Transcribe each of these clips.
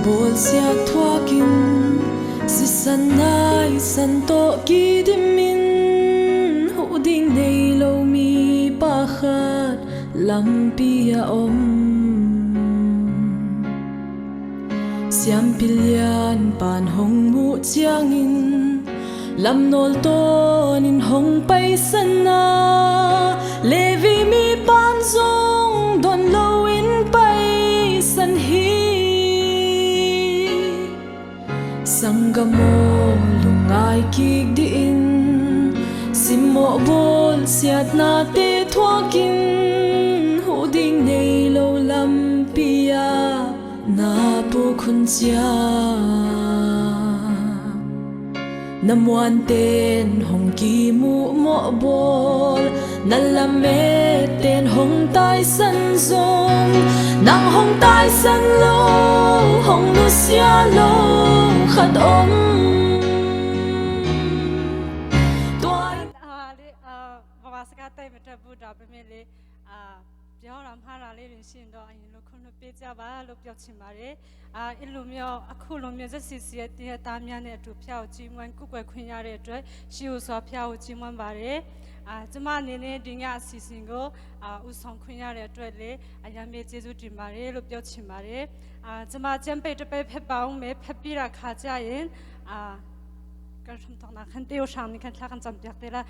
bol sia thuakin si sanai san to kidimin hu ding nei lo mi pakhat lampia om siam pilian pan hong mu chiangin lam nol ton in hong pai sana levi mi pan zong don lo in pai san hi sangamo lungai kik din simo bol siat na te thuakin hu ding nei lo lampia na pu khun chia namuan ten hong ki mu mo bol nalame ten hong tai san zong nang hong tai san lo hong lu sia lo khat om toy Vavasaka tai meta buddha pemeleပြောရမှာလာလေးရှင်တော့အရင်လိုခုနပေးကြပါလို့ပြောချင်ပါတယ်အဲ့လိုမျိုးအခုလိုမျိုးဇက်စီစီရဲ့တရားသားများနဲ့အတူဖျောက်ကြီးမွန်းကုကွယ်ခွင့်ရတဲ့အတွက်ရှီကိုစွာဖျောက်ကြီးမွန်းပါတယ်ကျမအနေနဲ့ဒီညအစီအစဉ်ကိုဥဆောင်ခွင့်ရတဲ့အတွက်လည်းအရန်မေကျေးဇူးတင်ပါတယ်လို့ပြောချင်ပါတယ်ကျမကျမ်းပိတ်တပိတ်ဖက်ပါအောင်မယ်ဖက်ပြီးတာခါကြရင်กันชมตอนนั้นขันเตียวชามนี่ขันทากันจำจากแต่ละ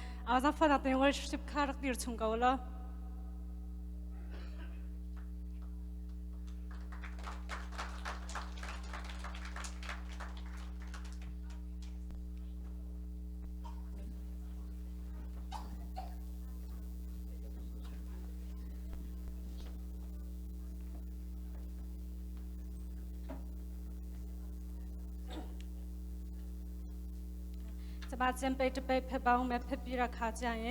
จะฟังแต่ว่าสิบคารักดีชุ่มเก่าแล้วมาเจมไปจะไปเพบางแม่เพบีราคาจาง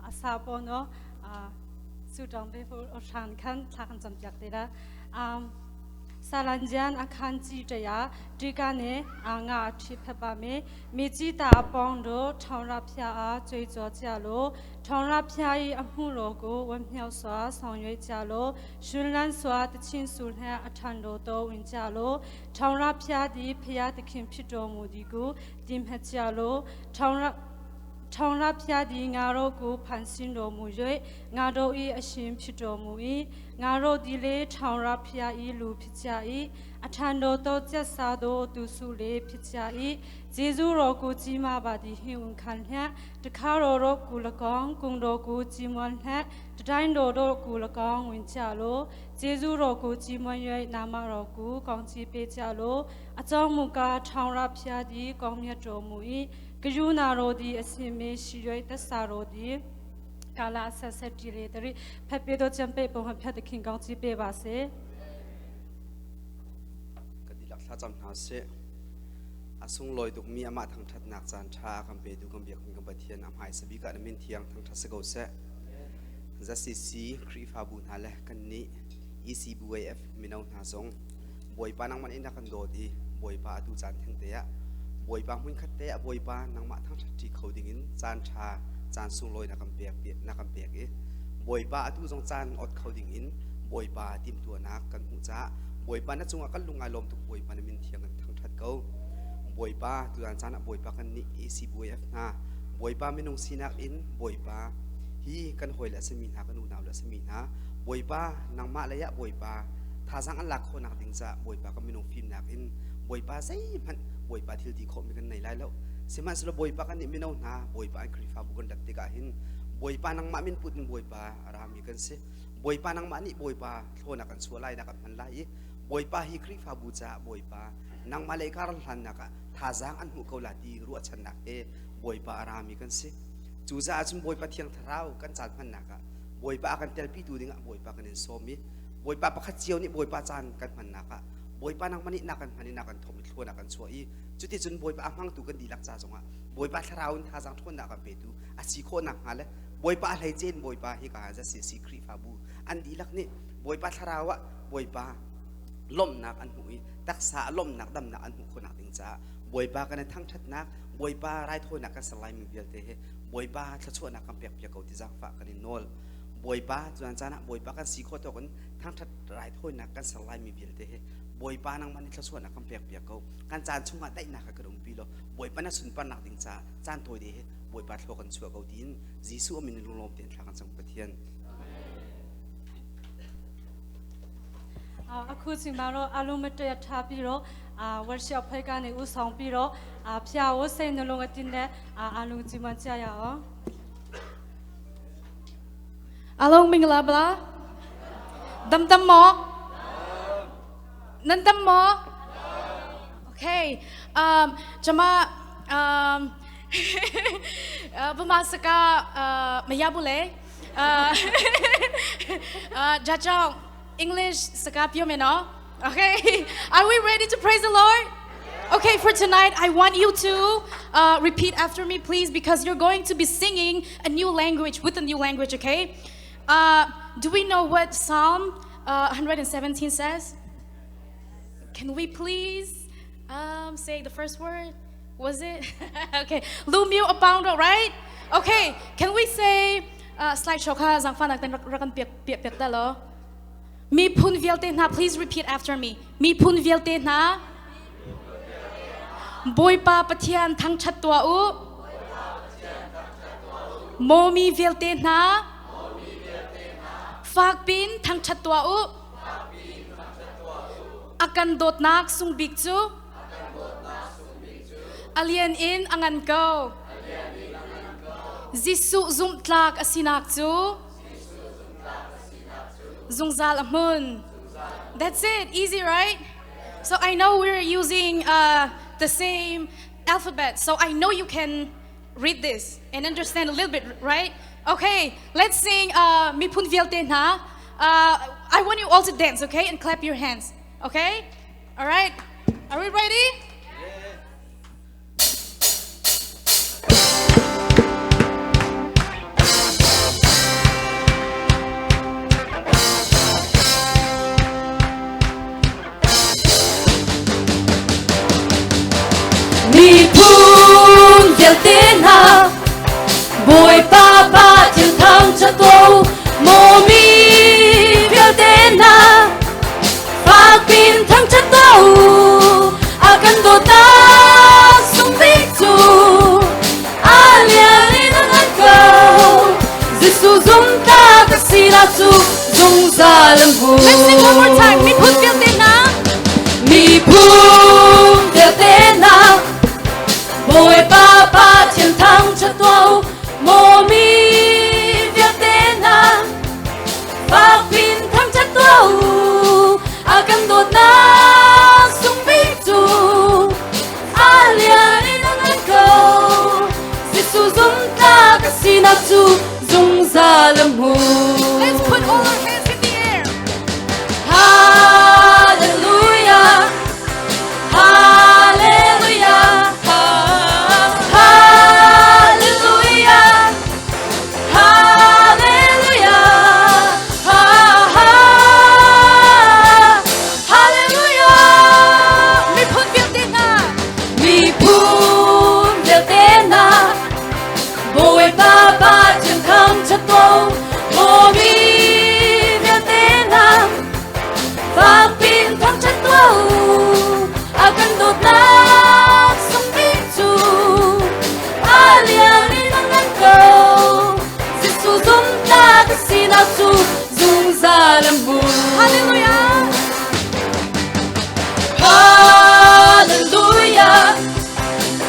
อาซาบโนสุดองไปพูดชานขันทากันจำจากเดียสารันจันอาคารจีเจียดีกันเนงาที่เพบามีจีตาปองโดทองรับยาจอยจอจาโลทองรับยาอีอมุโลโกวันเหี่ยวสวาสองย้อยจาโลชุนลันสวาตชินสุลแห่อัฐันโดโตวินจาโลทองรับยาดีพยาตะคิมพิโดมูดีกูดิมเฮจาโลทองรับยาดีงาโรกูพันสินโดมูย้อยงาโดอีอชิมพิโดมูอีงาโรดีเลทองรับยาอีลูพิจาอีอัฐันโดโตเจสาโดตุสุเลพิจาอีเจซูโรกูจีมาบาดีหิวคันแฮตะคาโรโรกูละกองกุงโดกูจีมวนแฮตะไดโดโดกูละกองวินจาโลเจซูโรกูจีมวนย้อยนามาโรกูกองจีเปจาโลอจองมุกาทองรับยาดีกองเมียโจมูอีกยูนาโรดีอสิเมชิย้อยตะสาโรดีกาลาเซเซติเลตรีเพเปโดจัมเปปงพะตะคิงกองจีเปบาเซถ้าจำหาเสอาสุงลอยตุกมีอามาทางทัดนักจานชาคำเปดูคำเบียกคำบัดเทียนอำหายสบิกัดมินเทียงทางทัศกเสจะซีครีฟาบุญหาเลกันนี้ ECBC มินเอาหาสงบอยปานังมันอินักกันโดดีบอยปาดูจานทั้งเตะบอยปาหุ่นคัดเตะบอยปานังมาทางทัดที่เขาดิ่งจานชาจานสุงลอยนักคำเปียกนักคำเปียกบอยปาดูจงจานอดเขาดิ่งบอยปาติมตัวนักกันหูจ้าบอยปานั่นจงกันลุงไอลมทุกบอยปาในมินเทียงกันทั้งทัดเขาบอยปาตัวจานบอยปากันนี่ ECBC นะบอยปาไม่นงซีนักบอยปาฮีกันหอยละสมีนากันนูนาวละสมีนาบอยปานางมาเลยะบอยปาท่าสังอันหลักคนนักดิงจะบอยปาก็ไม่นงฟิล์มนักบอยปาใช่มันบอยปาที่ดีเขาไม่กันในไล่แล้วเสียมันสำหรับบอยปากันนี่ไม่นงนะบอยปาอันคริฟาบุกันดัดติกาบอยปานางมามินพูดบอยปารามีกันสิบอยปานางมานี่บอยปาโทนักกันสัวไล่นักกันมันไล่บอยปาฮิคริฟาบูจ้าบอยปานางมาเลยการลันนักท่าสังอันหุเขาลาดีรู้ชันนักบอยปารามีกันสิจูจ้าจุนบอยปาเทียงทราวกันจัดมันนักบอยปากันเตลปีดูดิ่งบอยปากันเนโซมิบอยปาประคัตเจียวนี่บอยปาจานกันมันนักบอยปานางมันนี่นักกันมันนี่นักกันทอมิทัวนักกันสัวจุดที่จุนบอยปาอังตุกันดีลักจ้าสงบอยปาทราวท่าสังทวนนักกันไปดูอาชีโคนักมาเลยบอยปาอะไรเจนบอยปาฮิกาจะเสียสีครีฟาบูอันดีลักนี่บอยปาทราวะบอยปาล้มนักอันหุยตักษาล้มนักดำนักอันหุคนนักดิงจ้าบอยปากันทั้งชัดนักบอยปาไร้โทนักกันสไลม์มีเบียลเตะบอยปาทัชวนักกันเปียกเปียกเอาที่จังฝากกันนอลบ boy pa juan chana boy pa kan sikho to kan thang that right hoi na kan salai mi bil te he boy pa nang mani thla suan na kan pek pek ko kan chan chunga dai na ka kadum pilo boy pa na sun pa nak ding cha chan thoi de he boy pa thlo kan chua ko tin jisu min lu lom ten thla kan sang pathian အခုချိန်မှာတော့အလုံးမတရထားပြီးတော့workshop ဖိတ်ကနေဦးဆောင်ပြီးတော့ဖျားဝစိတ်နှလုံးအတင်းနဲ့အလုံးကြီးမှကြာရအောင်အလုံးမင်္ဂလာပါဒမ်ဒမ်မောနန်ဒမ်မော Okay ကျွန်မဗမာစကားမရဘူးလေဂျာကြောင့် English sakapyo meno. Okay, are we ready to praise the Lord? Okay, for tonight, I want you to repeat after me, please, because you're going to be singing a new language with a new language, okay? Do we know what Psalm 117 says? Can we please say the first word? Was it? Okay, Lumio Apoundo, right? Okay, can we say, slide show ka zang fanak ten rakan piak talo? Mi pun vielte na, please repeat after me. Mi pun vielte na. Boy pa patian thang chatwa u. Mo mi vielte na. Fak pin thang chatwa u. Akan dot nak sung big chu. Alien in angan ko. Zisu zum tlak asinak chu. Zungzal amun. That's it. Easy, right? So I know we're using the same alphabet. So I know you can read this and understand a little bit, right? Okay, let's sing Mi Pun Vielte Na. I want you all to dance, okay? And clap your hands, okay? All right? Are we ready? Mi pun vielte na, boy pa thiên thang cha tô, mo mi vielte na, phak pin thang cha tô, akan do ta sung vik chu, alia ni nang an kau, Giêsu zum ta kasina chu, zung za lam hu. Let's sing one more time. Mi Pun Vielte Na. Mi pun vielte na. Boy pa thiên thang cha tô, mo mi vielte na, phak pin thang cha tô, akan dot na sung vik chu, alia ni nang an kau, Giêsu zum ta kasina chu, zung za lam hu. Let's put all our hands in the air. Hallelujah, hallelujah. Hallelujah.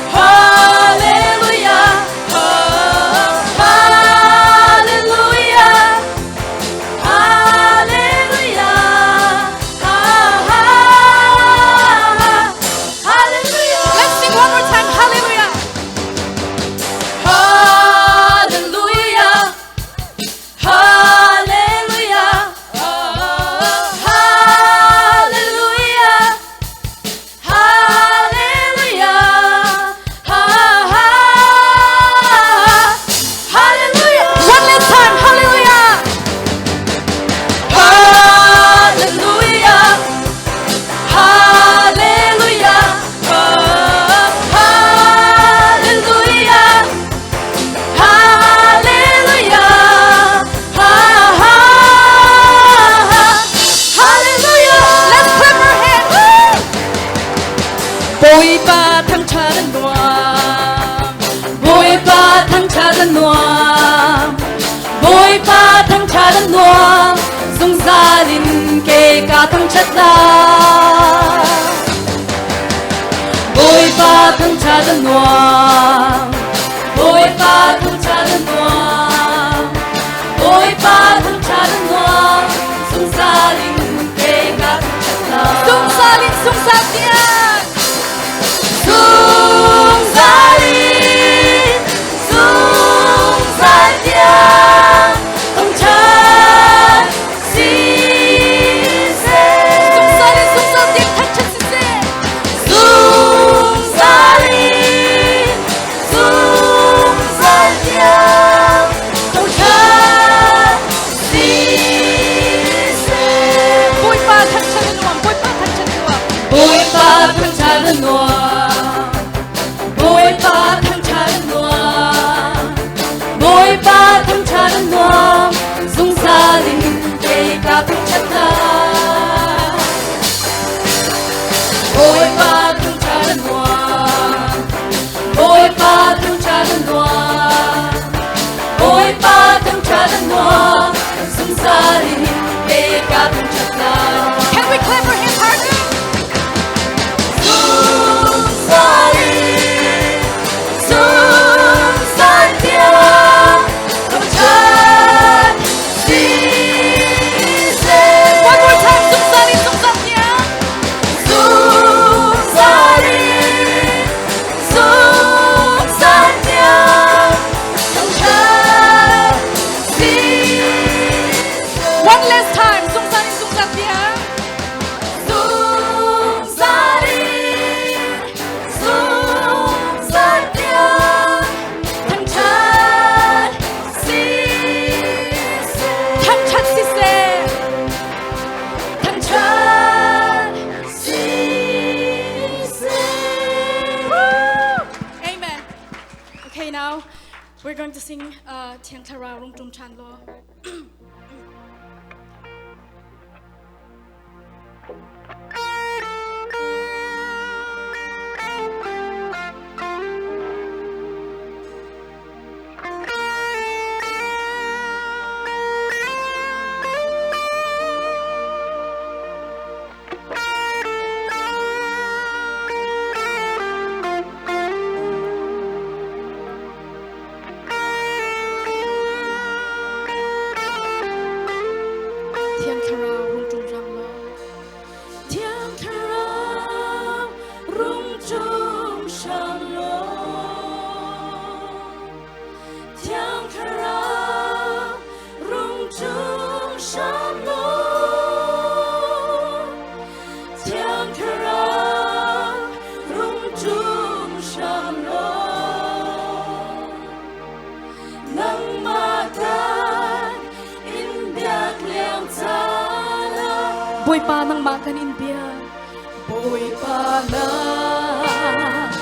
Hallelujah, hallelujah, hallelujah, hallelujah, hallelujah. Let's sing one more time. Hallelujah. Hallelujah, hallelujah, hallelujah, Bôi ba thăng cha đan noam Bôi ba thăng cha đan noam Bôi ba thăng cha đan noam Dung gia linh kê ca thăng chất la Bôi ba thăng cha đan noam Bôi ba thăng cha đan noam Bôi ba thăng cha đan noam Dung gia linh kê ca thăng chất la Dung gia linh dung gia tiên Dung gia linh dung gia tiên Thăng chất si se Dung gia linh dung gia tiên thăng chất si se Dung gia linh dung gia tiên Thăng chất si se Bôi ba thăng chất đan noam Bôi ba thăng chất đan noam Bôi ba thăng chất đan noam Bôi ba thăng chất đan noam Dung gia linh kê ca thăng chất la Bôi ba thăng chất đan noam Bôi ba thăng chất đan noam Bôi ba thăng chất đan noam Dung gia linh kê ca thăng chất la Can we clap our hands harder? Dung gia linh dung gia tiên thăng chất si se One more time, dung gia linh dung gia tiên Dung gia linh dung gia tiên thăng chất si se One last time, dung gia linh dung gia tiên Dung gia linh dung gia tiên thăng chất si se thăng chất si se thăng chất si se Amen. Okay, now we're going to sing Thiang Thara Rung Trung Chan Lo. Thiang Thara Rung Trung Chan Lo Thiang Thara Rung Trung Chan Lo Thiang Thara Rung Trung Chan Lo Thiang Thara Rung Trung Chan Lo Nang makan in biak liang tsala Bôi ba nang makan in biak Bôi ba nang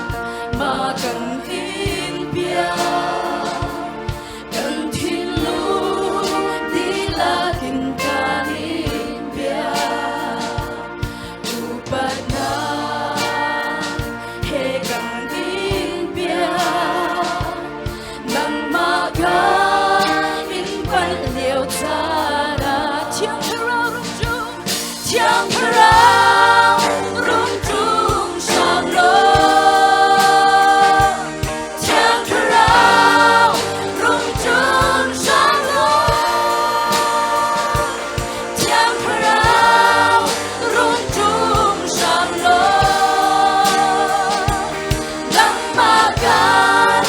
makan in biak Kan thin lu di lakin kan in biak Upat na he kan in biak Nang makan in pan liao tsara Thiang Thara Rung Trung Thiang Thara Rung Trung Chan Lo Thiang Thara Rung Trung Chan Lo Thiang Thara Rung Trung Chan Lo Nang makan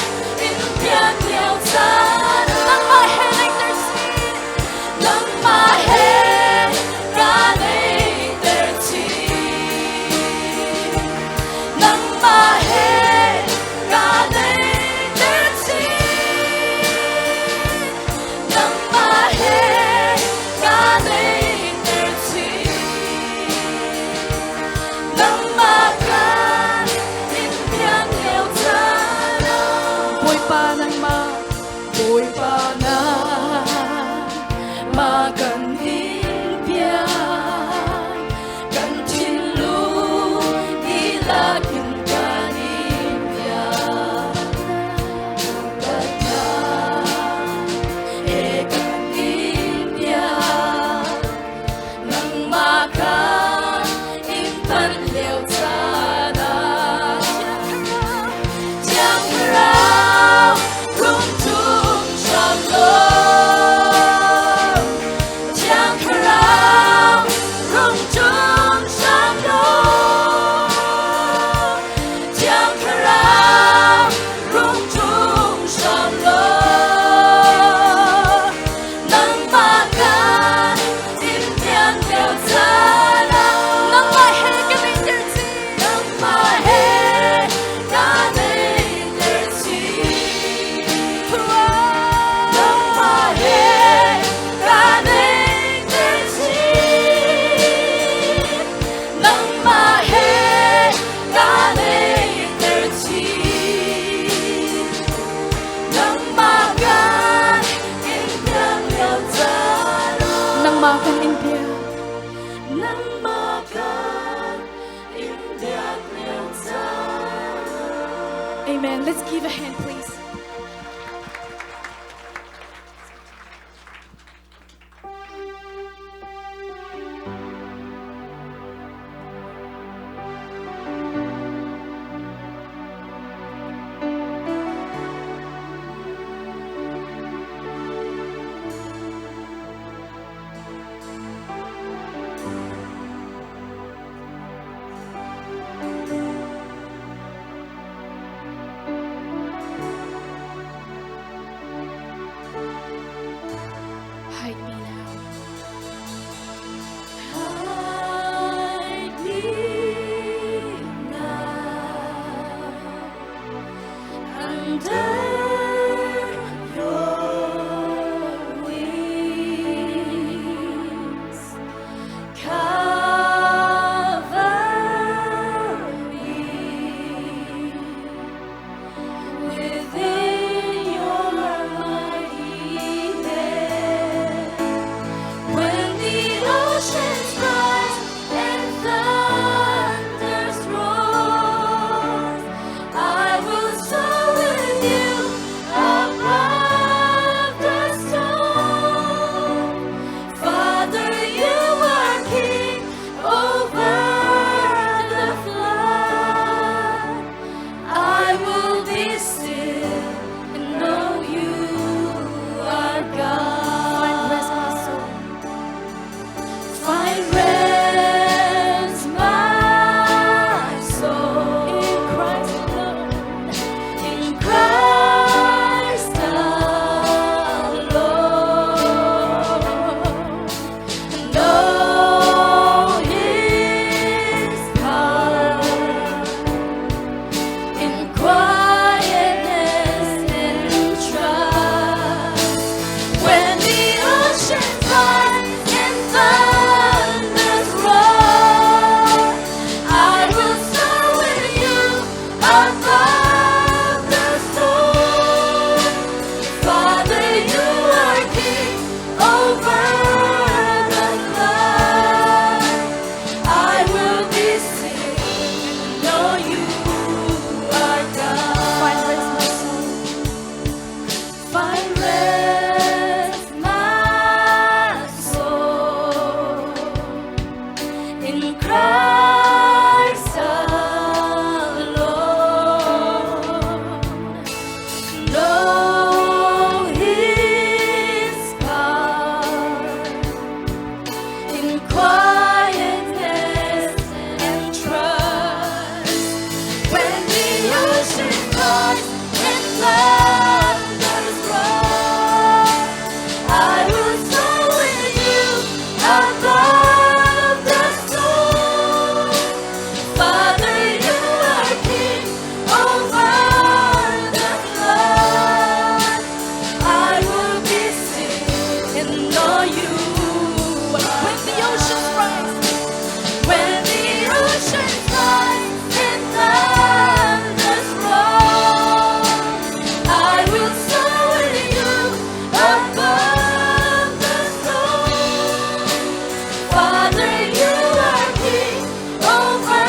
in biak liao tsara Nang ma he like their seed Nang ma he ca lấy their seed Nang ma he ca lấy their seed Nang ma he ca lấy their seed Nang makan in biak liao tsara Bôi ba nang Bôi ba nang makan in biak Kan thin lu di lakin ka makan India nang makan India klianta. Amen. Let's give a hand, please. Hide me now. Hide me now under your wings. Cover me within your mighty hand. When the oceans rise and thunders roar, I will soar with you above the storm. Father, you are king over the flood. I will be still and know you are God. Find rest, my soul. In Christ alone. In Christ alone. Know His power. In quietness and trust. When the oceans rise and thunders roar, I will soar with you above the storm. Father, you are king over the flood. I will be still and know you are God. Find rest, my soul. Find rest, my soul. In Christ alone. Know His power. In quietness and trust. When the ocean rise and thunders roar, I will soar with you above the storm. Father, you are king over the flood. I will be still and know you. When the oceans rise, when the oceans rise and thunders roar, I will soar with you above the storm. Father, you are king over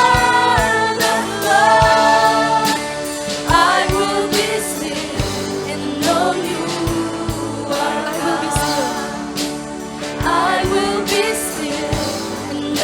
the flood. I will be still and know you are God. I will be still and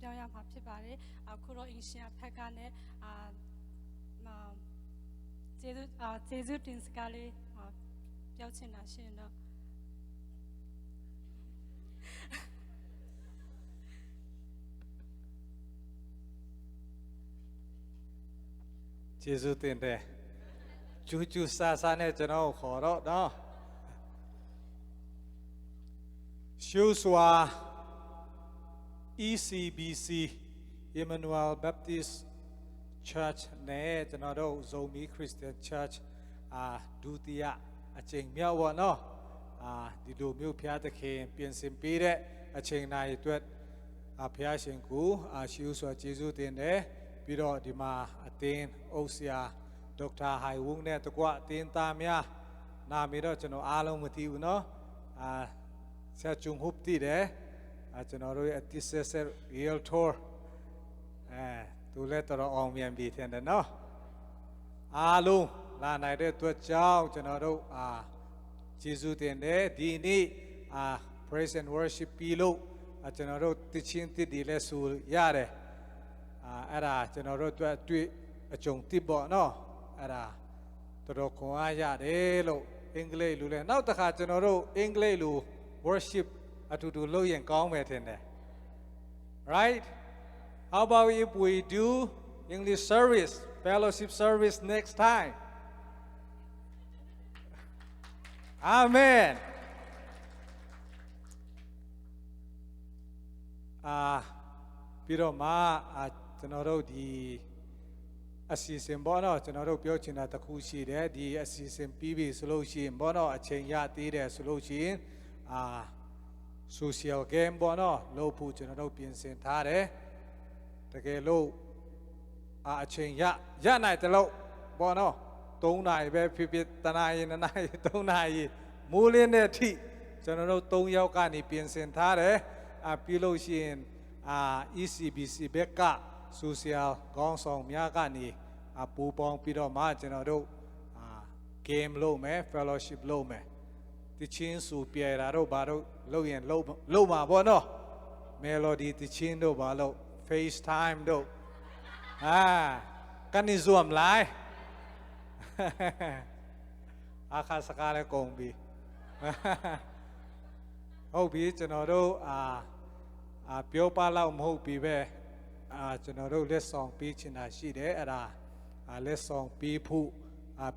ပြောင်းရမှာဖြစ်ပါတယ်အခုတော့အင်ရှင်ဖက်ကနေကျေးဇူးတင်စကားလေးပြောချင်တာရှင်တော့ ကျေးဇူးတင်တယ်ကျူးကျူးဆာဆာနဲ့ကျွန်တော်ခေါ်တော့နော်ရှုစွာ ECBC Emanuel Baptist Church နဲ့ကျွန်တော်တို့ Zomi Christian Church ဒုတိယအချိန်မြောက်ပေါ့နော်ဒီလိုမျိုးဖျားသခင်ပြင်ဆင်ပေးတဲ့အချိန်တိုင်းအတွက်ဖျားရှင်ကိုရှုစွာကျေးဇူးတင်တယ်ပြီးတော့ဒီမှာအသင်းအုပ်ဆရာဒေါက်တာဟိုင်ဝုန်းနဲ့တကွအသင်းသားများနာမည်တော့ကျွန်တော်အားလုံးမသိဘူးเนาะဆရာကျုံဟုတ်တည်တယ်ကျွန်တော်တို့ရဲ့ TCS Realtor သူလည်းတော်အောင်မြန်ပြီထင်တယ်เนาะအားလုံးလာနိုင်တဲ့အတွက်ကြောင့်ကျွန်တော်တို့ကျေးဇူးတင်တယ်ဒီနေ့praise and worship ပြီးလို့ကျွန်တော်တို့တခြင်းတည်တယ်လဲဆိုရတယ်အဲ့ဒါကျွန်တော်တို့တွေ့အကြုံတိပေါ့နော်အဲ့ဒါတော်ခွန်အားရတယ်လို့အင်္ဂလိပ်လိုလဲနောက်တစ်ခါကျွန်တော်တို့အင်္ဂလိပ်လို worship အတူတူလုပ်ရင်ကောင်းမယ်ထင်တယ် right how about if we do English service fellowship service next time amen ပြီးတော့မှကျွန်တော်တို့ဒီအစီအစဉ်ပေါ့နော်ကျွန်တော်တို့ပြောချင်တာတစ်ခုရှိတယ်ဒီအစီအစဉ်ပြီးပြီဆိုလို့ရှိရင်ပေါ့နော်အချိန်ရသေးတယ်ဆိုလို့ရှိရင်social game ပေါ့နော်လို့ဖို့ကျွန်တော်တို့ပြင်ဆင်ထားတယ်တကယ်လို့အချိန်ရနိုင်တယ်လို့ပေါ့နော်3နာရီပဲဖြစ်ဖြစ်တနာရီ2နာရီ3နာရီမိုးလင်းတဲ့အထိကျွန်တော်တို့3ယောက်ကနေပြင်ဆင်ထားတယ်ပြီးလို့ရှိရင်ECBC ဘက်က social ခေါင်းဆောင်များကနေပူပေါင်းပြီးတော့မှကျွန်တော်တို့game လုပ်မယ် fellowship လုပ်မယ်တချင်းစုပြရတာတို့ဘာတို့လုပ်ရင်လုပ်မှာပေါ့နော် melody တချင်းတို့ဘာလို့ FaceTime တို့ကနေ zoom လိုက်အခါစကားလည်းကုန်ပြီဟုတ်ပြီကျွန်တော်တို့ပြောပါလောက်မဟုတ်ပြီပဲကျွန်တော်တို့လက်ဆောင်ပေးချင်တာရှိတယ်အဲ့ဒါလက်ဆောင်ပေးဖို့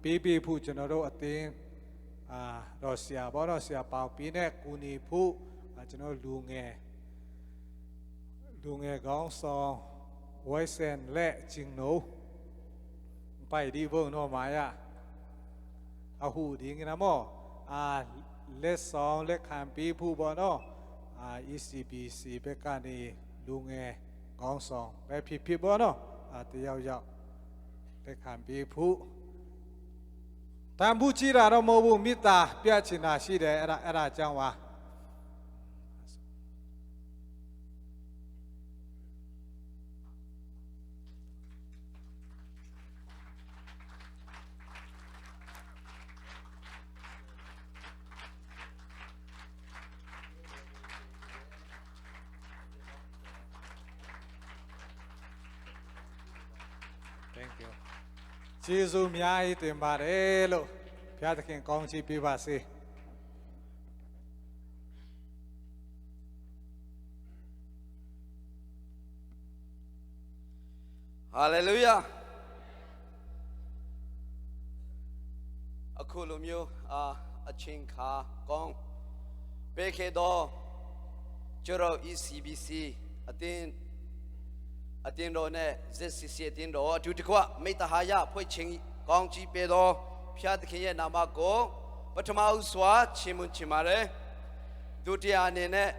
ပေးဖို့ကျွန်တော်တို့အသင်းတော့ဆရာဘောတော့ဆရာပေါပြီးနဲ့ကူညီဖို့ကျွန်တော်လူငယ်ကောင်းဆောင် voice and လက်ချင်းနိုးပိုက်ဒီဘုံတော့မာရအခုဒီငါမောလက်ဆောင်လက်ခံပေးဖို့ပေါ့နော်ECBC ဘက်ကနေလူငယ်ကောင်းဆောင်ပဲဖြစ်ပေါ့နော်တယောက်လက်ခံပေးဖို့တန်ဖိုးကြီးတာတော့မဟုတ်ဘူးမေတ္တာပြချင်တာရှိတယ်အဲ့ဒါကြောင့်ပါကျေးဇူးများကြီးတင်ပါတယ်လို့ဘုရားသခင်ကောင်းချီးပေးပါစေဟာလေလုယာအခုလိုမျိုးအချင်းခါကောင်းပေးခဲ့တော့ကျွန်တော် ECBC အတင်းတော်နဲ့ ZCC အတင်းတော်အတူတကွမိတ္တဟာယဖွဲ့ချင်းကောင်းကြီးပေးတော်ဖျားသခင်ရဲ့နာမကိုပထမဦးစွာချီးမွမ်းချင်ပါတယ်ဒုတိယအနေနဲ့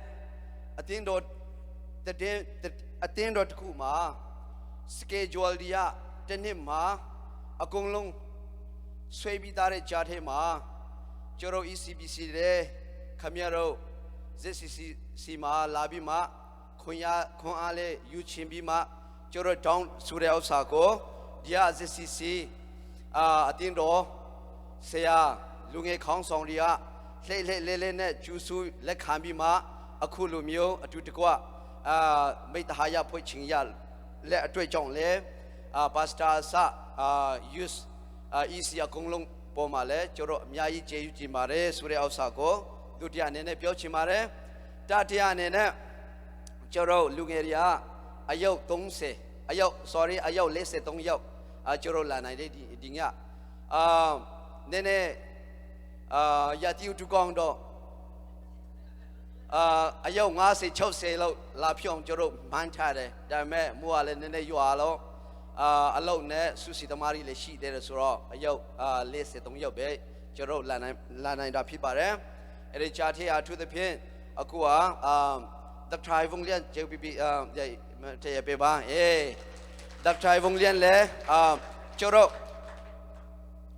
အတင်းတော်တစ်ခုမှာ schedule ဒီကတစ်နှစ်မှာအကုန်လုံးဆွဲပြီးသားတဲ့ကြားထဲမှာကျွန်တော် ECBC တဲ့ခမရတို့ ZCC မှာလာပြီးမှခွန်အားလေးယူချင်ပြီးမှကျွန်တော်တောင်းဆိုတဲ့ဥစ္စာကိုဒီ ZCC အတင်းတော်ဆရာလူငယ်ခေါင်းဆောင်တွေကလှဲနဲ့ကျူးဆူလက်ခံပြီးမှအခုလိုမျိုးအတူတကွ ไม่ตายาพูดชิงยาและด้วยจงเล่ปาสตาร์ซายูสอีซียกงลงปอมาเล่จรมีอายิเจยุจิมาเรสุเรเอาสาโกดุติยาเนี่ยเปียวชิมาเรตาติยาเนี่ยจรลุงเอริยาอายุตรงเสอายุ sorry อายุเลสตรงอายุจรลานาเดดิงยาเนี่ยยาติวทุกองดอายุ50-60แล้วลาพิองจรมันชาเดแต่แม่มัวเลยเนี่ยอยู่อาแล้วอาลูกเนี่ยสุสิตมารีเลชีเดรสุรอายุเลสตรงอายุเบจรลานาดาพิบาร์เอริชาที่อาทุตเพียนอากูดับทรายวงเลียนเจ้าบีใหญ่เทียบไปบ้างดับทรายวงเลียนเลยจร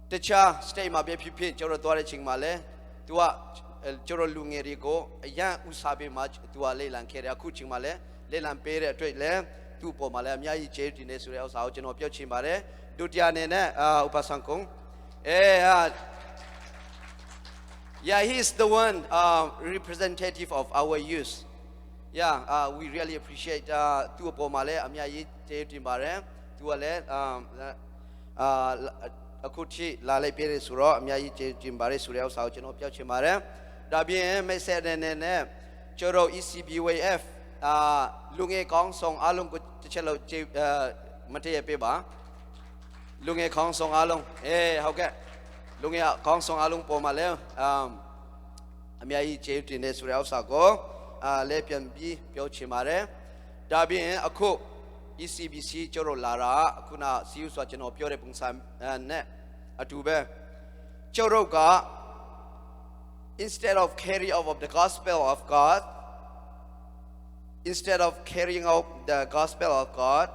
เตชาสเตย์มาเบียพิจรตัวเรชิงมาเลยตัวจรลุงเอริโกยังอุตสาหะมาตัวเลลังเคเรียคู่ชิงมาเลยเลลังเปรย์ด้วยเลยตัวปอมาเลยมีอายุเจดินเนสุเรเอาสาวจนอเปียวชิงมาเลยดุจยาเนี่ยอุปสังคงyeah he is the one representative of our youth yeah we really appreciate ตัวปอมาเลยมีอายุเจดินมาเลยตัวเลยအခုချိလာလိုက်ပြည့်ဆိုတော့အများကြီးကျင်ပါရဲဆိုတဲ့ဥစ္စာကိုကျွန်တော်ပြောချင်ပါတယ်ဒါပြင်မိတ်ဆက်တဲ့နဲ့ကျတော့ ECBWF လူငယ်ကောင်းဆောင်အားလုံးကိုတစ်ချက်လောက်မတည့်ရပြပါလူငယ်ကောင်းဆောင်အားလုံးဟုတ်ကဲ့လူငယ်ကောင်းဆောင်အားလုံးပေါ်မှာလဲအများကြီးကျေးတင်နေဆိုတဲ့ဥစ္စာကိုလဲပြန်ပြီးပြောချင်ပါတယ်ဒါပြင်အခု ECBC ကျတော့လာတာခုနစီယူဆိုကျွန်တော်ပြောတဲ့ပုံစံနဲ့အတူပဲကျတော့က instead of carrying out of the gospel of God instead of carrying out the gospel of God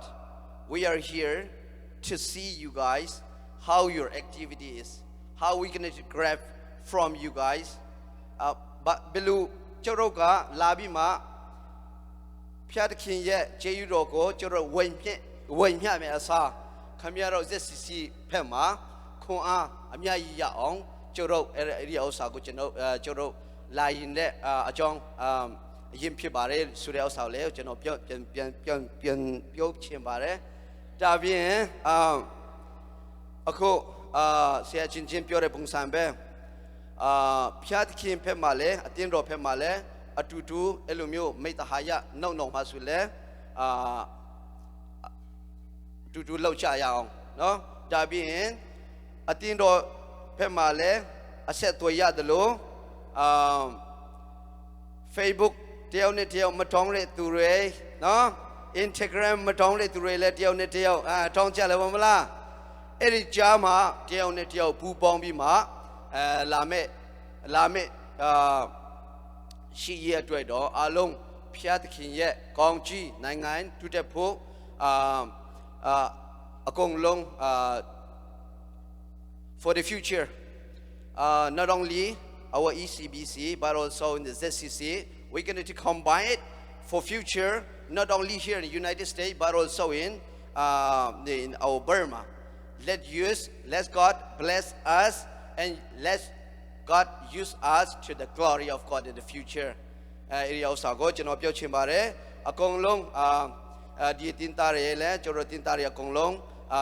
we are here to see you guys how your activity is how we going to grab from you guys but ဘယ်လိုကျတော့ကလာပြီးမှဖျားသခင်ရဲ့ကျေးဇူးတော်ကိုကျွန်တော်ဝိမ်မျှမယ်အစားခမရတော့ ZCC ဖက်မှာခွန်အားအများကြီးရအောင်ကျွန်တော်အဲ့ဒီဥစ္စာကိုကျွန်တော်လာရင်တဲ့အကြောင်းအရင်ဖြစ်ပါတယ်ဆိုတဲ့ဥစ္စာကိုလည်းကျွန်တော်ပြန်ပြောချင်ပါတယ်ဒါပြင်အခုဆရာချင်းပြောတဲ့ပုံစံပဲဖျားသခင်ဖက်မှာလည်းအတင်းတော်ဖက်မှာလည်းအတူတူအဲ့လိုမျိုးမိတ္တဟာယနောက်မှာဆိုလဲအတူတူလောက်ချရအောင်နော်ဒါပြင်အတင်းတော်ဖက်မှာလဲအဆက်သွယ်ရတယ်လို့Facebook တယောက်နဲ့တယောက်မတောင်းတဲ့သူတွေနော် Instagram မတောင်းတဲ့သူတွေလည်းတယောက်နဲ့တယောက်တောင်းကြလဲမလားအဲ့ဒီကြားမှာတယောက်နဲ့တယောက်ပူပေါင်းပြီးမှလာမဲ့ရှိရအတွက်တော့အလုံးဖျားသခင်ရဲ့ကောင်းကြီးနိုင်ငံတူတက်ဖို့အကုန်လုံး for the future not only our ECBC but also in the ZCC we're going to combine it for future not only here in the United States but also in our Burma let God bless us and let God use us to the glory of God in the future အဲဒီဥစ္စာကိုကျွန်တော်ပြောချင်ပါတယ်အကုန်လုံးဒီတင်တာရလဲကျွန်တော်တင်တာရအကုန်လုံး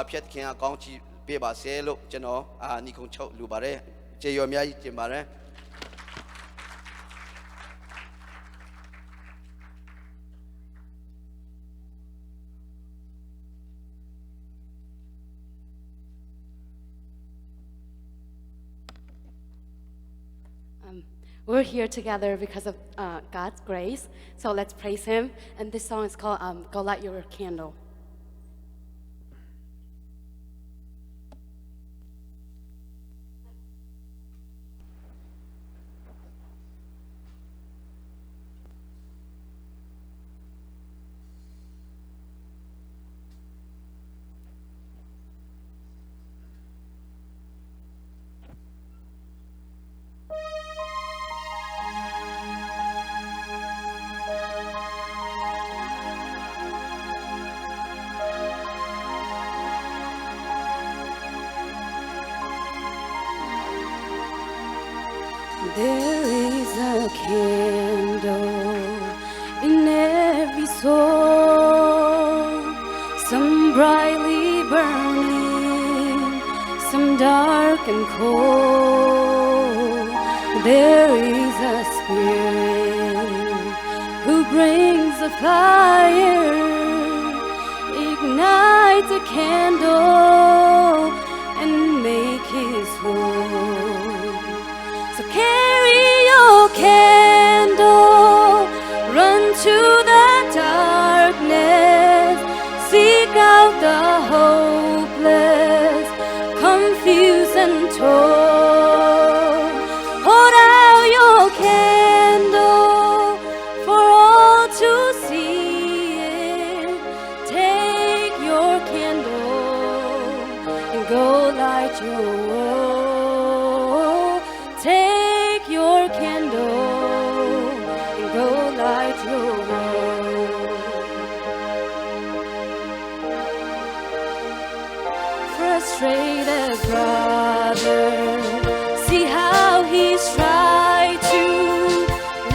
ဖြတ်ခင်အကောင်းကြီးပေးပါစေလို့ကျွန်တော်ညီကုန်းချုပ်လူပါတယ်ကျေးဇူးအများကြီးတင်ပါတယ် We're here together because of God's grace, so let's praise Him. And this song is called Go Light Your Candle. There is a candle in every soul, some brightly burning, some dark and cold. There is a spirit who brings a fire, ignite a candle and make his whole. So carry your candle, run to the darkness, seek out the hopeless, confused and torn. Hold out your candle for all to see it. Take your candle and go light your world. Take your candle and go light your world. Frustrated brother, see how he's tried to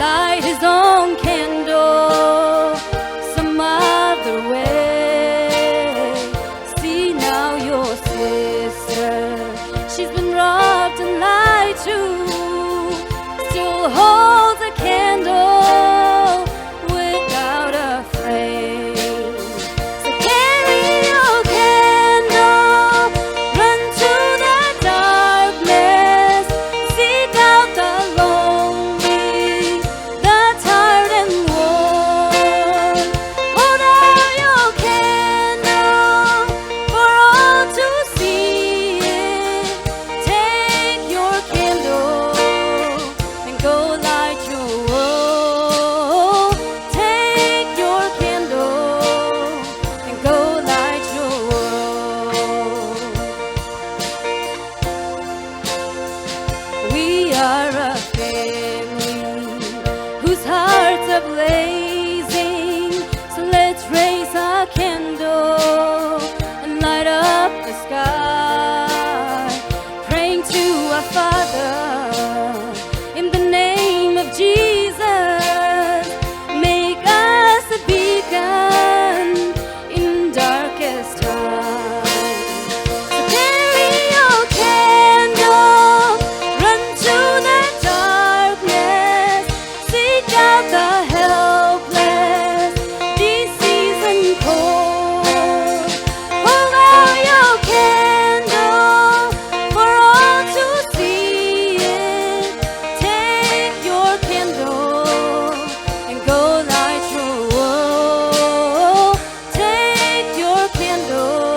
light his own candle some other way. See now your sister, she's been robbed and lied to, still holds a candle without a flame. So carry your candle, run to the darkness, seek out the lonely, the tired and worn. Hold out your candle for all to see it. Take your candle and go light your world. Take your candle and go light your world. We are a family whose hearts are blazing. So let's raise our candle and light up the sky, praying to our Father in the name of Jesus. Make us a beacon in darkest times. So carry your candle, run to the darkness, seek out the helpless, disease and cold. Hold out your candle for all to see it. Take your candle and go light your world. Take your candle,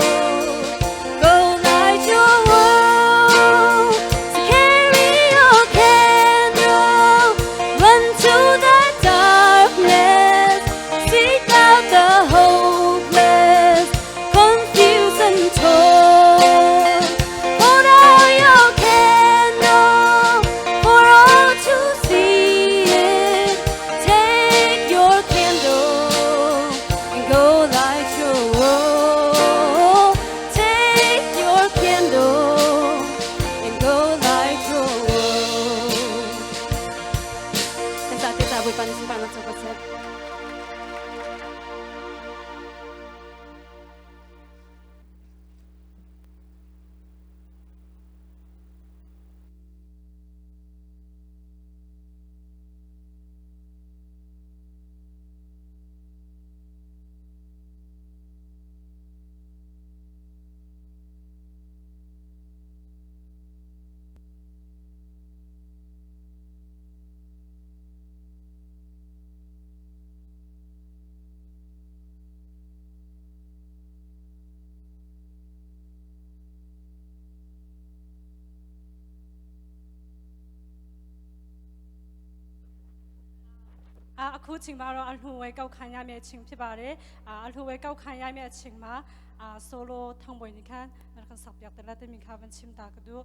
go light your world. So carry your candle, run to the darkness, seek out the hopeless, confused and torn. Hold out your candle for all to see it. Take your candle and go light your world. Take your candle and go light your world. Kan sa atin taboy panisipan at sukaset. Aku ching maro alhuwe kau khanya me ching phi bare alhuwe kau khanya me ching ma solo thangboy ni khan kan sapyak tela te mi khaban chim ta kadu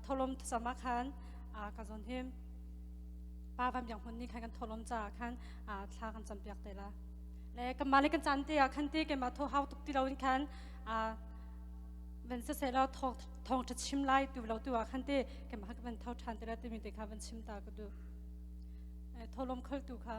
tholom sama khan kazon him pa vam yang hun ni khan kan tholom cha khan thla kan champyak tela le kan male kan chante khan te ke ma tho hau tuk ti lawin khan ven se se la thong ta chim lai tu lo tu khan te ke ma kan thau than tela te mi te khaban chim ta kadu tholom khol tu kha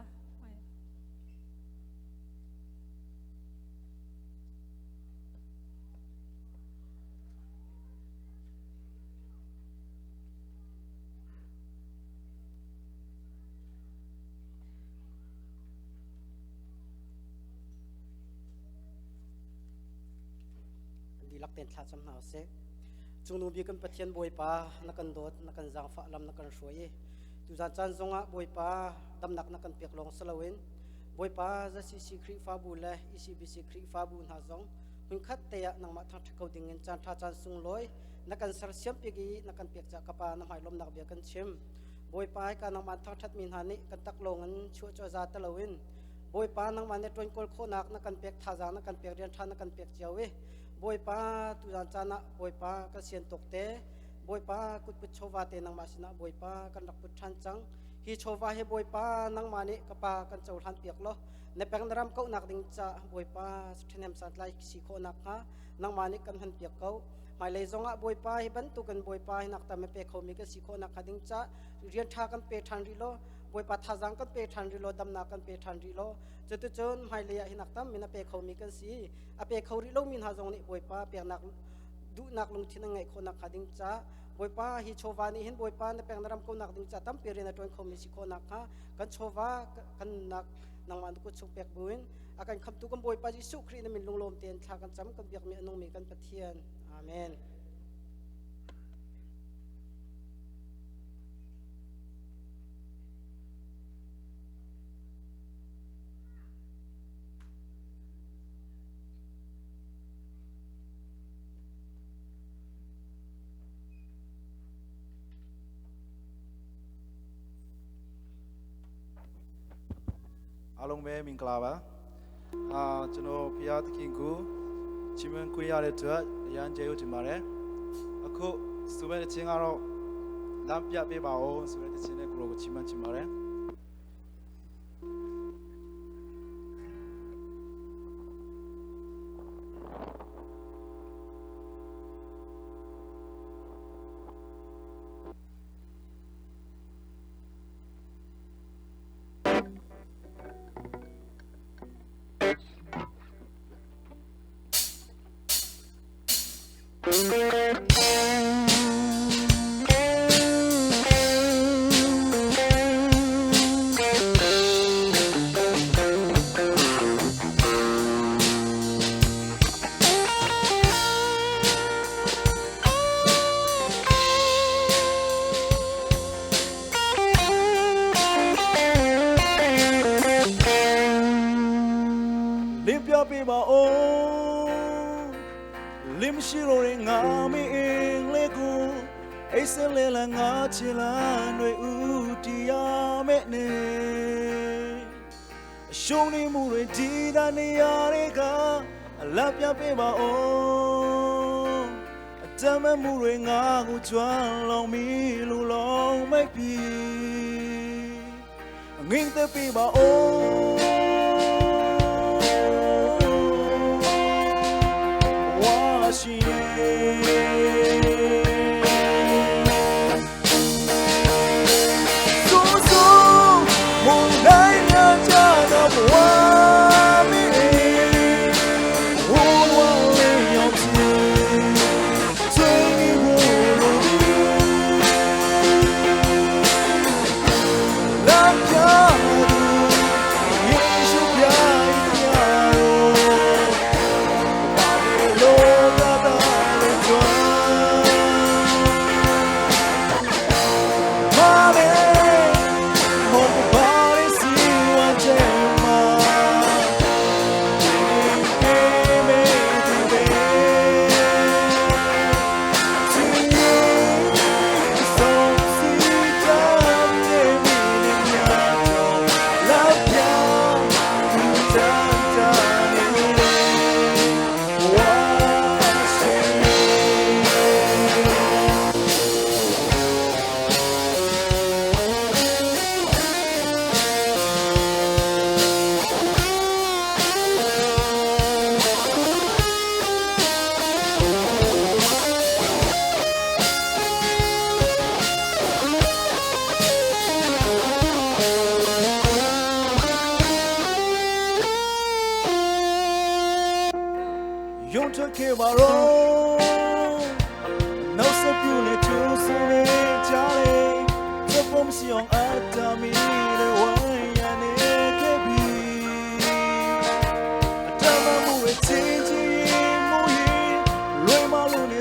เต็นท่าจำหนาวเสจุงนูบีกันปะเทียนบวยปานักกันโดดนักกันจางฟ้าลำนักกันช่วยตุจานจันทรงะบวยปาดำนักนักกันเปียกลงสลาวินบวยปาจะซีครีฟ้าบุเล ECBC ครีฟ้าบุหาจงหุ่นคัดเตะนังมาทางทะเขาดิ่งเงินจานท่าจันทรงลอยนักกันสารเสียมเปียกีนักกันเปียกจากกระปาน้ำหายลมนักเบียกันเชื่อมบวยปาการนังมาทางทัดมินหานิกันตักลงเงินชั่วจอจาตะลาวินบวยปานังมาในตวนกอลโคนักนักกันเปียกท่าจางนักกันเปียกเรียนท่านักกันเปียกเจ้าเวบวยปาตุจานจานะบวยปากระเซียนตกเตะบวยปากุดปุชโชวาเตนังมาสินะบวยปากันรักปุชชันจังฮีโชวาเฮบวยปานังมานิกปากันเจ้าทันเปียกโลในแปลงนรำเก้านักดิ่งจ่าบวยปาสเทนมสันไลสีโคนักฮะนังมานิกันทันเปียกเก้าหมายเลยจงอ่ะบวยปาให้บรรทุกันบวยปาให้นักแต่ไม่เปเขามีกันสีโคนักดิ่งจ่าเรียนท่ากันเปทันริโลบวยปาท่าจังกันเปทันริโลดำนักกันเปทันริโลจะตุจนหมายเลยให้นักแต่ไม่นับเปเขามีกันสีอเปเขาริโลมินหาจงนี่บวยปาเปียกนักดูนักลงที่นั่งไงคนนักดิ่งจ่าบวยปาฮิโชวานี่เห็นบวยปาในแปลงนรำเก้านักดิ่งจ่าตั้มเปรียนในตัวเขามีสีโคนักฮะกันโชวากันนักนังมันกุศลเปียกบุญอาการคำตุกบวยปาจิสุครีนมินลงลมเตียนทากันจำกันเบียกมีอนงมีกันปะเทียนอาเมนအားလုံးပဲမင်္ဂလာပါကျွန်တော်ဖရာသခင်ကိုချီးမွမ်းခွင့်ရတဲ့အတွက်အရန်ကျေးဇူးတင်ပါတယ်အခုဆိုမဲ့ချင်းကတော့လမ်းပြပေးပါဦးဆိုတဲ့ချင်းနဲ့ကိုရောကိုချီးမွမ်းချင်ပါတယ်ပေးပါဦးလင်းရှိလို့ရငါမင်းအင်းလေးကိုအိစလဲလာငါချီလာတွေဦးတရားမဲ့နေရှုံးနေမှုတွေဒီတာနေရာတွေကအလပ်ပြပေးပါဦးအတမမှုတွေငါကိုကြွလောင်မီလူလောင်မိတ်ပြီငင်းတဲ့ပေးပါဦး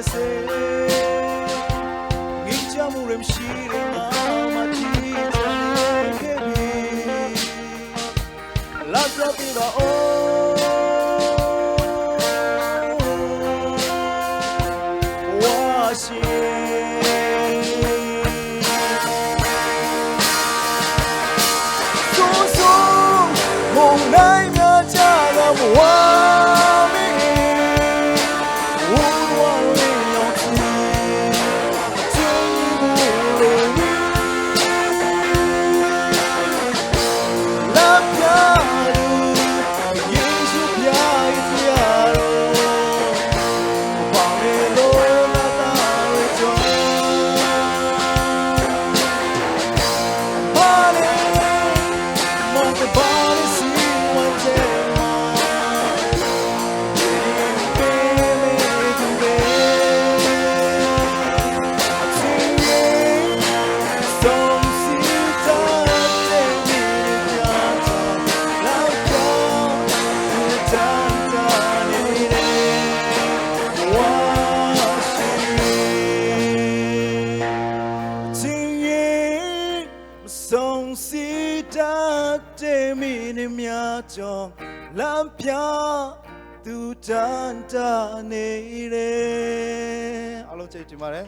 se nginja murem shire ma mati kebi la zabiba o washi so so mong nai nga cha ga wa tu tanta nere alo chơi chỉ mà đấy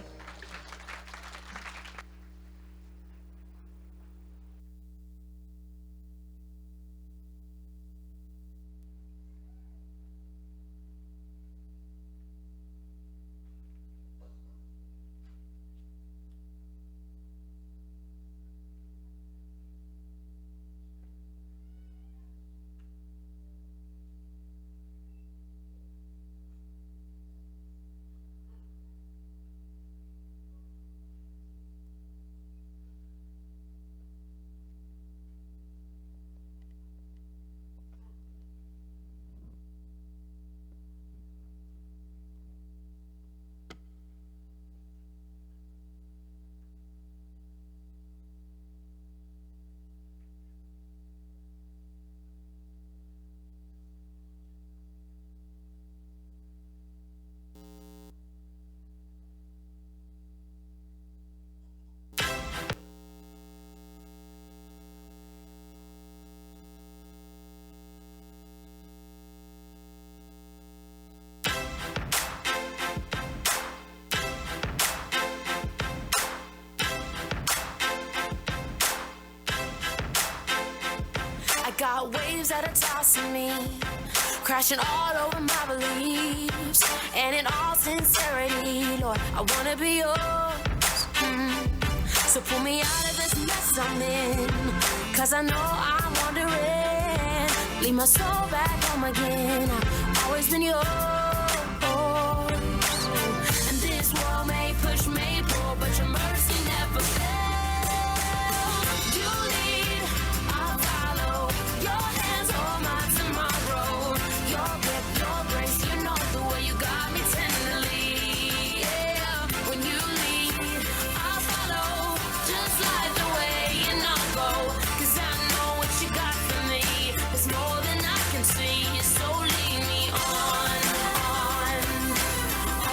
Got waves that are tossing me, crashing all over my beliefs, and in all sincerity, Lord, I wanna be yours. So pull me out of this mess I'm in, 'cause I know I'm wandering. Lead my soul back home again. I've always been yours. And this world may push, may pull, but your mercy never fails. You lead, I'll follow. Your hands hold my tomorrow. Your gift, your grace, you know the way you got me tenderly. Yeah, when you lead, I'll follow. Just like the way you know go. 'Cause I know what you got for me. It's more than I can see. So lead me on,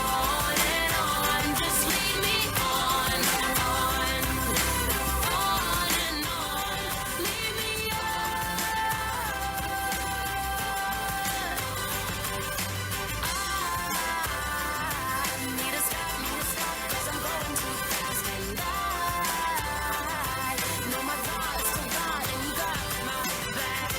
on and on. Just lead me on, on and on. Lead me I need a stop, 'cause I'm going too fast. And I know my God is so God, and you got my back.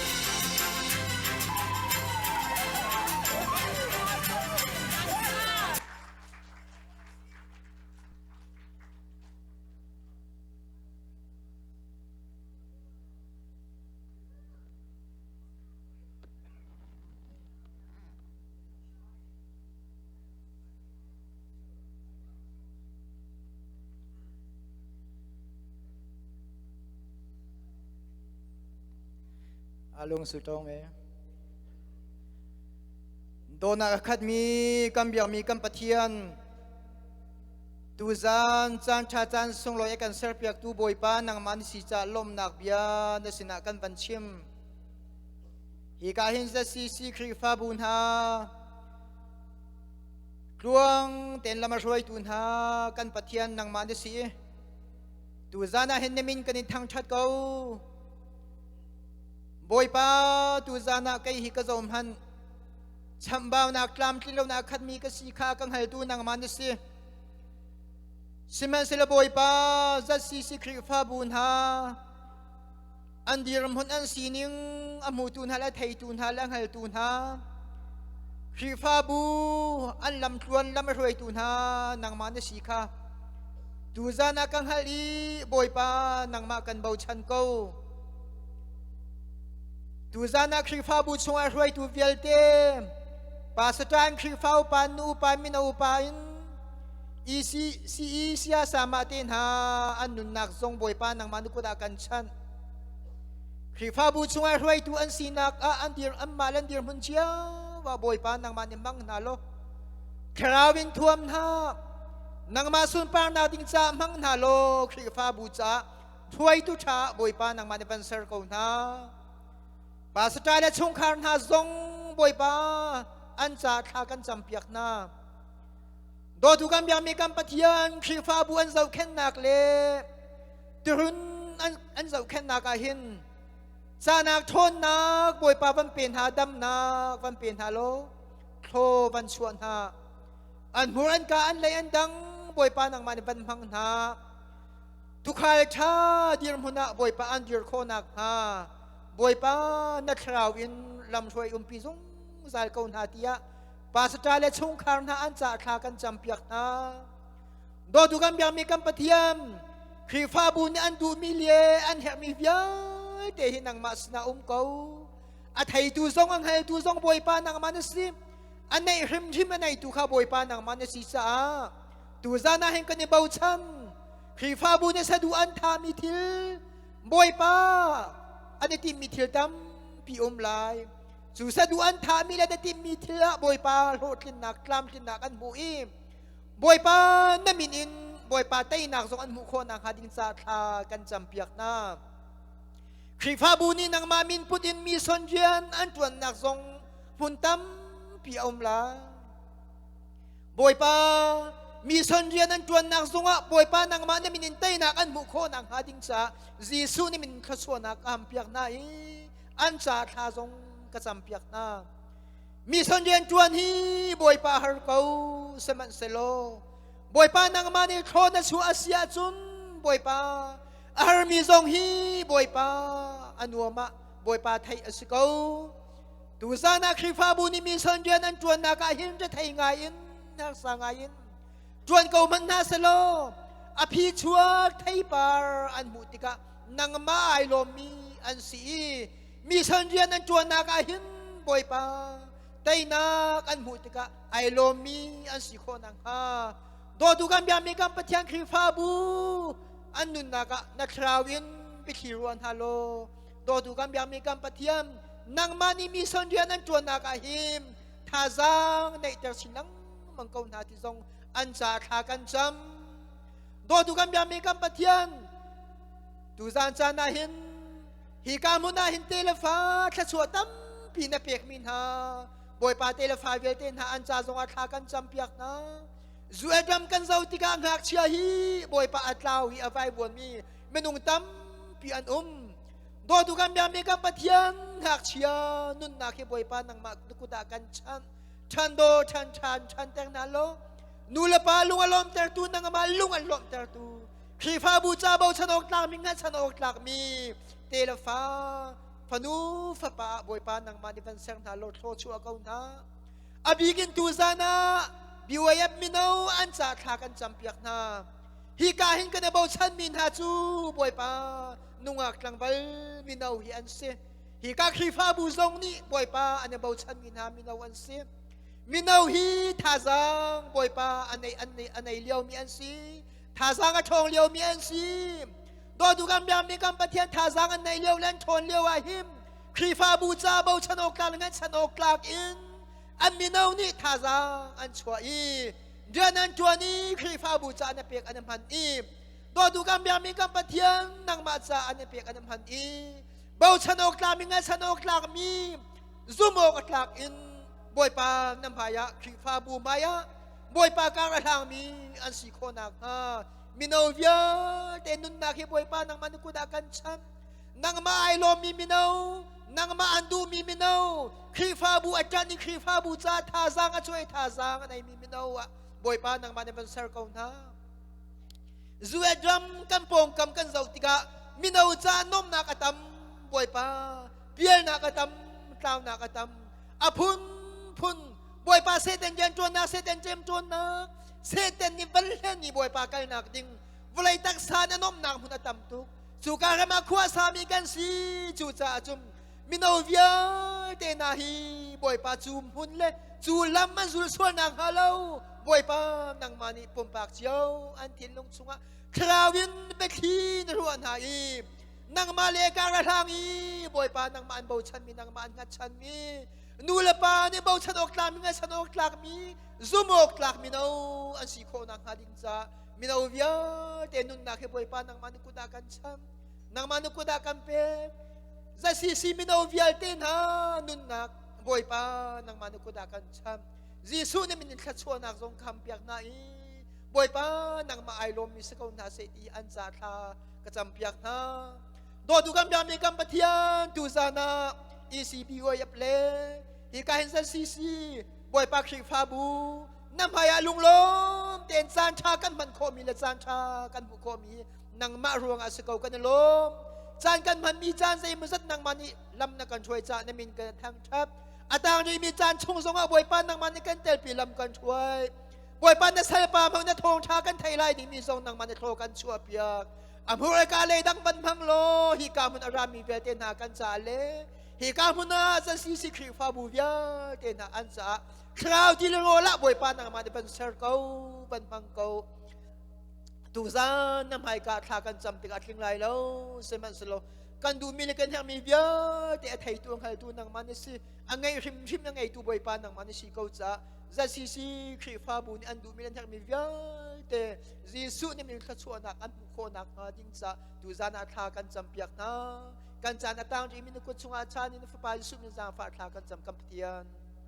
alung sutong me dona khat mi kambiak mi kam pathian tu zan chan cha chan song lo ekan serpiak tu boi pa nang man si cha lom nak bia na sina kan ban chim hi ka hin za si si khri fa bun ha ลวงเต็นละมาช่วยตุนหากันปะเทียนนางมาดิสีตูซานาเห็นเนมินกันทางชัดเกาบอยป้าตูซานาไกฮิกะจอมหันชัมบ่าวนักลามที่เรานักขัดมีกสีขากังหัลตูนางมาดิสีสิมันสิละบอยป้าจัดสีคริฟ้าบุญหาอันดีรำหุ่นอันสีนิงอมูตุนหาและไทยตุนหาและหัลตุนหาคริฟ้าบูอันลำทวนลำรวยตุนหานางมาดิสีขาตูซานากังหัลีบอยป้านางมากันเบาชันเกาตูซานาคริฟ้าบูชงอรวยตูเวลเตปาสตานคริฟ้าปานูปามินาอุปาอินECBC sama tin ha anun nak zong boy pa nang manu ko da kan chan khifa bu chunga roi tu an sinak a andir ammalan dir mun chia wa boy pa nang man mang na lo krawin thuam na nang ma sun pa na ding cha mang na lo khifa bu cha thuai tu tha boy pa nang man ban sar ko na pa sa ta le chung khar na zong boy pa an cha tha kan champiak naโดทุกำยังมีกำปะเทียนคริฟ้าบุญเจ้าแค่นักเล่ตรุนอันเจ้าแค่นักอาหินสานักทนนักบวยปาวันเปลี่ยนหาดำนักวันเปลี่ยนหาโลโควันชวนหาอันหัวอันกาอันเลยอันดังบวยปานังมาในวันพังหาทุกขายชาดีรมุนะบวยปาอันดีรโคนักหาบวยปานักคราวอินลำช่วยปีซงสายเกาหาเตียปาสตาเลชงคารนาอันจ่าขากันจำเปียกนาโดทุกันยังมีกันปะเทียมครีฟ้าบุญอันดูมิเลียอันแหมีเวียเตหินังมาสนาเกาอัฐิตูซงอันให้ตูซงบอยปานังมันสิอันในริมทิมอันในตูข้าบอยปานังมันสิสาตูซานาเห็นกันในเบาชันครีฟ้าบุญเนี่ยสะดูอันทามิทิลบอยปาอันในที่มิทิลดำปีอมลายสุสดุอันทามิเลดติมีเทละบอยปาโรดลินนักกลามลินนักอันบุอีบอยปานามินินบอยปาเตยนักสงอันมุขนักหาดินซาทากันจำเปียกนาคริฟ้าบุญนังมามินพุดินมีสนเจียนอันตวนนักสงพุนตั้มปีอมลาบอยปามีสนเจียนอันตวนนักสงะบอยปานังมานามินินเตยนักอันมุขนักหาดินซาจีซูนิมินขสวนักอัมเปียกนาอันซาทาสงกระจำเปียกนามีสัญญาณจวนฮีบอยปาฮาร์เกาสมันเซโลบอยปานางมาในโคนัสหัวอาเซียจุนบอยปาอาร์มีซงฮีบอยปาอนัวมะบอยปาไทยอสิเกาตูซานาคริฟ้าบุญมีสัญญาณจวนนากาหินจะไทยไงอินนักสังไงอินจวนเกามันนาเซโลอภิชัวไทยปาร์อันมุติกะนางมาไอโลมีอันสีมีสัญญาณจวนนักอาหินบอยปาไตนักอันมุติกะไอโลมีอันสิโคนังฮาโดดูกันยังมีกันปะเทียนคริฟ้าบูอันนุนนักนักคราวอินไปขี่รวนฮาโลโดดูกันยังมีกันปะเทียนนางมานีมีสัญญาณจวนนักอาหิมท่าจังในแต่สินังมังกรนาทิซงอันจ่าขากันจำโดดูกันยังมีกันปะเทียนตูจานจานาหินฮิกามุนาหินเตลฟ้าแค่ชัวตั้มปีนาเปียกมินฮาบอยปาเตลฟ้าเวลเตนฮาอันจ่าจงอัฐากันจำเปียกนะจูเอดัมกันเจ้าติกาหักเชียฮีบอยปาอัตลาวฮีอภัยบวนมีเมนุงตั้มปีอันโดตุกันยังมีกันปะเทียนหักเชียนุนนาเคบอยปานังมาตุกุตากันชันโดชันแตงนาโลนูเลปาลุงอลอมเตอร์ตูนังมาลุงอลอมเตอร์ตูครีฟ้าบูชาเบาชนอกหลักมีงั้นชนอกหลักมีเตลฟ้าฟนูฟปาบอยปานังมาดิฟันเซงนาโลโทชัวเกานาอบิกินตูซานาบิวยับมินเอาอันจ่าขากันจำเปียกนาฮิกาหินกันเบาชันมินฮาจูบอยปานุงอักลังบอลมินเอาฮิอันเซฮิกาครีฟ้าบูซงนี่บอยปาอันเบาชันมินฮามินเอาอันเซมินเอาฮีท่าจังบอยปาอันในเลี้ยวมีอันซีท่าจังกระทงเลี้ยวมีอันซีโดดูกันยังมีกันปะเทียนท่าจังอันในเลี้ยวเล่นทนเลี้ยวอาหิมครีฟ้าบูชาเบาชนอกกลางงั้นชนอกกลางอินอันมินเอานี่ท่าจังอันชัวอีเดือนนั้นชัวนี้ครีฟ้าบูชาอันเปียกอันพันอีโดดูกันยังมีกันปะเทียนนางมาจาอันเปียกอันพันอีเบาชนอกกลางมีงั้นชนอกกลางมีซุโมกกลางอินบอยปานำพายะครีฟ้าบูมายะ บอยปากการะทางมีอันสีโคนักมินาวิยเตนุนนักให้บอยปานังมันกุดากันชันนังมาไอโลมีมินานังมาอันดูมีมินาครีฟาบูอาจารย์นี่ครีฟาบูจ้าท่าซางช่วยท่าซางในมีมินาวะบอยปานังมันเป็นเซอร์เคิลนะจูเอดรัมกันปงกันกันเจ้าติกามินาวจ้านมนักตัมบอยปาเปียนักตัมกล่าวนักตัมอพุนพุนบอยปาเซตันยันจวนนักเซตันเจมจวนนักเซตันนี่บัลเลนนี่บอยปากันนักดิ่งวลัยตักษานนมนักมุนตัมตุกจูการมาขวาสามีกันสีจูจ้าจุมมินาวิยเตนาฮีบอยปาจูมหุ่นเล่จูลำมันจูลส่วนนางฮาเลาบอยปานางมานีปมปากเจียวอันทินลงสุงะคราววินเบคีนรวนหาอีนางมาเลการะทางอีบอยปานางมาอันเบาชันมีนางมาอันงัดชันมีนูเลปาเนี่ยเบาชันออกลากมีงัดชันออกลากมีซุมออกลากมีนาอันสีโคนางฮาดิงจ้ามินาวิยเตนุนนักให้บอยปานางมานุกุดากันชันนางมานุกุดากันเปจะsi minawial ten ha nun nak boy pa nang manukudakan cham Jisu ni min khatsuan nak zong kampiak na i boy pa nang maailom mi sa kaun na sa iti ansa tha kacampiak na do du kam dami kam patian tu sana ECBC yaple ikahin sa sisi boy pa kri fabu nam haya lunglom ten san cha kan man ko mi la san cha kan bu ko mi nang ma ruang asakaw kan lomจานกันมันมีจานใส่มือสัตนังมันนี่ลำนักกันช่วยจานมินกันทางทับอาตางนี่มีจานชงสงอาบวยปานนังมันนี่กันเตลปีลำกันช่วยบวยปานนั่นใส่ปามังนั่นทองชากันไทยไล่นี่มีทรงนังมันนี่โทกันช่วยเปียกอำเภอไรกาเลยดังบันพังโลฮิกามุนอารามีเวเตนากันจาเลฮิกามุนาจะซีซีครีฟาบูเวียเตนาอันจาคราวที่โลละบวยปานนังมันนี่เป็นเซอร์เคิลบันพังเกาตูซานน้ำหายกาทากันจำติกาทิ้งไรแล้วเซมันสโลกันดูมีเลกันยังมีเยอะแต่ไทยตัวใครตัวนังมันนี่สิอันไงริมยังไงตัวบอยปานนังมันนี่สิเขาจะซีครีฟาบุญอันดูมีเลกันยังมีเยอะแต่จีสุนี่มีขั้วชวนนักอันบุคคลนักดิ้งจะตูซานทากันจำเปียกนะกันจานตั้งที่มีนุกุชงอาชานี่นุฟปายิสุมีจางฝาทากันจำกัมเทียน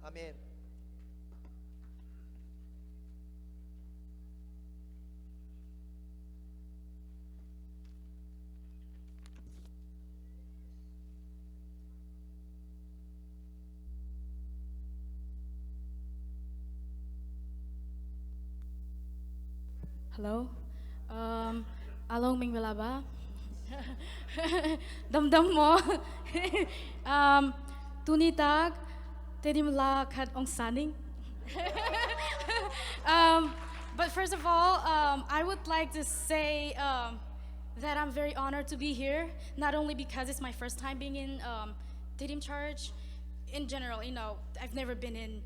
อาเมนHello, along ming belaba, dam mo, tunitag, tedim la kat ong saning. But first of all, I would like to say that I'm very honored to be here, not only because it's my first time being in Tedim Church. In general, you know, I've never been in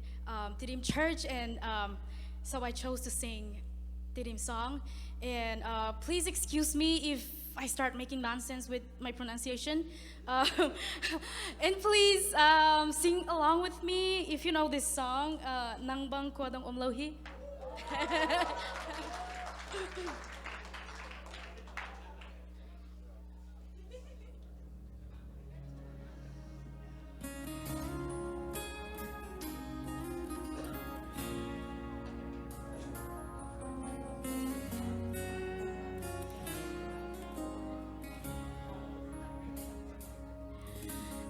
Tedim Church, and so I chose to sing Tedim song. And please excuse me if I start making nonsense with my pronunciation. And please sing along with me if you know this song, Nang Bang Kwadang Umlohi.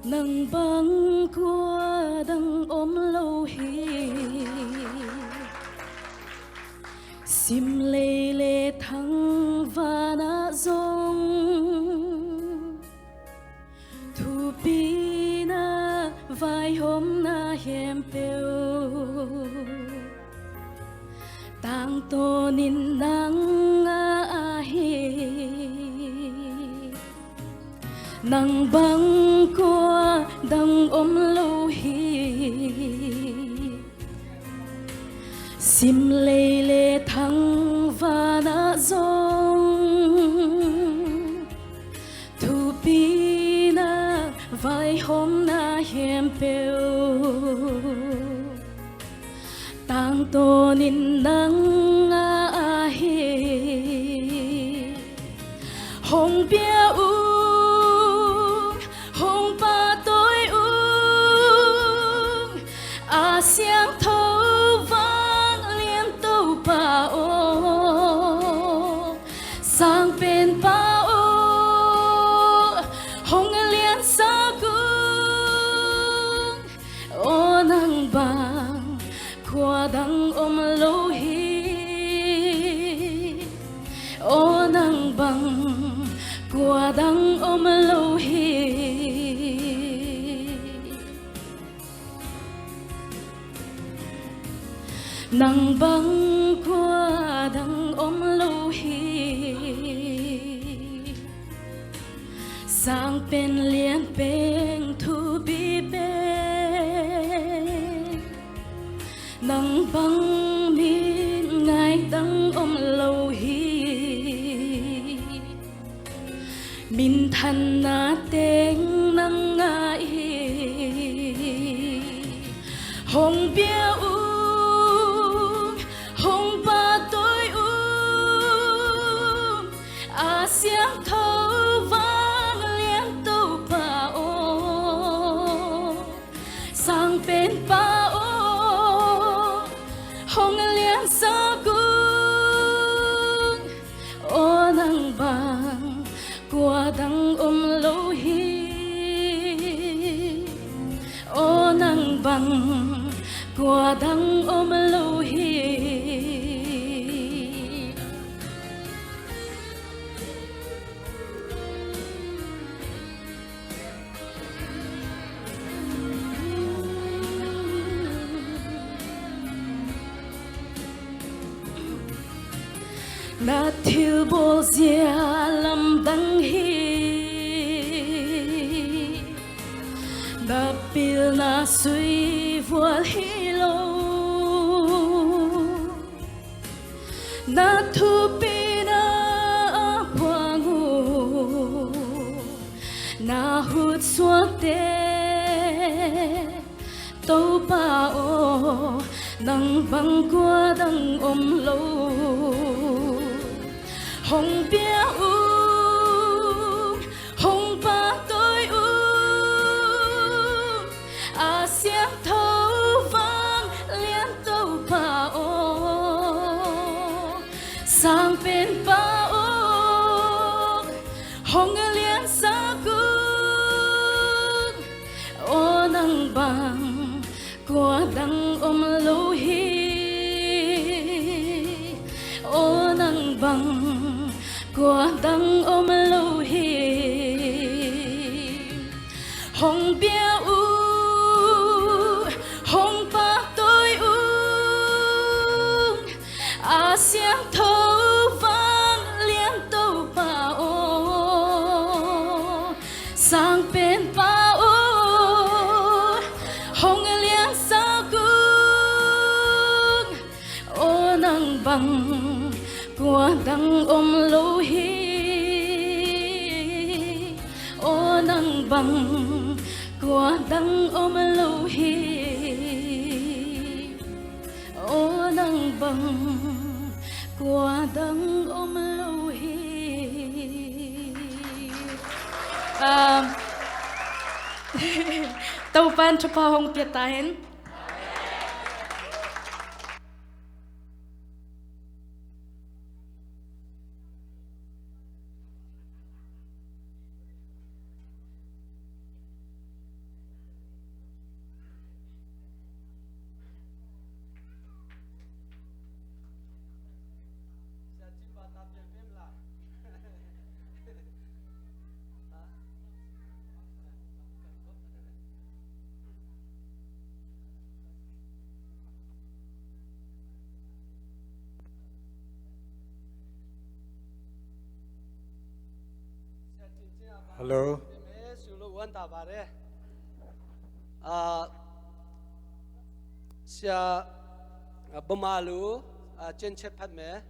Nang bang qua đằng ôm lâu hi sim lê lê thăng và na dông thu pi na vài hôm na hiểm tiêu tang to nin nang a hi nang bang qua đằng ôm lâu hi sim lê lê thăng và na dông thu pi na vài hôm na hiểm tiêu tang to nin nang a hi hồng bia u sáng thâu vang liên tâu bao hong lian sa cung ô nang bang qua đăng lâu hi ô nang bang qua đăng lâu hi nang bang qua đăng lâu hi sang bên liên bên thu bi bên nang bang min ngài đăng lâu hi min thân na tên nang ngài hồng bia hồng ba tôi xiang thâu vang liên tâu ba ô sang bên ba ô hồng liên sa cung ô nang bang qua đăng lâu hi ô nang bang qua đăng lâu hi na thiêu bồ dìa lâm đăng hi na pil na suy vua hi lâu na thu pi na qua ngủ na hút xuống tê tâu ba ô nang băng qua đăng lâu hồng bia hồng ba tôi xiang thâu vang liên tâu ba ô sang bên ba ô hồng liên sa cung ô nang bang qua đăng lâu hi ô nang bang qua đăng lâu hi hồng bia hồng ba tôi xiang thâu vang liên tâu ba ô sang bên ba ô hồng liên sa cung ô nang bang qua đăng lâu hi ô nang bang qua đăng lâu hi ô nang bang qua đăng lâu hi tàu ban cho pa hong piet ta hen Hello. Sulu wanta bare. Sia bamalu chen chet phat me.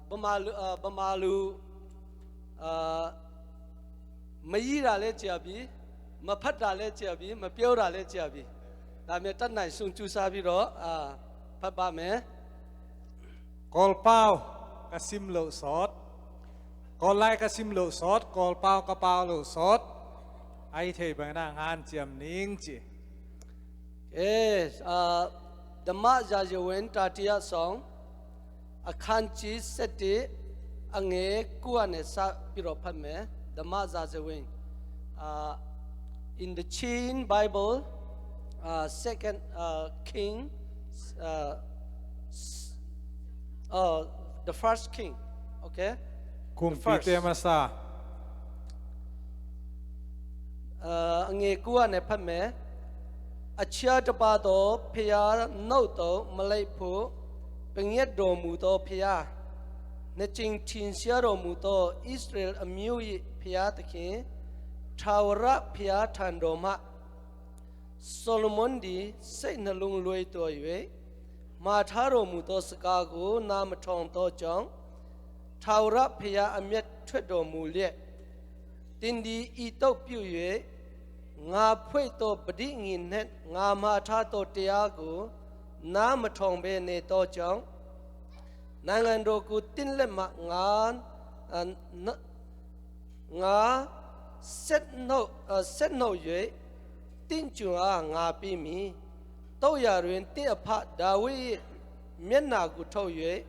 Bamalu mai ra le chia bi, ma phat ra le chia bi, ma pyau ra le chia bi. Da me tat nai sung chu sa bi ro phat ba me. Call pao kasim lo sot. Call lai kasim lo sot, call pao ka pao lo sot. Ai thei bang na ngan chiam ning chi. Yes, Dhamma Jajawen Tatiya song Akhanchi Seti ange kuane sa piro phame dama zazewing in the Chin Bible second king the first king okay kum the first pite masa ange kuane phame achia tapa do phya nau to malai phu penget do mu to phya ne ching thin sia do mu to Israel amyu yi phya takhin thawara phya than do ma Solomon di sai na lung loi to yue ma tha do mu to saka ko na ma thong to chong thawara phya amyat thwet do mu liet tin di I tau pyu yue nga phwei to padi ngin net nga ma tha to tia ko na ma thong be ne to chong nangan do ku tin le ma nga set no yue tin chu a nga pi mi to ya rin tin apha da wi myen na ku thau yue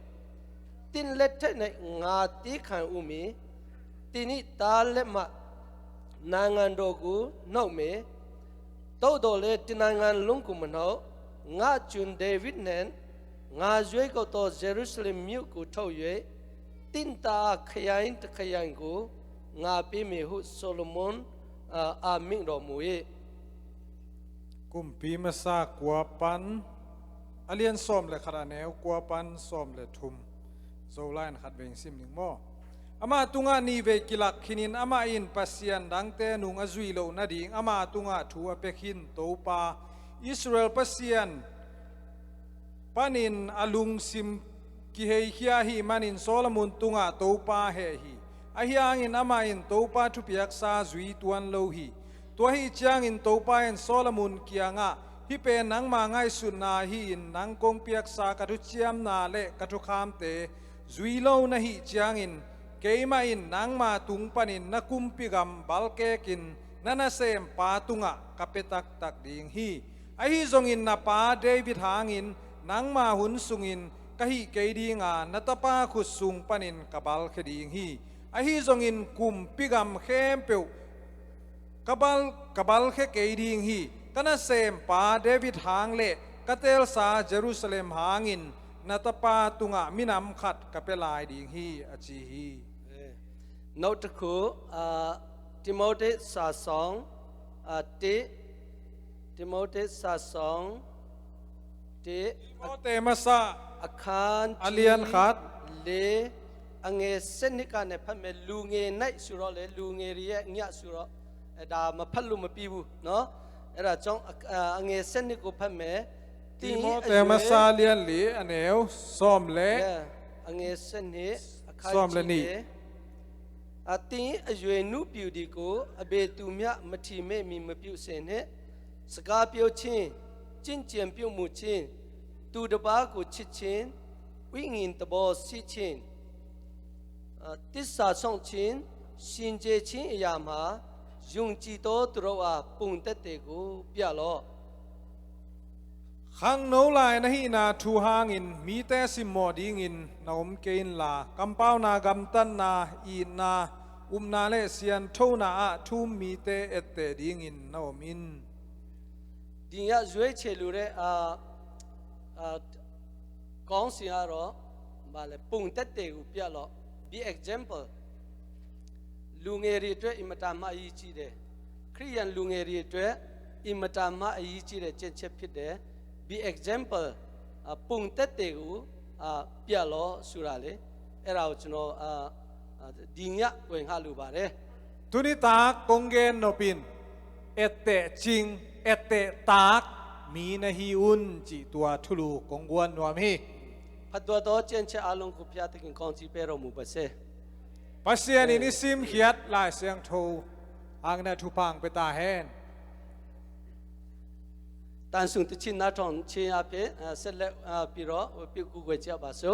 tin let the ne nga ti khan u mi tini ta le ma nangan do ku nau me to do le tinangan lung ku mano nga chun David nen nga zwe ko to Jerusalem myu ku thau yue tin ta khyain ta khyain ku nga pi me hu Solomon a ming do mu ye kum pi masa kwa pan alian som le khara neu kwa pan som le thum zolain khat veng sim ning mo ama tunga ni ve kilak khinin ama in pasian dangte nung azui lo na ding ama tunga thu apekhin topa Israel pasian panin alung sim ki hei hia hi manin Solomon tunga topa he hi ahiang in ama in topa thu piak sa zui tuan lo hi tua hi chiang in topa en Solomon kianga hi pe nang ma ngai sun na hi in nang kong piak sa ka thu chiam na le ka thu kham te zui lo na hi chiang in keima in nang ma tung panin na kumpigam balkekin nana sem patunga kapetak tak ding hi ahi zongin na pa David hangin nang ma hun sungin kahi keidinga natapa khusung panin kabal kheding hi ahi zongin kumpigam khempeu kabal khe keiding hi kana sem pa David hang le katel sa Jerusalem hangin natapa tunga minam khat kapelai ding hi achi hi note ku Timothy sa song Timothy sa song Timothy masa akhan alian khat le ange senika ne phame lu nge nai su ro le lu nge ri ye nya su ro da ma phat lu ma pi bu no era chong ange senik ko phame Timothy masa alian li aneu som le ange seni akhan som le ni atin ayue nu piu di ko abe tu mya mathi me mi ma piu se ne saka piu chin chin chen piu mu chin tu de ba ko chit chin wi ngin ta bo si chin tissa song chin sin je chin ya ma yung chi to tu ro a pung tat te ko pya lo khang no lai na hi na thu hangin mi te sim mo ding in naum kein la kampau na gam tan na I na na le sian tho na a thu mi te ette ding in naum in din ya zwe che lu re kong si a ro ba le pung tat te ko pya lo be example lu nge ri twe imata ma yi chi de Christian lu nge ri twe imata ma yi chi de chen che phit de be example pung tat te ko pya lo su ra le era ko chno din ya wen ha lu ba de tuni tak konggen no pin ette ching ette tak mi na hi un chi tua thulu kongwan nuam hi phatwa to chen che along ko phya takin kong chi pe ro mu ba se pasian in isim hiat lai siang tho ang na thu pang pe ta hen tan sung ti chin na thong che a phe set le pi ro pi ku gwe cha ba so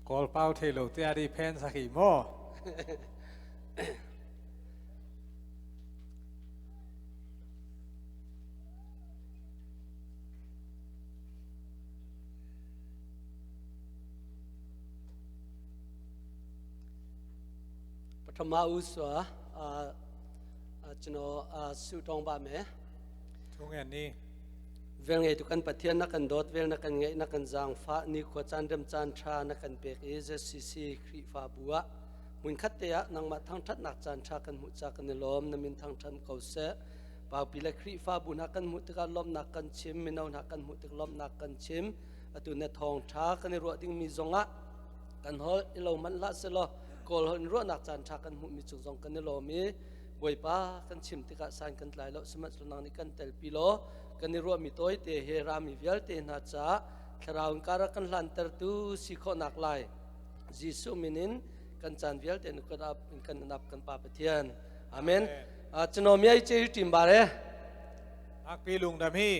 call pau thelo te ari pen sakhi mo ธรรมะอุสวะจโนสุตองบะเม ทุกอย่างนี้ เวลไงทุกันปะเทียนนักกันโดดเวลนักกันไงนักกันจางฟ้านี่ขวดจันเดิมจันทรานักกันเบกเอเจซีซีครีฟ้าบัวมุนคัดเตะนังมาทางทัดนักจันทรากันมุจากกันลมนมินทางทันเกาเสป่าวปีละครีฟ้าบุนักกันมุตกันลมนักกันชิมมินเอานักกันมุตกันลมนักกันชิมตุนทองท้ากันในรัวดิ้งมีจงะกันฮอลเรามันละเสลอกอลหันรัวนักจันทรากันมุมีจุงจงกันในลมมีบวยป้ากันชิมติกะสานกันไหลแล้วสมัตินังนี้กันเตลปิโลกันในรัวมีตัวเตเฮรามีเวลเตน่าจะคราวการกันลันเตอร์ตูสิโคนักไลจิสุมินินกันจันเวลเตนุกระดับกันนับกันปาปเทียนอาเมนจโนมีไอเจยุติมบาร์เรอักปีลุงดำฮี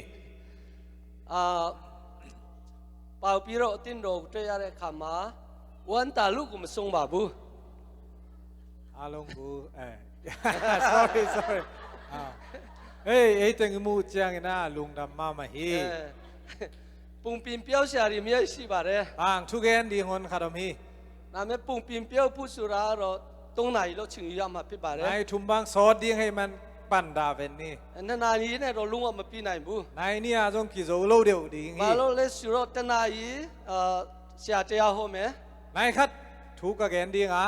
ป่าวปีโรตินโรกเตยอะไรขามาวันตาลูกกุมส่งบาบูอาลงบูsorry เฮ้ยไอ้ตึงมูเจียงนะลุงดำมาฮีปุ่งปิมเปียวเสียริมีไอสิบาร์เรบางทุกแกนดีฮอนคาดมีน้ำเมื่อปุ่งปิมเปียวผู้สุราเราตรงไหนเราถึงยามาพิบาร์เรไอ้ทุ่มบางซอดดีให้มันปั่นดาเวนนี่นั่นนานี้เนี่ยเราลุงว่ามาปีไหนบูนายนี่อาจงกิโซโลเดียวดีมาเราเลสุรตนายีเสียเจียโฮเมนายคัดทุกแกนดีงะ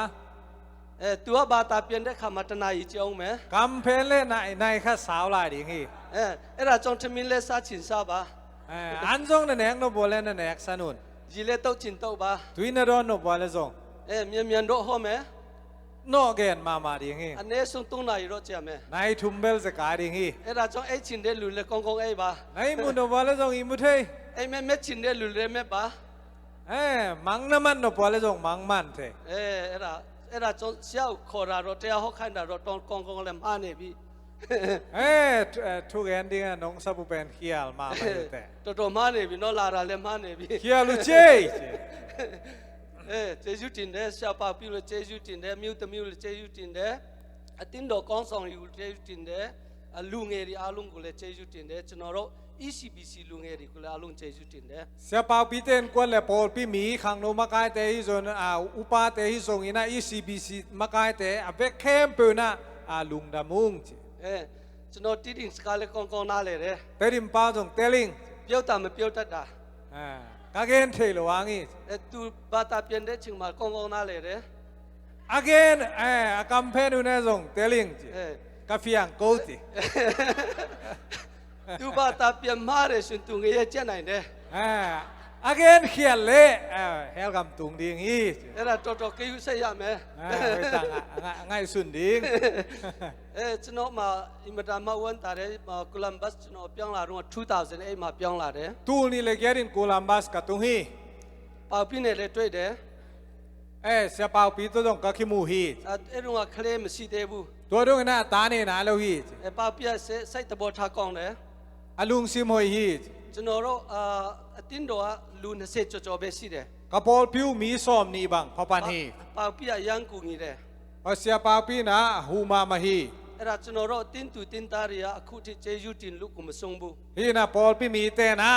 ตัวบาตาเปลี่ยนได้คำมาตนายีเจ้าไหมกำเพลเล่นายคัดสาวลายดีงี้เราจงทมินเลสาชินซาบะอันจงนั่นเองนบอลนั่นเองสนุนจีเลตชินโตบะตุยนรอนนบอลจงมีนโดโฮเมโนแกนมาดีงี้อันนี้ส่งตรงไหนรถเจ้าไหมนายทุ่มเบลสกายดีงี้เราจงไอชินเดลุเลกงกงไอบะนายมุนนบอลจงอิมุทัยไม่ชินเดลุเลเมบะมังน้ำมันนบอลจงมังมันเถเราจงเชี่ยวขอรารถเจ้าเขาขันรถตอนกงเลมานเนบีทุกแกนดีน้องสับเป็นเขียลมาแต่ตัวมาเนบีน้องลาราเลมานเนบีเขียลุเจเจจุตินเดชาวป่าพิวเจจุตินเดมิวตมิวเจจุตินเดตินดอกองสองอยู่เจจุตินเดลุงเอริอาลุงกุเลเจจุตินเดจนอร ECBC ลุงเอริกุเลอาลุงเจจุตินเดเสียป่าพิเตนกวนเลปอลพิมีขังโนมากายเตฮิโซนอุปาเตฮิโซงินะ ECBC มากายเตอเวเข้มเปนะลุงดามุงจนอติดินสกาเลกองนาเลเรเตริมป้าจงเตลิงเปียวตามเปียวตัดดากาเกนเทลวางี้ตูบาตาเปียนเดชิงมากองนาเลเรagain กัมเพนุเนซงเตลิงกาฟิยังโกติตูบาตาเปียนมาเรสุนตุงเอเจไหนเดagain เขียนเล่เฮลกัมตุงดิงอีเราโตโตกิยุเสียไหมไม่ต่างง่ายสุดดิงจนอมาอิมดามาวันตาเรมาโคลัมบัสจนอเปียงลารุ่ง2008มาเปียงลาเรตูนี่เลยแกรินโคลัมบัสกับตุงฮีป่าวปีเนี่ยเลยด้วยเดเสียป่าวปีตัวตรงกับขิมูฮีรุ่งว่าเคลมสีเดบูตัวตรงน่ะตาเนี่ยน่ะเราฮีป่าวปีใส่ตะบอทากองเดลุงซิมอยฮีจนอรตินโดะลูนเซจโจเบสิเดกับพอลพิวมีซ้อมนี่บังพอปันฮีป่าวปียังกุงีเดเสียป่าวปีน่ะฮูมามาฮีเราจนอรตินตุตินตาริยาคุติเจยุตินลูกกุมทรงบุฮีน่ะพอลปีมีเตนะ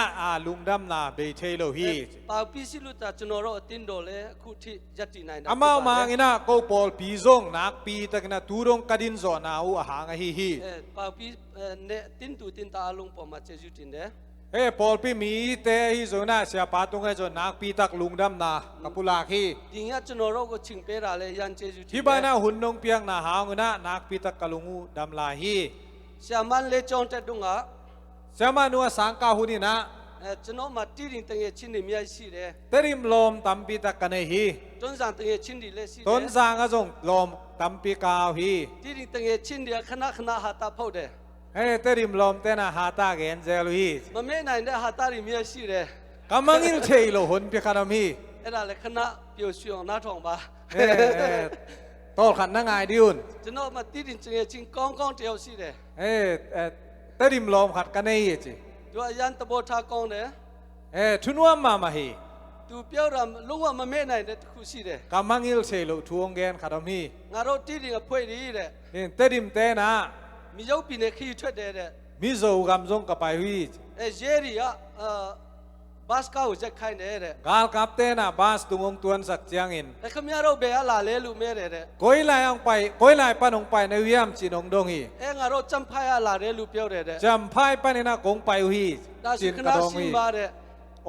ลุงดำน่ะเบเทโลฮีป่าวปีสิลุตาจนอรตินโดเลคุติยัตินายอามามางินะก็พอลปีซงนักปีตะกันตูรงกดินโซนาอูหางฮีป่าวปีเนตินตุตินตาลุงปอมาเจยุตินเดพอลปีมีเตฮิโซนาเสียปาตุงให้โซนักปีตักลุงดำนากับปุลาคีดิ่งยัดจนเราก็ชิงเปราเลยยันเจจุที่บ้านน่ะหุ่นนงเปียงน่ะหางนะนักปีตักกลุงดำลาฮีเสียมันเลจงเตดุงะเสียมันนัวสังกาหุนี่นะจนอมาตีริงตังเอชินดิมีไอซีเดเตริมลมตัมปีตักกันฮีต้นสังตังเอชินดิเลซีต้นสังก็จงลมตัมปีกาวฮีตีริงตังเอชินดิขณะหาตาพูดเดเตริมลมเตนะหาตาเกนเจลุฮีมันไม่นายเดหาตาริมีไอซีเดกำมังอิลเทโลหุ่นปีคารามีเราเลยขณะเปียวชิวนาทองบาโตขันนั่งไงดิอุนจนอมาตีริงตังเอชิงกองเดียวซีเดเตริมลมขัดกันเอจีด้วยยันตะโบทากองเดทุนวมมาฮีป ตูเปียวรำลุงว่ามาเม่ไหนเด็ดคุสิเด้ กำมังอิลเชลุทวงแกนขาดมี งาเราที่ดิ่งกับพวยดีเด้ นี่เตดิมเตนะ มีเจ้าปีเนี่ยขี้ช่วยเด้ มิโซกำจงกับไปหุย เอเจรีอะบาสก้าจะใครเด้ กาลกับเตนะบาสตุงองตวนสักเจียงอิน แต่ขมีเราเบียลาเลลูเม่เด้ ก้อยลายองไปก้อยลายปานองไปในวิยามจีนองดงฮี เองาเราจำพายลาเลลูเปียวเด้ จำพายปานินะกงไปหุย ดา จี สิ น ข กระ นา ดง สิ ฮี บาเด้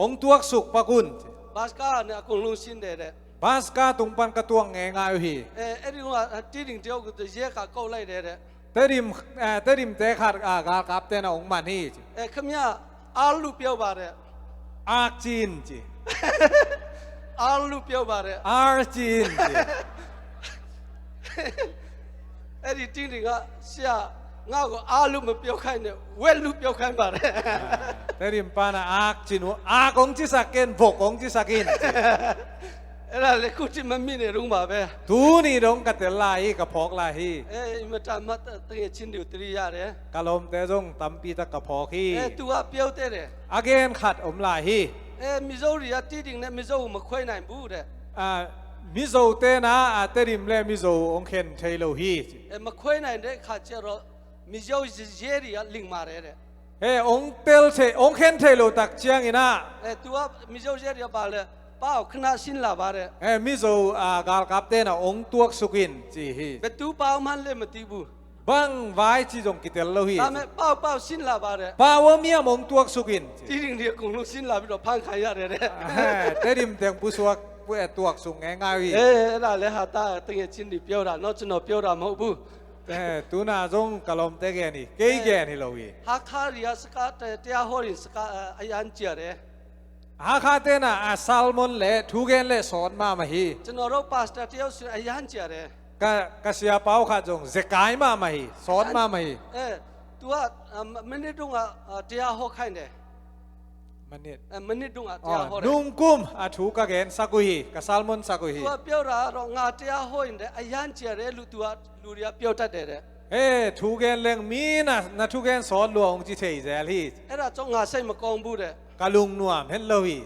องตัวสุกปะกุน บาสก้าเนี่ยคงลุงสินเด้ บาสกาตุงปันกระตวงแงงายฮี เอริว่าที่ดิ่งเดียวก็จะเยอะกับเกาไล่เด้ เตดิมเตขาดกาลกับเตนะองมันฮี เอขมีอาลูเปียวบาเด้ อาจีนจี อาลูเปียวบาเด้ อาจีนจี เอริที่ดิ่งก็เสียงาก็อาลูมาเปียวใครเนี่ยเวลูเปียวใครบาเด้ เตดิมปานะอาจีนอากงจิสักเกนบกงจิสักิน เออเลยคุจิมันมีเนี่ยรุ่งมาเบ้ ตูนี่ดงกะเตลายกับพอกลายฮี เอ้ยมันจำมาตั้งแต่ชินเดียวตรียาเด้ กะลมเตจงตำปีตะกับพอกฮี เอ้ยตัวเปียวเต้เด้ อาเกนขัดอมลายฮี เอ้ยมิโซรีอะที่ดิ่งเนี่ยมิโซมาคุยไหนบูเด้ มิโซเตนะเตดิมเลมิโซองเคนเทโลฮี เอ้ยมาคุยไหนเด้ข้าเจอมิโซเจรีอะลิงมาเด้ เฮ้องเตลเทองเคนเทโลตักเจียงอินะ เอ้ยตัวมิโซเจรีอะบาเลยป้าขนาดสินลาบาเด้ มิโซกาลกับเตนะองตัวสุกินจีฮี เบตูป้ามันเลยมาตีบู บังไว้จีจงกิเตลโลฮี ตามป้าสินลาบาเด้ ปาวเมียมองตัวสุกิน ที่ดิ่งเดียวคงลุงสินลาบิโดพังขายาเด้ เตดิมเตียงผู้สวกผู้ตัวสุงง่ายฮี เอ้ยนั่นเลยหาตาตั้งแต่ชินเดียวเปียวระนอกจากนอกเปียวระมาบู ตูน่าจงกะลมเตแกนี่เกยแกนี่โลฮี ฮักคาริยาสกัดเตียฮอรินสกัดอายันเจียเด้ อาคาเตนะซัลมอนเล่ทูเกนเล่สอนมามาฮี จนเราพาสต์เตียวสุอายันเจียเด้ กะเสียเป้าขาจงเซกายมามาฮีสอนมามาฮี เอ้ตัวมันนี่ดุงเตียฮอใครเด้ มันนี่ มันนี่ดุงเตียฮอ นุงกุมถูกกะเกนสักุฮีกะซัลมอนสักุฮี ตัวเปียวระเรางาเตียฮออินเด้อายันเจียเด้ลูตัวลูเรียเปียวตัดเด้ ทูเกนเลงมีนะทูเกนสอนหลวงจิเทยเซลฮี เอ้เราจ้องงาใส่มากองบูเด้ กะลุงนัวเห็นโลฮี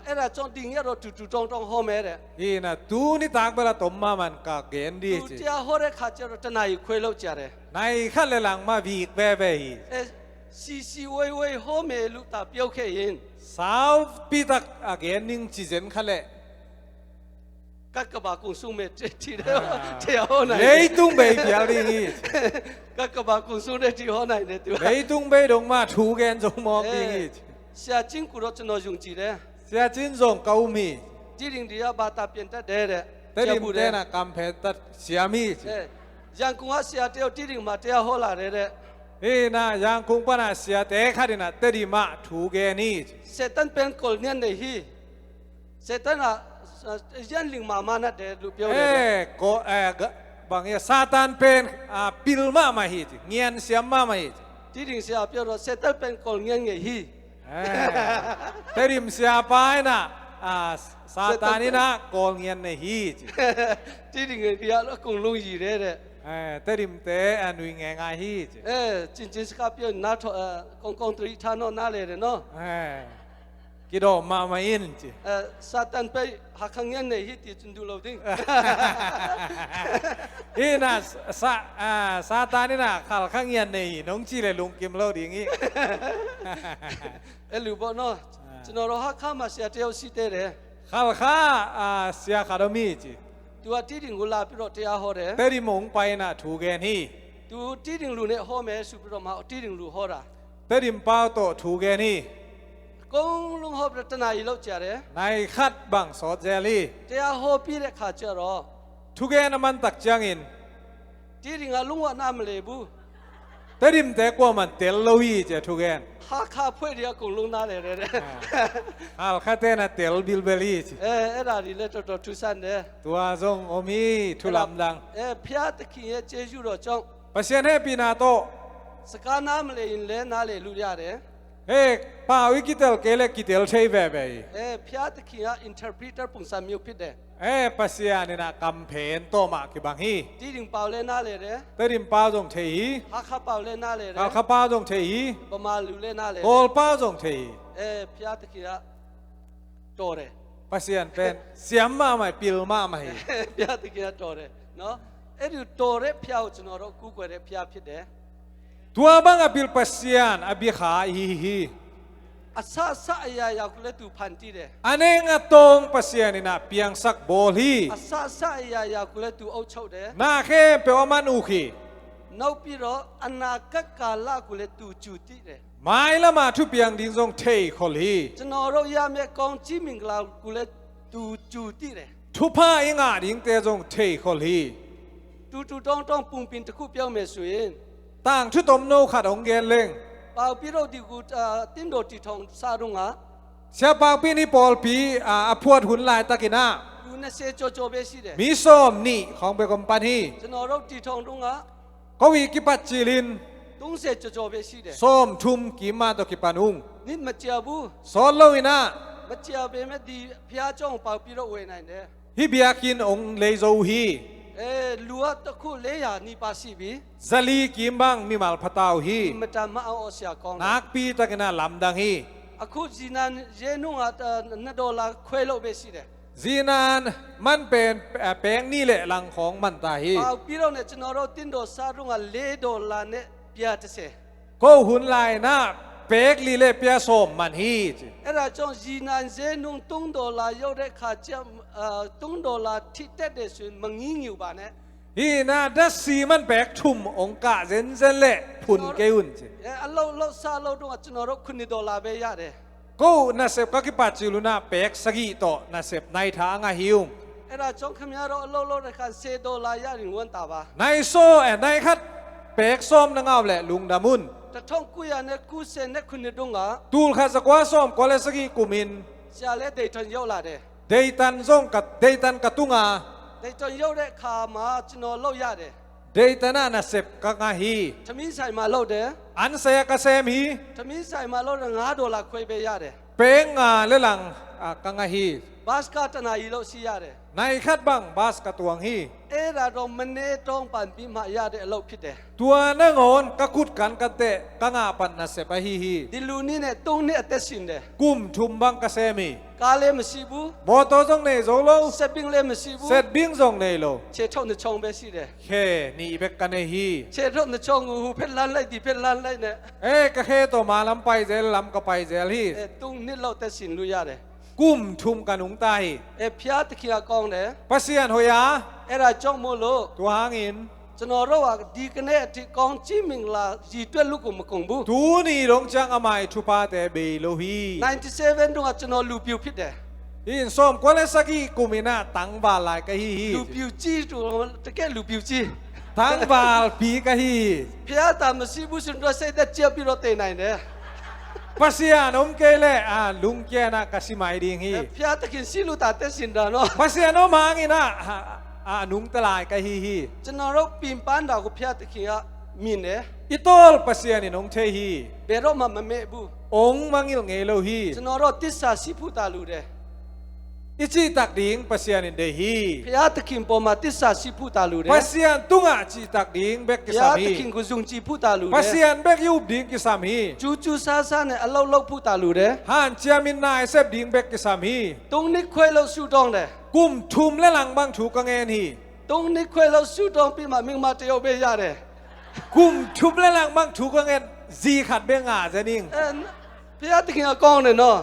เอ้เราจ้องดิ่งเนี่ยเราจู่ๆจ้องฮอเม่เด้ อีนะตูนี่ตากเบลาตมมามันกะเกนดี ลู จิ เตียฮอเด้ข้าเจอเราจะนายคุยเล่าเจียเด้ ในขั้นเลหลังมาวีกแว่แว่ฮี เอ้ซีเว่ยฮอเม่ลูตาเปียวแค่ยิน สาวปีตักเกนนิงจิเซนขั้นเล กักบากุงซุ่มเมที่เดียวเที่ยวไหน เลยตุ้งเบยเปียรีฮี กักบากุงซุ่มเดที่หัวไหนเนี่ยตัว เลยตุ้งเบยดงมาทูเกนจงมองดีฮี เสียจริงกูรถจะนอนยุงจีเด้ เสียจินจงเกามี จีริงดีอาบาตาเปลี่ยนแต่เด้เด้ เตดิมเตนะกำเพตัดเสียมี ยังคงว่าเสียเที่ยวจีริงมาเที่ยวหัวละเด้ นะยังคงปนาเสียเตะขัดนะเตดิมาทูเกนี เซตันเป็นกอลเนี่ยในฮีเซตันอ่ะยันลิงมามานะเด้ลูกเปียวเด้ ก็บางอย่างซาตานเป็นปิลมามาฮีเงียนเสียมามาฮี จีริงเสียเปียวเซตันเป็นกอลเนี่ยไงฮี เตดิมเสียไปนะซาตานี่นะกอลเงียนในฮี จีริงเกียร์คงลุงยีเด้ เตดิมเตะนุยงงายฮี จริงๆสกัดเปียวน่าทกงตรีทานน่าเลยเนาะ กิโดมาอินจี ซาตานไปหักขังเงินในฮิตจุนดูเราดิ้ง อีน่ะซาตานี่นะขัลขังเงียนในน้องจีเลยลุงกิมเราดีงี้ ลูกบ่เนาะจนเราหักข้ามาเสียเที่ยวสิเตเร่ ขัลข้าเสียคาดมีจี ตัวที่ดิ่งกุลาพิโรเทียหอเร่ เตดิมงไปนะถูกเกนฮี ตัวที่ดิ่งลูเนี่ยหอแม่สุพิโรมาที่ดิ่งลูหอระ เตดิมเป้าโตถูกเกนี กงลุงหอบรัตนายเล่าเจาเร่ ในขัดบังสอดเจลี เทียหอปีเร่ขาเจารอ ทุกเกนมันตักจังอิน ที่ดิ่งลุงว่าน้ำเลบู เตดิมแต่กว่ามันเตลโลวีเจทุกเกน หักข้าเพื่อเดียกงลุงน่าเลยเร่ อัลคาเตนะเตลบิลเบลีจี ราดีเลตตัวทุสันเด้ ตัวทรงอมีทุลำดัง พิอาตะกี้เจจูโรจง ปัสยานให้ปีนาโต สกาน้ำเลยอินเลน่าเลยลุยาเร่ ป้าวิกิเตลเกเลกิเตลใช่แบบไหน พิอาตะกี้อินเทอร์พรีเตอร์ปุ่งสามิวพิดเด้ ปัสยานี่นะกำเพนโตมาคิบังฮี ที่ดิ่งเปล่าเลยน่าเลยเร่ เตดิมเป้าจงเที หักข้าเปล่าเลยน่าเลยเร่ อัลคาเป้าจงเที ประมาณลุเลยน่าเลย โกลเป้าจงเที พิอาตะกี้โตเร่ ต ปัสยานเป็นเสียมมาใหม่ปิลมาใหม่ ဘုရားသခင်ကတော်တယ်နော်အဲ့ဒီတော်တဲ့ဖျားကိုကျွန်တော်တို့ကူးကွယ်တဲ့ဖျားဖြစ်တယ် ตัวบังอปิลปัสยานอบิขาฮี အဆအဆအရာရာကိုလည်းသူဖန်တီးတယ် อันเองตรงปัสยานินะเปียงสักบอลี အဆအဆအရာရာကိုလည်းသူအုပ်ချုပ်တယ် นาเข้เปวมันอุคี နောက်ပြီးတော့အနာဂတ်ကာလကိုလည်းသူကြူတည်တယ် ไม่ละมาทุเปียงดิงทรงเทคอลี ကျွန်တော်တို့ရမယ့်ကောင်းကြီးမင်္ဂလာကိုလည်းသူကြူတည်တယ် ทุพาเองดิงเตทรงเทคอลี တူတောင်းပုံပင်တစ်ခုပြောင်းမယ်ဆိုရင် ต่างทุตมโนขัดองเกนเลง ပေါပြီးတော့ဒီကူတင်းတော်တီထောင်စားတော့ငါ เสียปากปีนี่ปอลปีอพวดหุนลายตะกินา လူ20ကြော်ပဲရှိတယ် มีส้มนี่ของเบกมปานี ကျွန်တော်တို့တီထောင်တော့ငါ ก็วีกิปัจจิลิน 30ကြော်ပဲရှိတယ် ส้มทุมกิมาตอกิปานุง နိမကြဘူး สอนโลวินา မကြပေမဲ့ဒီဖျားကြောင်ပေါပြီးတော့ဝင်နိုင်တယ် ฮิเบียกินองเลโซฮี လူကတစ်ခု400နီးပါရှိပြီ ซาลีกิมบังมีมัลพตาวฮี မတမအောင်ဆရာကောင်းတယ် นักปีตะกินาลำดังฮี အခုဇီနန်ရဲနုံက$2ခွဲလို့ပဲရှိတယ် จีนานมันเป็นแปลงนี่แหละหลังของมันตาฮี ပေါပြီးတော့ねကျွန်တော်တို့တင်းတော်စားတော့က$4နဲ့ပြ30 ก็หุนลายนะเปกลีเล่เปียส้มมันฮี အဲ့ဒါကြောင့်ဇီနန်ရဲနုံ$3ရောက်တဲ့ခါကျ$3ထိတက်တယ်ဆိုရင်မငင်းညူပါနဲ့ ฮีนาดัสซีมันแปลกทุ่มองกะเซนเซนเละผุนเกยุนจิ အလောက်စားလို့တော့ကျွန်တော်တို့$9ပဲရတယ် ก็นาเซบก็กิปัจจิลุนาแปลกสกีโตนาเซบในทางาฮิว အဲ့ဒါကြောင့်ခင်ဗျားတို့အလောက်တဲ့ခါ$10ရရင်ဝန်တာပါ ในโซในคัดแปลกส้มนางเอาแหละลุงดามุน 1999တုန်းက ตูลคาสกวาส้มก็เลยสกีกุมิน ဆရာလည်းဒေတာရောက်လာတယ် เดตันส่งกับเดตันกะตุงา ဒေတာရောက်တဲ့အခါမှာကျွန်တော်လောက်ရတယ် เดตันนาเซบกะงาฮี သမင်းဆိုင်မှာလောက်တယ် อันเซยกะเซมฮี သမင်းဆိုင်မှာလောက်တယ်$5ခွဲပေးရတယ် เปงงาเลหลังกะงาฮี ဘတ်စကတနာရီလောက်ရှိရတယ် ในคัดบังบาสกะตวงฮี အဲ့ဒါတော့မနေတော့ပန်ပြီးမှရတဲ့အလုပ်ဖြစ်တယ် ตัวนางอนกะกุดกันกะเตกะงาปันนาเซบฮีฮี ဒီလူနည်းနဲ့3နှစ်အသက်ရှင်တယ် กุมทุมบังกะเซมี ကားလည်းမရှိဘူး บอโตซงเนโซโล စက်ပင်းလည်းမရှိဘူး เซตบิงซงเนโล ခြေထောက်နှစ်ချောင်းပဲရှိတယ် เคนี่เบกกะเนฮี ခြေထောက်နှစ်ချောင်းကိုဖက်လန်းလိုက်ဒီဖက်လန်းလိုက်နဲ့ เอ๊ะกะเคโตมาลำไปเซลลำกะไปเซลฮี 3နှစ်လောက်သက်ရှင်လို့ရတယ် กุมทุมกะนุงตาฮี ဖျားတခင်ကကောင်းတယ် ปัสยันโหยา အဲ့ဒါကြောင့်မို့လို့ ตัวหางอิน ကျွန်တော်တို့ကဒီကနေ့အထိကောင်းကြည့်မင်္ဂလာရည်တွက်လို့ကိုမကုန်ဘူး ตูนี่ลงจังอามายทุปาเตเบโลฮี 97တုန်းကကျွန်တော်လူပြူဖြစ်တယ် อินส้มกวาเลสกีกุมินาตังบาลายกะฮีฮี လူပြူကြီးတို့တကယ်လူပြူကြီး ตังบาลปีกะฮี ဖျားတာမရှိဘူးဆိုတော့စိတ်သက်ကြပ်ပြီးတော့တည်နိုင်တယ် ปัสยันอมเกเลลุงเกนะกะสิไมดิงฮี ဖျားတခင်ရှိလို့တာတက်ရှင်တာနော် ปัสยันอมหางอินะนุงตลายกะฮีฮี ကျွန်တော်တို့ပင်ပန်းတာကိုဖျားတခင်ကမြင်တယ် อิโตลปัสยันนงเทฮี ဘယ်တော့မှမမဲ့ဘူး องมังอิลเงโลฮี ကျွန်တော်တို့တစ္ဆာရှိဖို့တာလူတယ် อิจิตักดิงปัสยันเดฮี ဖျားတခင်ပေါ်မှာတစ္ဆာရှိဖို့တာလူတယ် ปัสยันตุงะจิตักดิงเบกกิ ဖျာ สา း มี တခင်ကိုဇုံကြည့်ဖို့တာလူတ ปั ယ် สยันเบกยูบดิงกิสามี ကျူးကျူးဆားဆားနဲ့အလောက်လောက်ဖို့တာလူတယ် ฮันเจียมินนายเซบดิงเบกกิสามี 3နှစ်ခွဲလောက်ဆူတောင်းတယ် กุมทุมและหลังบังถูกกังเงินฮี 3နှစ်ခွဲလောက်ဆူတောင်းပြီးမှမင်းမတယောက်ပဲရတယ် กุมทุมและหลังบังถูกกังเงินจีขัดเบงอาเจนิง ဖျားတခင်ကကောင်းတယ်နော်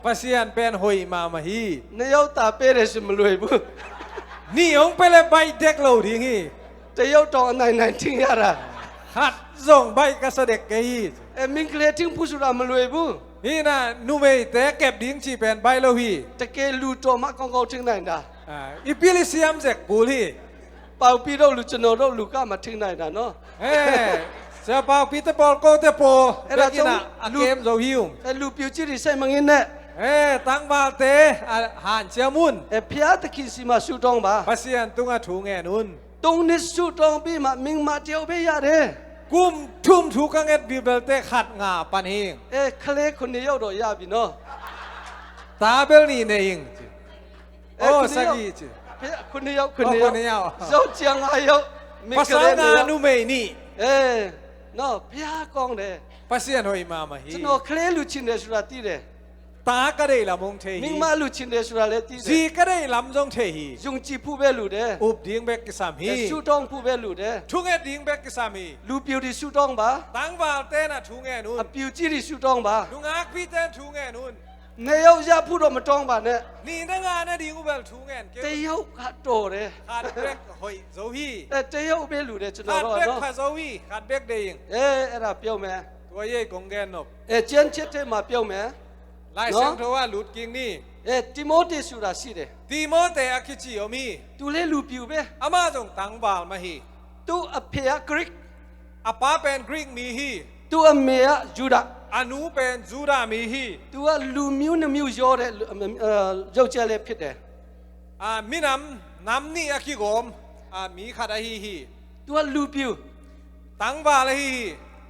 ปัสยันเป็นหอยมามาฮี နှစ်ယောက်တာပေးတယ်ဆိုမလွယ်ဘူး นี่องไปเลยใบเด็กโลดิงฮี တယောက်တော့အနိုင်နိုင်ထင်ရတာ หัดส่งใบกระเสด็จกะฮี မင်းကလေးထင်ဖို့ဆိုတာမလွယ်ဘူး นี่นะนูเมแต่เก็บดิงชีเป็นใบโลฮี တကယ်လူတော်မှကောင်းကောင်းထင်နိုင်တာ อีพิลิเซียมเซกบูลี ပေါပြီးတော့လူကျွန်တော်တို့လူကမထင်နိုင်တာနော် เอ้เจ้าปาวปีเตอร์ปอลโกเตโปเบกินะอาเกมโซฮิว လူပြူကြီးတွေစိတ်မငင်းနဲ့ ตังบาเตหันเชียมุน ဖျားတခင်စီမှာဆူတောင်းပါ ปัสยันตุงะถูงเงนุน 3နှစ်ဆူတောင်းပြီးမှမင်းမတယောက်ပဲရတယ် กุมทุมถูกกังเงินบิเบลเตขัดงาปันเฮง ကလေး9ယောက်တော့ရပြီနော် ตาเบลนี่เนงโอ้สักอีจิ 9ယောက် 9ယောက် ဇောက်ချန်9ယောက်မင်း ภา က ษา လေး งานุเมนี่ နော်ဖျားကောင်းတယ် ปัสยันหอยมามาฮี ကျွန်တော်ကလေးလူချင်းတယ်ဆိုတာသိတယ် ตาก็ได้ลำมงเท มิ ฮี งมาลุชินเดสุราเลตี จีก็ได้ลำจงเทฮี ยุงจีผู้เบลูเด อุบดิ้งเบกกิสามี ชูตองผู้เบลูเด ทุงเอดิ้งเบกกิสามี ลูปิวดิชูตองบา ตั้งวาลเต้น่ะทุงเอนุน อปิวจีดิชูตองบา ลุงอักพี่เต้นทุงเอนุน เนยเอายาพูดออกมาตองบาเนี่ย นี่นั่งงานน่ะดิ้งอุบลทุงเอนเก็บ เตยเอาขัดโตเด ขาดเบกหอยโซฮี แต่เตยเอาเบลูเดจะนอ ขาด รอ เบก เนาะ พาโซฮีขาดเบกเดยิง เอ๊ะอะไรเปียวแม่ ตัวเย่กงแกนนบ เจนเช็ดเทมาเปียวแม่ ไล่เสียงโทว่าหลุดกิงนี่ ติโมเตสุราสิเด ตีโมเตอคิจิโอมี ตูเลลูปิวเบ อามาจงตั้งบาลมาฮี ตูอเพียกริก อาป้าเป็นกรีกมีฮี ตูอเมียยูดา อานูเป็นจูดามีฮี ตัวลูมิวนมิวยอเดเจ้าเจเลพิดเด มีน้ำนี่อคิโกมมีขัดฮีฮี ตัวลูปิว ตั้งบาลฮี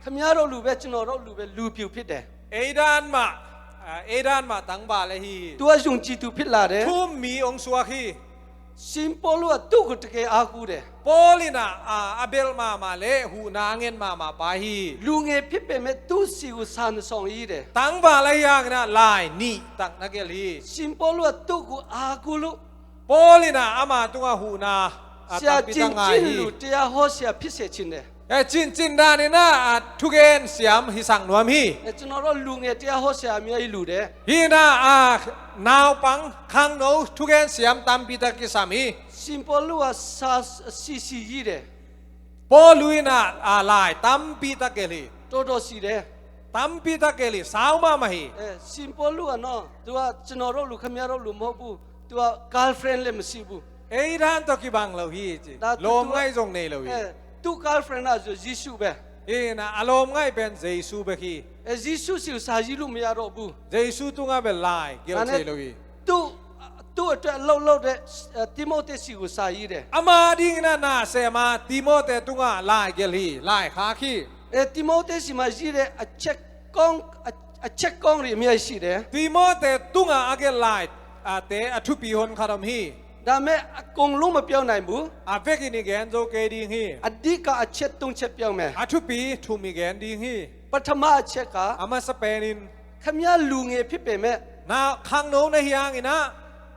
ขมยาเราลูเบจนอเราลูเบลูปิวพิดเด เอดานมาตั้งบาลฮี ตัวยุงจีตูพิดลาเด ทุ่มมีองสวาฮี ซิมโปลัวตุกุตเกอากูเด โปลินาอาเบลมาเลหูนางเงินมาปาฮี ลุงเอพิเปเมตุสิอุสานสองอีเด ตั้งบาลยังนะลายนี่ตั้งนักเกลี ซิมโปลัวตุกุอากูลุ โปลินาอามาตุงหูนาตั้ เสีย งปิ จิ ตั น งไง จิน ฮี ลูเตียโฮเสียพิเศษชินเด จินดานี่นะทุกเกนเสียมฮิสังนวมฮี จนอเราลุงเอเตียโฮเสียมีไอลูเด ฮีนะนาวปังขังโนทุกเกนเสียมตัมปิตากิสามี ซิมโปลัวซาซีซียีเด โปลุยนะลายตัมปิตาเกลี โตโตซีเด ตัมปิตาเกลีสาวมาฮี ซิมโปลัวเนาะตัวจนอเราลูขมยาเราลูมบุตัวกัลเฟรนเลมซีบุ เอ้ยด้านตะกี้บังเราฮีจีลมง่ายทรงเนเราฮี tu girlfriend na jo Jisu be เอ้นะอารมณ์ง่ายเป็นเจซูเบคี Jisu si sa ji lu ma ya ro bu เจซูตุงาเป็นลายเกี่ยวเชเราฮี tu atwa lo de Timothy si ko sa yi de อามาดิ้งนะนาเสมาติโมเตตุงาลายเกลีลายขาคี Timothy si ma ji de a check kong ri mi ai si de ติโมเตตุงาอาเกลายเตอทุปีฮนคารมฮี da me kong lu ma pyaw nai bu เวกินิแกนโจเกดิ้งฮี adika a chet tung chet pyaw me ทุปีทุมีแกนดิ้งฮี pathama a chet ka อามาสเปนิน khamya lu nge phit pe me นาขังโนในเฮียงอินะ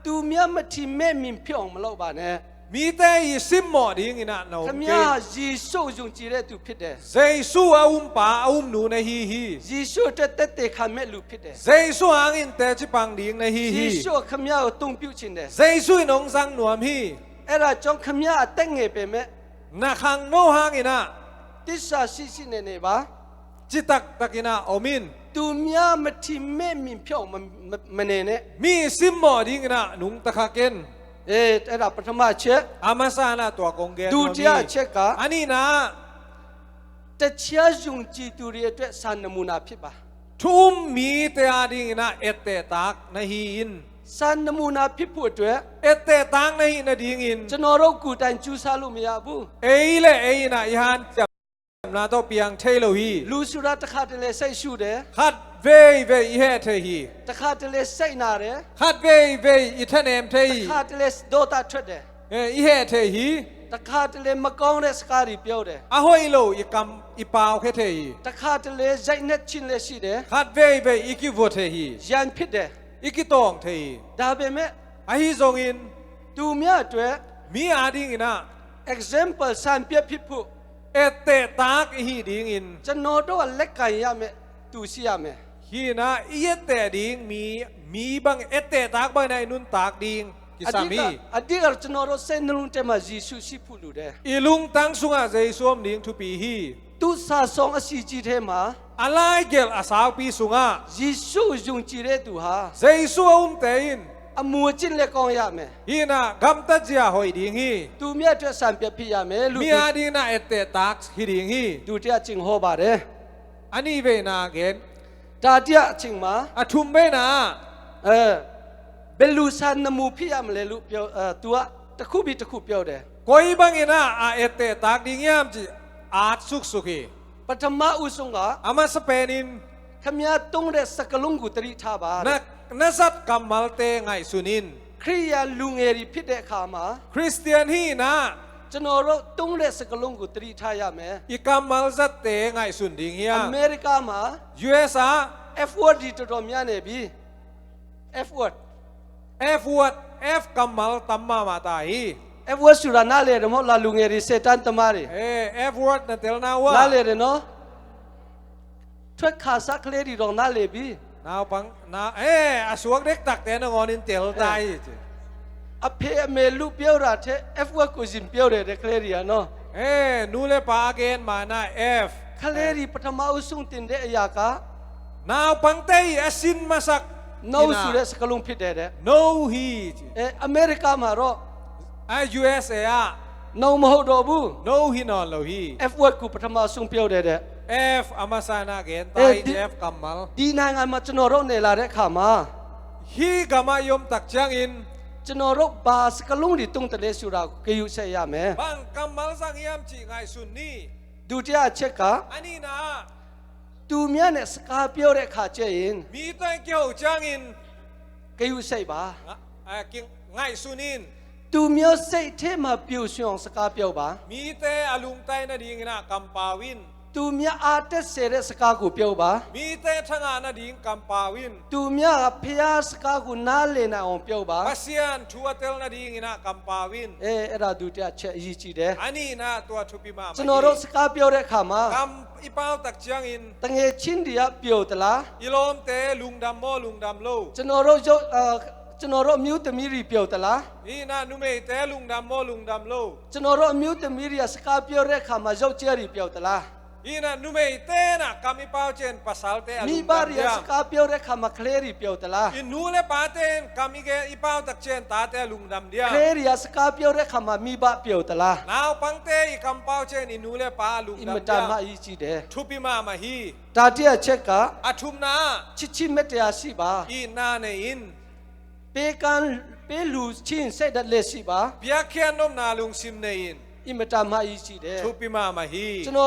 tu mya ma thi me min phyaw ma lo ba ne มีแต่ยิซิมหมอดิ้งอินะโน khamya Jisu yung ji de tu phit de เจซูอาอุมปาอาอุมนูในฮีฮี Jisu te te te kha me lu phit de เจซูหางอินเตจิปังดิ้งในฮีฮี Jisu khamya ko tung pyu chin de เจซูนองสังนวมฮี အဲ့ဒါကြောင့်ခမရအသက်ငယ်ပဲမဲ့ นาขังโนหางอินะ တစ္ဆာရှိရှိနေနေပါ จิตักตะกินะโอมิน သူများမထီမဲ့မြင်ဖြောက်မနေနဲ့ มีซิมหมอดิ้งอินะนุงตะคาเกน အဲ့ဒါပထမချက် อามาซานะตัวกงแกน ဒုတိယချက်က อันนี้นะ တခြားယုံကြည်သူတွေအတွက်စာနမူနာဖြစ်ပါ ทุ่มมีเตอาดิ้งอินะเอเตตักในฮีอิน စာနမူနာဖြစ်ဖို့အတွက် เอเตตังในฮีนะดิ้งอิน ကျွန်တော်တို့ကိုယ်တိုင်ကြိုးစားလို့မရဘူး เอ้ยแหละเอ้ยนะยานจับนาโตเปียงเทโลฮี လူဆိုတာတစ်ခါတလေစိတ်ရှုတယ် ขัดเวเวอีเฮเทฮี တစ်ခါတလေစိတ်နာတယ် ขัดเวเวอีเทเนมเทฮี တစ်ခါတလေဒေါသထွက်တယ် อีเฮเทฮี တစ်ခါတလေမကောင်းတဲ့စကားတွေပြောတယ် อะฮอยโลอีกัมอีปาวเคเทฮี တစ်ခါတလေစိတ်နဲ့ချင်းလက်ရှိတယ် ขัดเวเวอีกิโวเทฮี ရန်ဖြစ်တယ် อีกิตองเทฮี ဒါပေမဲ့ อะฮีซงอิน သူများအတွက် มีอาดิ้งอินะ example စံပြဖြစ်ဖို့ เอเตตักอีฮีดิ้งอิน ကျွန်တော်တို့ကလက်ခံရမယ်သူရှိရမယ် ฮีนะอีเอเตดิ้งมีบังเอเตตักบังในนุนตักดิ้งกิสามี အတိကကျွန်တော်တို့စိတ်နှလုံးထဲမှာယေရှုရှိဖို့လိုတယ် อีลุงตังสุงะเจซวมดิ้งทุปีฮี သူစာဆောင်အစီကြီးထဲမှာ อะไรเกลอาสาวปีสุงะ ယေရှုယုံကြည်တဲ့သူဟာ เจซูอุมเตอิน အမွေကျင့်လက်ကောင်းရမယ် ฮีนะกัมตัจยาหอยดิ้งฮี သူမြတ်အတွက်စံပြဖြစ်ရမယ်လို့ มีอาดิ้งนะเอเตตักฮีดิ้งฮี သူတရားကျင့်ဟောပါတယ် อันนี้เวนาเกน ဒါတရားအချိန်မှာ อะทุมเบนา ဘယ်လူစံနမှုဖြစ်ရမလဲလို့ပြောသူကတစ်ခုပြီးတစ်ခုပြောတယ် กอยบังอินะอาเอเตตักดิ้งยามจิอาดสุกสุขี ပထမဦးဆုံးက อามาสเปนิน ခမည်းတုံးတဲ့စကလုံးကိုတတိထားပါ นักนัสัตกัมมัลเตไงสุนิน ခရိယာလူငယ်တွေဖြစ်တဲ့အခါမှာ คริสเตียนฮีนะ ကျွန်တော်တို့တုံးတဲ့စကလုံးကိုတတိထားရမယ် อีกัมมัลซัตเตไงสุนดิ้งเฮีย အမေရိကမှာ USA F word တော်တော်များနေပြီ อ F word F word F กัมมัลตัมมามาตาฮี F word สุรานาเลเดมลาลุงเอริเซตันตมารี F word นั่นเตลนาวะ นาเลเดเนาะช่วยขาสักเคลดีรองนาเลบี นาวปังนาอสวกเด็กตักแต่นงอนินเตลตาย อเพเมลูเปียวราเท F word กูจินเปียวเดเคลดีอะเนาะ นูเลปาเกนมานา F เคลดีปฐมาอุสุงตินเดอยากะ นาวปังเตยอสินมาสัก no สุเรสกลุงพิดเด no he อเมริกามารอ USA no มโหดอบู no he not lo he F word กูปฐมาอุสุงเปียวเด F อามาสานาเกนตาย F กัมมัล ดีนางานมาจนรกเนลาเรขามา ฮีกามายมตักจังอิน จนรกบาสกลุงดิตุงตะเลสุราเกยุเสียาม บังกัมมัลสังยามจีไงสุนนี่ ดูเจ้าเช็คกะ อันนี้นะ ตูเมียเนี่ยสกาเปียวเรขาเจอิน มีตัวเกี่ยวจังอิน เกยุเสียบา กิงไงสุนิน ตูเมียเสียเทมาเปียวชงสกาเปียวบา มีแต่อลุงไตนาดิงนะกัมปาวิน ตูเมียอาเตเสเรสกากูเปียวบา มีแต่ทางานาดิงกัมปาวิน ตูเมียพยาสกากูนาเลนาองเปียวบา ปัสยันทัวเตลนาดิงนะกัมปาวิน เอราดูเจ้าเชยีจีเด อันนี้นะตัวทุปิมา จนรกสกาเปียวเรขามา กัมอีเป้าตักจังอิน ตั้งเอชินเดียเปียวตะลา อีลมเตลุงดำโมลุงดำโล จนรกจนรกมิวตมีรีเปียวตะลา นี่นะนุเมเตลุงดำโมลุงดำโล จนรกมิวตมีรีสกาเปียวเรขามาเจ้าเจรีเปียวตะลา นี่นะนุเมเตนะกัมอีเป้าเจนปัสสาวเตอลุ มี ง บา ดำ รี ยา สกาเปียวเรขามาเคลรีเปียวตะลา อินูเลปาเตนกัมอีเกอีเป้าตักเจนตาเตลุงดำเดีย เคลรีสกาเปียวเรขามามีบาเปียวตะลาน าวปังเตอีกัมเป้าเจนอินูเลปาลุง อิม ดำ ตา เดี มาย อีจีเด ทุปิมามาฮี ตาเดียเช็คกะ อาทุมนา ชิเมตยาสิบา อีนาเนอิน เปกันเปลูชินเซดัดเลสิบา เบียเคียนนมนาลุงซิมเนอิน อิมตามาอีจีเด ทุปิมามาฮี จน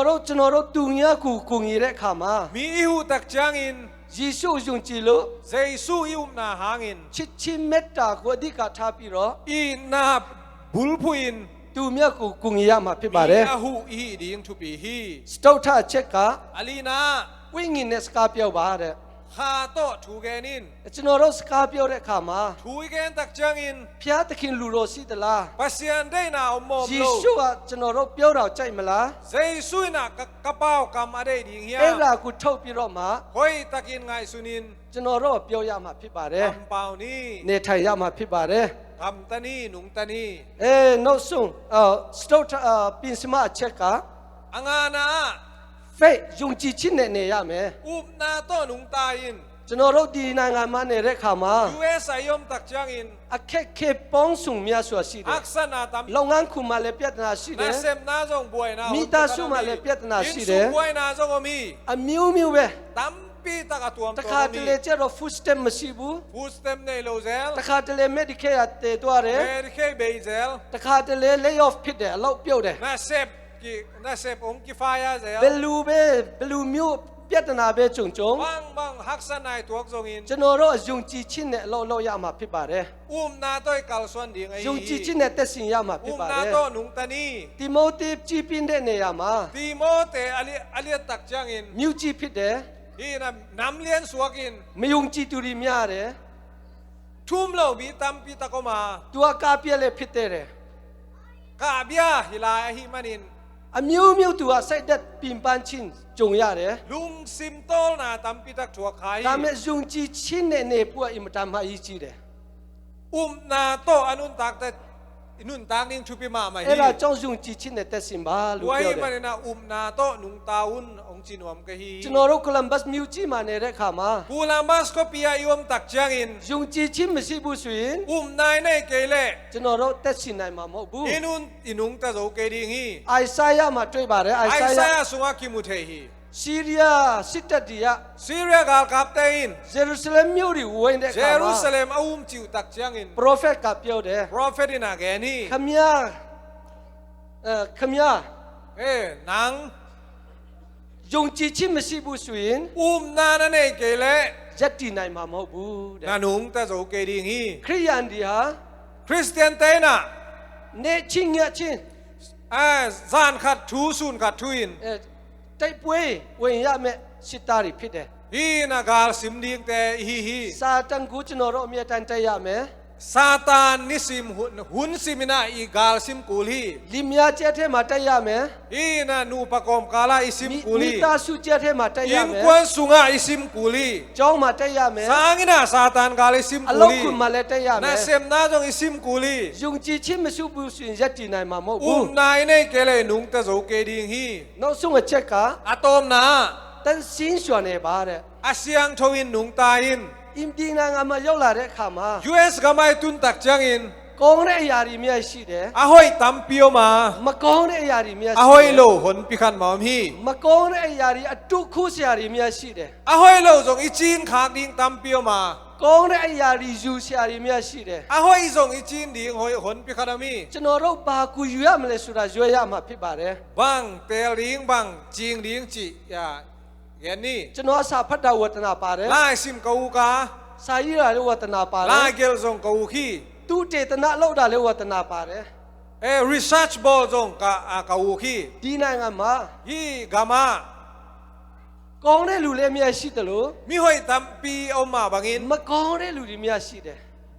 รกตุงยากูกุงยีเรขามา มีอิหูตักจังอิน ยิสุยุงจิโล เจซูอิอุมนาหางอิน ชิเมตตากูดิกาทาปิโร อีนาบุลพุอิน ตูเมียกูกุงยามาพิบาเร มีอาหูอีดิงทุปีฮี สตอท่าเช็คกะ อาลีนา วิ่งอินเนสกาเปียวบาเร คาโตทูเกนิน จนรกสกาเปียวเรขามา ทูเกนตักจังอิน พยาตะคินลูโรสิตะลา ปัสยันได้นาอมอม ยิ โล สุอะจนรกเปียวเราใจมาลา เจซูน่ะกระเป๋ากำอะไรดิงเฮีย เอรากูเท่าปิโรมา เฮ้ยตะกินไงสุนิน จนรกเปียวยามาพิบาเร คำเปล่านี่ เนไทยยามาพิบาเร คำตานี่หนุงตานี่ โนซุงสตอปินสมาเช็คกะ อังานา เฟยยุงจีชินเนยาเม อุบนาโตหนุงตาอิน จนรกดีนางานมาเนเรขามา US ยมตักจังอิน อะเคปองสุงเมียสัวสิเด อักษณะตาม โรงงานคุมาเลเปียตนาสิเด นาเซมนาจงบวยนา มี มี ตาสุมาเลเปียตนาสิเด บวยนาจงมี อะมิวมิวเว ตัมปีตะกะตัวม ตะ ตัว คาต มี เลเจรฟุสเต็มมสิบู ฟูสเต็มในโลเซล ตะคาตเลเมดิเคอาเตตัวเร เมริเคเบเซล ตะคาตเลเลย์ออฟพิดเดเราเปียวเด นาเซปองกิฟายาเซล เบลูมิวเปียตนาเบจงจง บังฮักษณะตัวจงอิน จนรกยุงจีชินเนเรายามาพิบาเร นาต้อยกัลส่วนดิ่งไอ ยุงจีชินเนเตสินยามาพิบา นา เร โตหนุงตานี ติโมธีจีปินเดเนยามา ตีโมเตอลิตักจังอิน มิวจีพิดเด ที่นะน้ำเลี้ยนสวกิน มยุงจีตุริมียาเร ทุ่มเหล่าบีตัมปีตะกมา ตัวกาเปียเลพิดเตเร กาเบียฮิลาฮิมานิน อะมิวตัวใส่เด็ดปิมปันชินจงยาเร ลุงซิมโตลนาตัมปีตักชัวไข่ ตามเมยุงจีชินเนปัวอิมตามมาอีจีเร นาโตอนุนตักแต่นุนตักนิ่งชุปิมาไม่ เอราจ้องยุงจีชินเนเตสิมบาลู ไว้ เปียวเร มันนะนาโตนุงตาอุนองจินวมกะฮี จนรกโคลัมบัสมิวจีมาเนเรขามา กูลามัสก็ปีอายุมตักจังอิน ยุงจีชินมสิบุสุอิน นายในเกเล จนรกเตสินนายมาโมบู อินุงตะโจเกดิงฮี ไอซายามาช่วยบาเรไอ ไอ ซา ซาย ยาสุงาคิมุเทฮี ซีเรียสิตดียา ซีเรียกาลกับเตอิน เยรูซาเล็มมิวริเวนเด เย ขา รู มา ซาเล็มอาอุมจิวตักจังอิน โปรเฟตกับเปียวเด โปรเฟตินาแกนี่ ขมยานาง ยุงจีชินมสิบุสุอิน นาในเกเล ยัดดีนายมาโมบูเด นานุงตะโจเกดิงฮี คริยันดีฮะ คริสเตียนเตนะ เนชิงเงชิน ซานขัดทูซุนขัดทุอิน ไตป่วยเวียนยาเมสิตาริพิดเด ฮีนากาลสิมดิงแต่ฮี ซาตันกูจนเราเมียตันใจยาเม ซาตานนิสิมหุนสิมินาอีกาลสิมกูลี ลิมยาเจเทมาใจยาเม ฮีนานูปะกอมกาลาอิสิมกู มิ ลี ตาสุเจเทมาใจ ยิ ยาง เม ควนสุงาอิสิมกูลี จ้องมาใจยาเม สางินาซาตานกาลอิสิม อ กู โล ลี คุณมาเลใจยาเม นาเซมนาจงอิสิมกูลี ยุงจีชิมสุบุสุนยัดจีนายมาโมบู นายในเกเลนุงตะโจเกดิงฮี น้องส่งเช็คกะ อะตอมนา ตันสินส่วนเอบาเร อาเซียงทวินนุงตาอิน อิมดีนางามายกลาเรขามา US กำไมตุนตักจังอิน กองเรยารีมีอาชีเด อาหอยตัมปิโอมาม ากองเรยารีมีอา อา ชี หอยโลหนปิคันมอมฮี มากองเรยารีอตุคุสยารีมีอาชีเด อาหอยโลจงอิจินขากดิงตัมปิโอมาก องเรยารียูสยารีมีอาชีเด อาหอยจงอิจินดิงหอยหนปิคันมี จนเราบากูยูยามเลสุราจวยามาพิบาเร บังเตลิงบังจิงดิงจิยาเงี้ยนี่ จนสาพัดดาวัตนาปาเร ลายซิมกูกา สายราเลวัตนาปาเร ลายเกลจงกูขี ตูเจตนาเลวดาเลวัตนาปาเร research บอลจงกากูขี ดีนางามา ฮีกามาก องเรลูเลมีอาชีตโล มีหอยตัมปิโอมาบังอิน มากองเรลูรีมีอาชีเด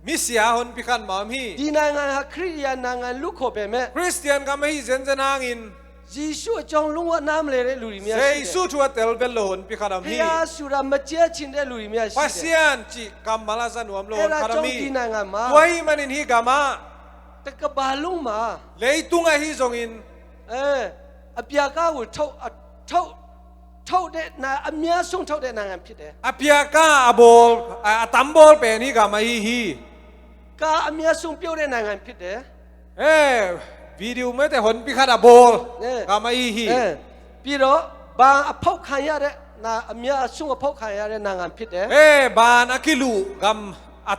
มิเสียหนปิคันมอมฮี ดีนางาคริยานางาลุกโคเปเม คริสเตียนกำไม่เซนเซนางอิน ยิสุจงลุงว่าน้ำเลเรลูรีมีอา เซ ชี ซูทัวเตลเบลโลนปิคัน พ มี ยาสุรามาเจียชินเดลูรีมีอาชี ปัส เด ยานจิกัมมาลาสันวมโล เอน รา คัน จง มี ดีนางามา ตัวมันอินฮีกามา ตะกบาลุงมา เลยตุงไอฮีจงอิน อเปียก้าวเท่าเดนาอเมียส่งเท่าเดนางามพิเด อภิยากาอบอลตัมบอลเป็นฮีกามาฮี กาอเมียส่งเปียวเดนางามพิเด วิดีโอไม่แต่หนปิคันอบอลกามาฮี ปีโรบางอภพขายาเดนาอเมียส่งอภพขายาเดนางามพิเด บานอคิลูกัม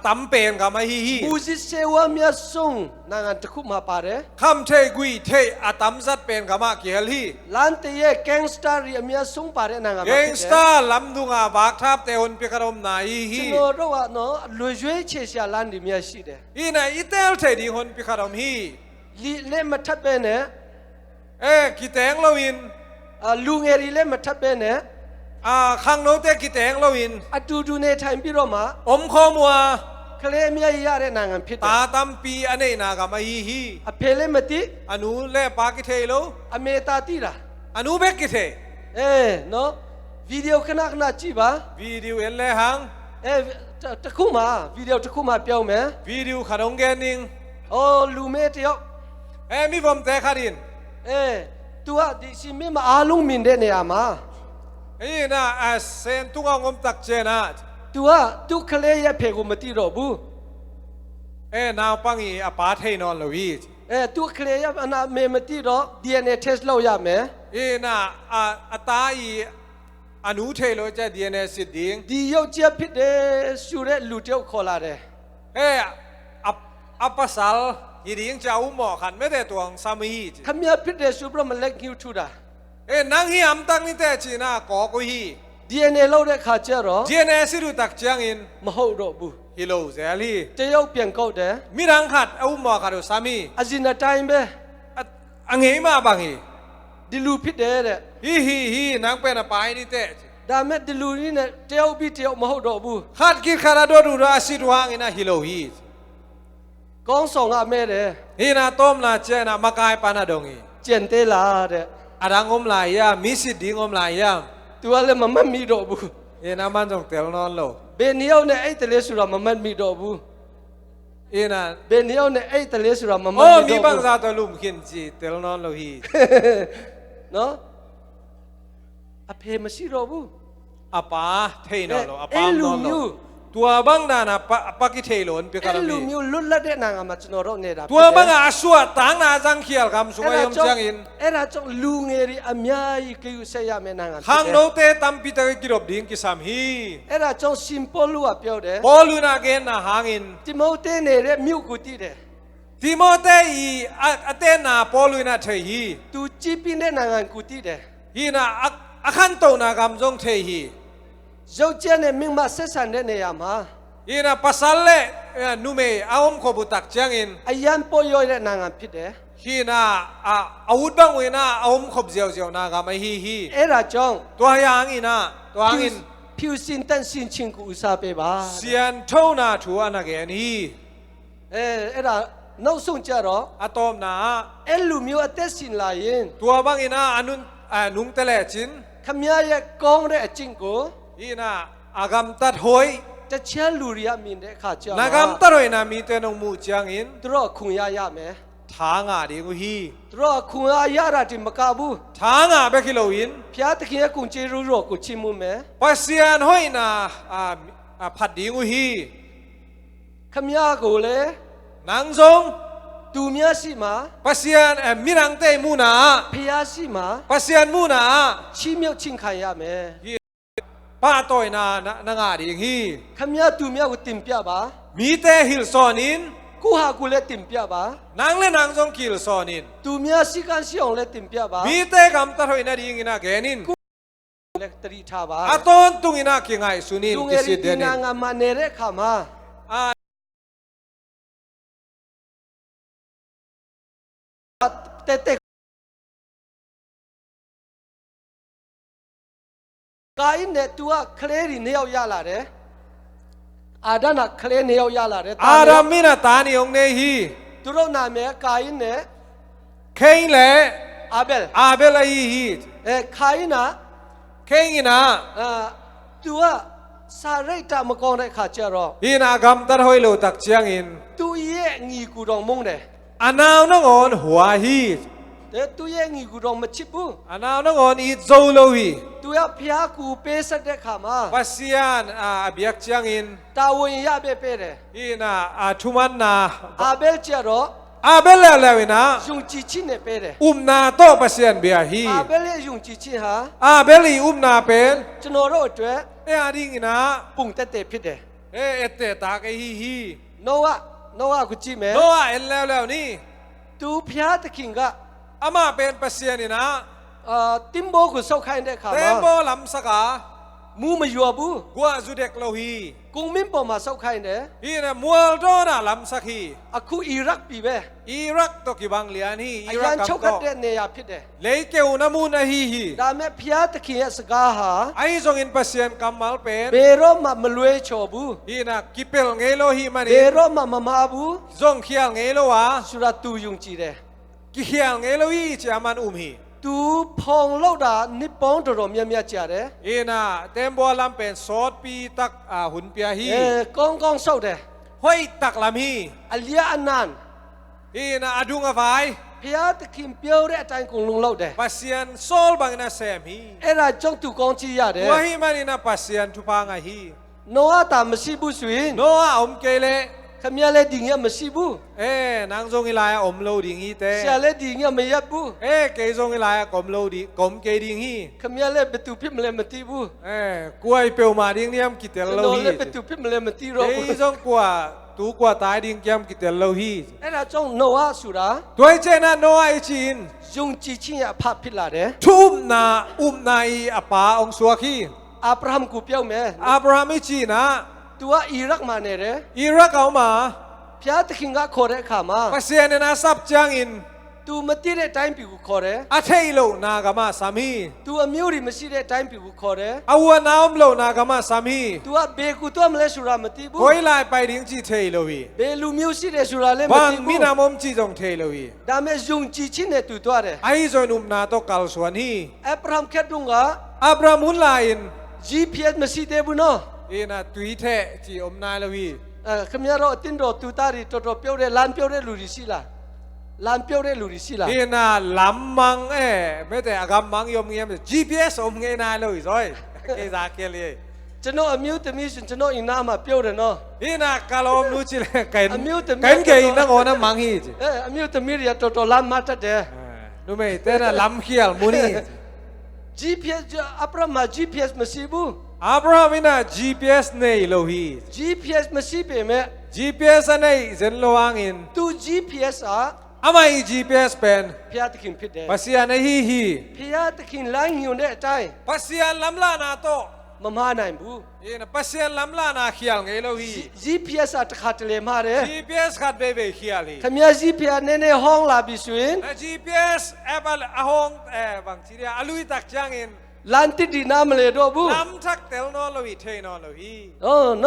ตัมเป็นกามาฮี บูจิเซวาเมียส่งนางามตะคุมาปาเร คำเทกุยเทตัมซัดเป็นกามาเกียลฮี ลันเตเยแกงสตาร์รีอเมียส่งปาเรนางาม เกงสตาร์ลำดุงอาบากทับแต่หนปิคันอมนาฮี โนโรวะโนลุยเชเชียลันดิเมียชีเด อีน่ะอีเตลเทดีหนปิคันอมฮี ลีเลมาทับเบเน กิแตงโลวิน ลุงเอรีเลมาทับเบเน ข้างโน้ตกิแตงโลวิน อดูดูในไทม์ปีโรมา อมข้อมัว เคลเมียยาเรนางามพิเด ตาตัมปีอันนี้นากามาฮี อเพเลมติ อนุเล่ปากิเทโล อเมตาตีระ อนุเบกกิเท เนาะวิดีโอขนาดจีบะ วิดีโอเอ็นเลหัง ตะคุมาวิดีโอตะคุมาเปียวไหม วิดีโอขนมแกนิง โอ้ลูเมตยอก มีผมแต่ขาดิน ตัวดิสิมีมาอาลุงมินเดเนียมา น่ะเซนตุงเอางมตักเจนะ ตัวเคลยเพกุมติโรบู นาวปังอีอปาเทนอนลวี ตัวเคลยอันเมมติโร DNA test เราอยากไหม น่ะตาอีอนุเทโลจะ DNA สิดิง ดีโยเจียพิเดสุเรลูเทียวคอลาเร อัปปัสสัลยีดิงจะอุ้มหมอขันไม่แต่ตัวสามี ขมียพิเดสุบรมเล็กฮิวทูดา นังฮีอัมตังนี่แต่จีน่าก่อกุย DNA เราได้ขาเจอหรอ DNA สิรุตักจังอิน มโหโรบู ฮิโลเซลี จะยกเปลี่ยนเขาเด มีรังขัดอุ้มหมอขัดสามี อาจินาไทม์เบ อังเฮมาบังฮี ดิลูพิเดเร ฮีนังเป็นอปายนี่แต่ ดาเมดิลูนี่เนี่ยเทียวบิเทียวมโหโรบู ขัดกิขาราโดดูราสิดวางอินะฮิโลฮี กองสองอาเมเร ฮีนาต้มนาเจนะมากายปานาดงฮี เจนเตลาเร อารังอมลายยามิสิดิงอมลายยา ตัวเลยมันมีโรบู นามันจงเตลนอนโล เบเนียวเนี่ยไอ้ทะเลสุรามันมีโรบู น่ะ เบเนียวเนี่ยไอ้ทะเลสุรามัน โอ้ มี มี โร บาง บู ซาตลุมขินจีเตลนอนโลฮี เนาะอเพมาชิโรบู อาปาเทนอนโลอาปามน ลู อนโล มิว ตัวบังนานะปากิเทโลนเปการ ลู มี มิวลุลละเดนางามาจโนโรเนดา ตัวบังอาสวดต่างนาจังเขียลคำสวยยมจังอิน เอราจงลุงเอริอเมียอีกิวเซียเมนางา ข้างโนเตตัมปิตะกิรบดิ้งกิสามฮี เอราจงซิมโพลูอะเปียวเด บอลูนาเกนนาหางอิน ติโมเตเนเรมิวกุติเด ทิโมเตอีอเตนาปอลูนาเทฮี ตูจิปิเนนางานกุติเด ฮีนาอาคันโตนากำจงเทฮี เจ้าเจเนมิงมาเซสันเดเนียมา ฮีนาปัสสัลเลนูเมอาอมขบุตักจังอิน อายันโปโยเรนางานพิเด ฮีนาอาวุธบังเวนาอาอมขบเจียวนากำไอฮี เอราจง ตัวยังอินะตัวอิน พ ผิวสินตันสินชิงกูอุตสาเปบา เสียนเท่านาทัวนักเอ็นฮี เอ็ดาน้องส่งเจารอ อะตอมนา ลูมิวอเตสินลายิน ตัวบางอินาอนุนนุงเตเลจิน ขมยายกองเรจิงกู อีนาอากำตัดหอย จะเชื่อลูริยามินเดข้าเจ้า นักำตัดหอยนามีเตนงมูจังอิน ตรอคุงยายาเม ทางาดีกูฮี ตรอคุงยายาราติมกาบู ทางาเบกิโลอิน พยาตะเคียกุงเจรูโรกุชิมุเม ปัสยานหอยนาผัดดีกูฮี ขมยากูเล นางซง ตูเมียสิมา ปัสยานมิรังเตมูนา พยาสิมา ปัสยานมูนา ชิเมียวชิงขายาเม ป้าต่อยนานางาดีฮี ขมยาตูเมียกูติมเปียบา มีเตฮิลซอนิน กูหากูเลติมเปียบาน างเลนางซงกิลซอนิน ตูเมียสิกันสิองเลติมเปียบา มีเตกำตัดหอยนาดีงินาแกนิน เลตรีทาบา อาตอนตุงอินาคิงไงสุนิน ลุงเอ กิ ริ สิเด ติ นิ นาน งามาเนเรขามา เตกายเนตัวเคลรีเนียวยาลาเรอาดานะเคลเนียวยาลาเร อารามินาตานิองเนฮี ตุโรนาเมกายเน เคงเล อาเบล อาเบลฮีฮี คายนะ เคงอินา ตัวสาริตามกองได้ขาเจรอ ฮีนากำตัดหอยโลตักเจียงอิน ตัวเย่งีกูรองมงเด อานาวนังอนหัวฮี ตัวเย่งีกูรองมาชิบู อานาวนังอนอีโซโลฮี ตัวพยากูเปสัดเดขามา ปัสยานเบียกเจียงอิน ตาวนยาเบเปเร ฮีนาทุมันนา อาเบลเจรอ อาเบลเลวินา ยุงจีชินเนเปเร นาโตปัสยานเบียฮี อาเบลยุงจีชิฮะ อาเบลีนาเป็น จนโรดเว อาดิงินา ปุ่งเตเตพิดเด เอเตตาเกฮีฮี โนวะกุจิเม โนอาเอลแล้วนี่ ตูพยาตะคิงกะ อามาเป็นปัสยานินะ ติมโบกุสกไข่เดขา เต มา มโบลำสกา มูมายัวบู กัวจุเด็กโลฮี กุงมิมปอมาสกไข่เด ฮีนะมัวโดนาลำสักฮี อะคูอิรักปีเบ อิรักตกิบังเลียนีอิ อา รั ยั ก น กับ ชกัดเดเนียพิดเด เลเกวนามูนาฮีฮี ดาเมพยาตะคิงสกาฮา ไอซงอินปัสยานกัมมัลเป็น เบโรมามาลวยชอบู ฮีนะกิเปลเงโลฮีมัน เบโรมามาบู ซงเขียลเงโลวะ สุราตูยุงจีเด กิเขียลเงโลฮีจะมันฮี ตูพองเล่าดานิปองตรอมยามยาจ่าเด ฮีนะเต็มโบลำเป็นซอดปีตักหุ่นเปียฮี กองเศร้าเด ห้อยตักลำฮี อัลยาอันนัน ฮีนะอดุงอไฟ พยาตะคิมเปียวเรใจกงลุงเล่าเด ปัสยานโซลบังนาเซมฮี เอราจ้องตูกองจียาเด วะฮีมันนะปัสยานทุพังฮี โนอาตามสิบุสวิน โนอาอมเกเล ขมีอะไรดิ่งยามสิบุ นางซงอิลายอมโลดิงฮีเต เสียเลดิ่งยามไม่ยับบุ เกซงอิลายกอมโลดิกอมเกดิงฮี ขมีอะไรเปตุพิมเลมตีบุ กวยเปียวมาดิงเนียมกิเตลโล โน ฮี เลเปตุพิมเลมตีโร ซงกว่าตูกว่าตายดิงเกียมกิเตลโลฮี เอราจ้องโนอาสุรา ตัวเจนะโนไอจิน ยุงจีชิยาพับพิลาเด ทุมนานาอีอปาองสวกี อับราฮัมกูเปียวเม อับราฮัมจีนะ ตัวอิรักมาเนเร อิรักเอามา พยาตะคิงกะขอเรขามา ปัสยานนะซับจังอิน ตูมาตีเรไทม์ปีกูขอเร อาเทโลนากามาสามี ตัวมิวรีมาซีเรไทม์ปีกูขอเร อาวนาอมโลนากามาสามี ตัวเบกูตัวมเลสุรามาตีบุ คอยลายไปดิงจีเทโลวี เบลูมิวซีเรสุราเลมา วัง ตีบุ มีนามอมจีจงเทโลวี ดาเมยุงจีชินเนตุตัวเร ไอซอยนุมนาโตกัลสวนฮี อับราฮัมแค่ดุงกะ อับรามุนลาอิน GPS มาซีเดบุเนาะ นะตุยเทจีอมนายลวี ขมีเราตินโรตูตารีตัวเปียวเรลานเปียวเรลูริสิลาลานเปียวเรลูริสิลา นะลำมังไม่แต่อากำมังยมเงียม GPS อมเงยนายเลยซอยเกซาเกลี จะโนอมิวตมิสินจะโนอินามาเปียวเรเนาะ นะกาลอมนูจิเลกัน อมิวแต่ กันเกยนังโอนะมังฮีจี อมิวตมิเรียตัวลานมาตัดเด นูไม่แต่นะลำเขียลมุนี GPS อับราฮัม GPS มาซีบุ อับรามินะ GPS เนยโลฮี GPS มาซีเปเม GPS เนยเซนโลวังอิน ตู GPS อามา GPS เป็น พยาตะคินพิดเด ปัสยานฮีฮี พยาตะคินล้างหิวเนใจ ปัสยานลำลานาโต มามาไหนบุ นะปัสยานลำลานาเขียลเงยโลฮี GPS อัตขัดเลมาเร GPS ขัดเบเบเขียลฮี ขมีGPS เนห้องลาบิสุน GPS บางทีเดียอลุยตักจังอิน ลานติดีน้ำเลยด้วยบุ ลำทักเตลนอนลวิเทนอนลวิ โอ้โน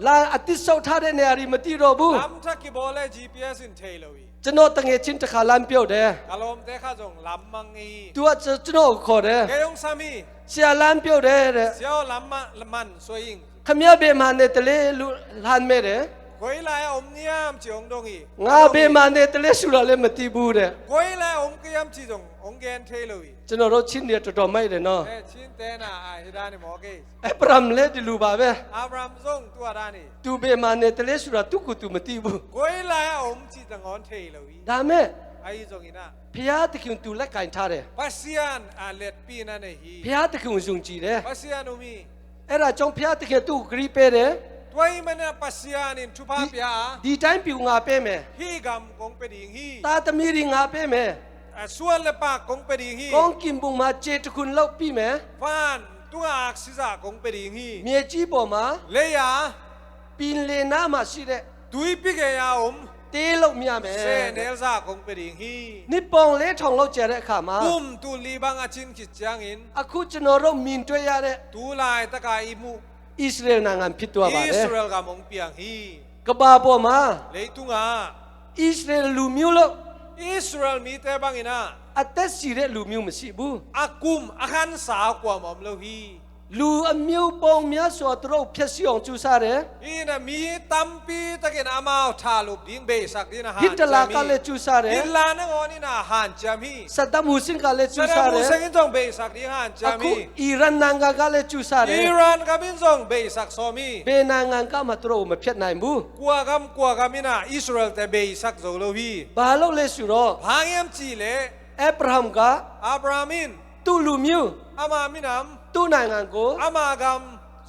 ลานอติสาวท่าได้เนี่ยริมาตีด้วยบุ ลำทักกิโบเล GPS อินเทลวิ จะโนตั้งเงชินตะขาลานเปียวเด้ กาลมเตข้าจงลำมังอี ตัวจะโนขอเด้ เกยงสามี เสียลานเปียวเด้เด้ เสียวลำมันสวยอิง ขมิ้นเบมันเนตเลลานเมเด้ กวยลายอมเนียมจีองดงอี งาเบมันเนตเลสุราเลมาตีบูเด้ กวยลายอมเกียมจีจงองเกนเทลวิ จะโนรชินเดียตัวไม่เด้เนาะ ชินเตน่าฮิดานิโมเก ไอ้ปรามเลดิลูบาเบ อับรามซงตัวดานิ ตูเบมันเนตเลสุราตุกุตุมาตีบู กวยลายอมจีจงอนเทลวิ ดาเม ไอ้จงอินะ พยาตะคิวตูเล็กกันท่าเด้ ปัสยานเลดปีนั่นเอง พยาตะคิวซุงจีเด้ ปัสยานุมี เอ้ราจงพยาตะคิวตูกรีเปเด้ ตัวอีมันปัสยานินทุพาพยา ดีใจปิวงาเป้เม ฮีกำกงเป็ดหิงฮี ตาตะมีริงาเป้เม ส่วนเลปากกงเป็ดหิงฮี กองกิมบุงมาเจตคุณเล่าปีเม ฟานตัวอักษิสากงเป็ดหิงฮี เมียจีบอมา เลยา ปีนเลนามาสิเด ตุยปิเกยาเตเล่าเมียเม เซเนลซากงเป็ดหิงฮี นี่ปองเลทองเล่าเจเรขามา กุมตุลีบังอาชินกิจยังอิน อะคุจโนโรมินตัวยาเด ตุลายตะกาอิมู อิสราเอลนางานพิตัวบา อิ เด สราเอลกำมงเปียงฮี กบาบอมา เลยตุงา อิสราเอลลูมิวโล อิสราเอลมีแต่บังอินะ อัตเตสิเรลูมิวมสิบู อากุมอาคันสาวกว่ามอมโลฮี ลูอมิวปองเมียสวดโรเพียสิองจูซาเร อีน่ะมีตัมปีตะเกนอามาวทาลุบดิ้งเบสักดินะฮาน ฮิตลากาเลจูซาเร ฮิตลานะงอนี่นะฮานจามี สัดดัมฮุสินกาเลจู ซา ซา ดา เร มุสกินจงเบสักดิฮานจา อะคุ มี อิรันนางกาเลจูซาเร อิรานกาบินจงเบสักโซมี เบนางานกามาตโรมาเพียนายบู กัวกามินะอิสราเอลแต่เบสักโซโลฮี บาโลเลสุโร พางยมจีเล อับราฮัมกา อับรามิน ตูลูมิว อามามินัม ตูนางานโก อามากาม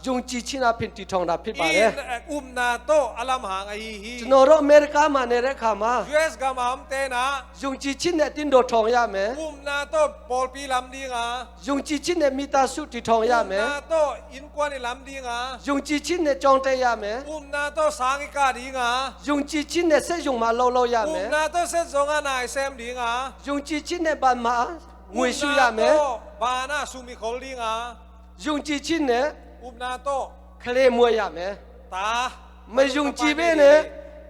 ยงจีชินาพินติทองดาพิบา อิ เร นอุมนาโตอัลามหางไอฮี จโนโรอเมริกามาเนเรขามา US กามามเตนะ ยงจีชินเนตินโดทองยาเม อุมนาโตปอลปีลำดีงาย งจีชินเนมิตาสุติทองยาเม นาโตอินกวานิลำดีงาย งจีชินเนจองเตยาเม อุมนาโตสางิกาดีงาย งจีชินเนเซยงมาโลโลยา อุ เม มนาโตเซจงานายเซมดีงาย งจีชินเนบันมางวยสุยาเม อุมนาโตบานาสุมิโคลดีงาย งจีชินเน อุมนาโต เคลมวยยาเม ตา ไม่ยงจีเบเน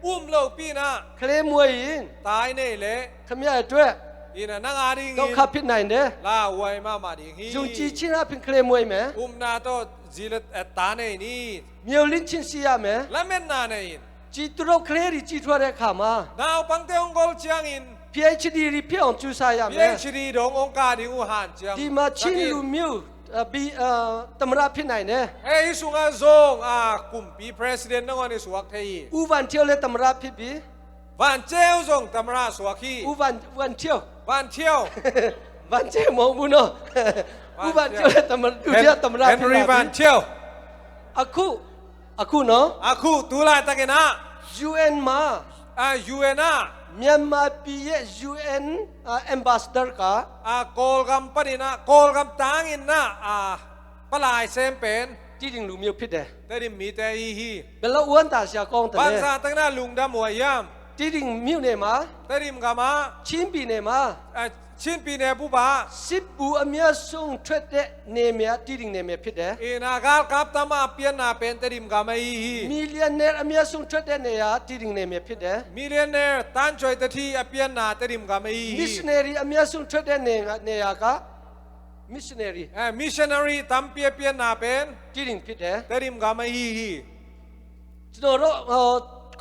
อุมโลปีนา เคลมวยยิน ตายเน่เล ขมีอะไรด้วย อินะนังอาดิง ต้องขับพิษไหนเน ลาไวมาดิงฮี ยงจีชินาพินเคลมวยเม อุมนาโตจิลตาเน่นี่ มียวลินชินซียาเม ละเมนนาเน่อิน จีตรเคลรีจีทัวเรขามา นาวปังเตองกอลจียงอิน PhD รีเพียงจูซายาเม PhD ดงองค์การดิงอูหานจียง ดีมาชินลูมิวบีตำราพิษไหนเน เฮ้ยสุงาซงกุมปี president นั่งวันนี้สวักเทีย อูวันเที่ยวเลตำราพิบี วันเจ้าซงตำราสวักฮี อูวันเที่ยว วันเที่ยว วันเที่ยวมองบุญเนาะอูวันเที่ยวเลตำราดูเที่ยวตำรา เฮ พิ นรี่วัน บี เที่ยว อาคูเนาะ อาคูตุลาตะเกนะ UN มา ยูเอ็นอา เมียนมาปีเย UN ambassador กา โกลกัมปนินะโกลกัมตังอินนะปลายเซมเป็น ที่ดิงลูมิวพิษเด แต่ดิมีแต่อีฮี เบลอ้วนตาเสียกองแต่ บาง เน ซาตั้งหน้าลุงดำหัวยาม ที่ดิงมิวเนมา แต่ดิมกามา ชิมปีเนมา ชินปีเนผู้บา สิบบูอเมียส่งเทรดเดเนเมียที่ดิงเนเมียพิษเด อินากาลกับตามาเปียนนาเป็นแต่ดิมกามาอีฮี มิลเลนเนอร์อเมียส่งเทรดเดเนียที่ดิงเนเมียพิษเด มิเลเนอร์ตันจอยตะทีเปียนนาแต่ดิมกามาอี มิชชันนารีอเมียส่งเทรดเดเนียกามิชชันนารี มิชชันนารีตัมเปียนนาเป็น ที่ดิงพิษเด แต่ดิมกามาอีฮี จโนโร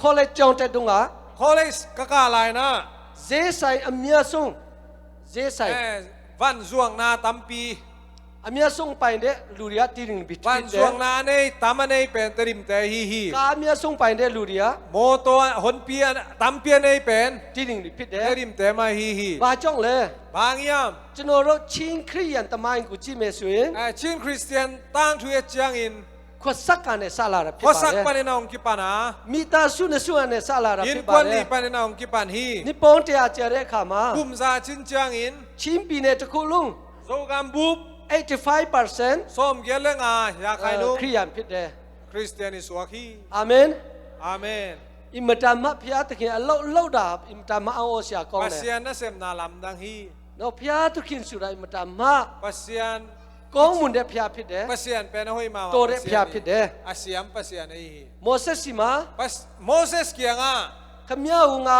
คอลเลจจองเตดุงา คอเลสกะกาลายนะ เจไซอเมียส่งเจไซ วันจวงนาตัมปี อเมียส่งไปเดลูเรียที่ดิงพิษ วัน เด จวงนาในตามในเป็นแต่ดิมแต่ฮีฮี กาเมียส่งไปเดลูเรีย โมตัวหนเปียตัมเปียในเป็น ที่ดิงพิษเด แต่ดิมแต่มาฮีฮี บาจ้องเลย บางยาม จโนโรชิงคริยันตะมายกุจิเมสุย ชินคริสเตียนตั้งทุยจียงอิน ขวดสักกันเนซาลาระพิ พอสั บาก ปัน เด ในองกิปานา มีตาสุนสุนเนซาลาระ ยิน พิ ค บา วัน เด นี้ปันในองกิปันฮี นิปองเตียเจเรขามา กุมซาชินจียงอิน ชิมปีเนตะคุลุง โซกัมบุบ 85% ส้มเกลงอยากใครรู้ คริยันพิษเด คริสเตียนิสวาคี อาเมน อาเมน อิมตามะพิยาตะกินเล่าดาบอิมตามะเอาโอเสียกอง ปัส เลย ยานนั่นเสมนาลำดังฮี เนาะพิยาตุกินสุดอิมตามะ ปัสยาน ก ก้องมุนเดพยาผิดเด้ ปัสยานเป็นห้อยมา โตเดพยาผิดเด้ อาเซียมปัสยานไอ้ โมเสสสิมา ปัสโมเสสเกียงอ่ะ ขมียงา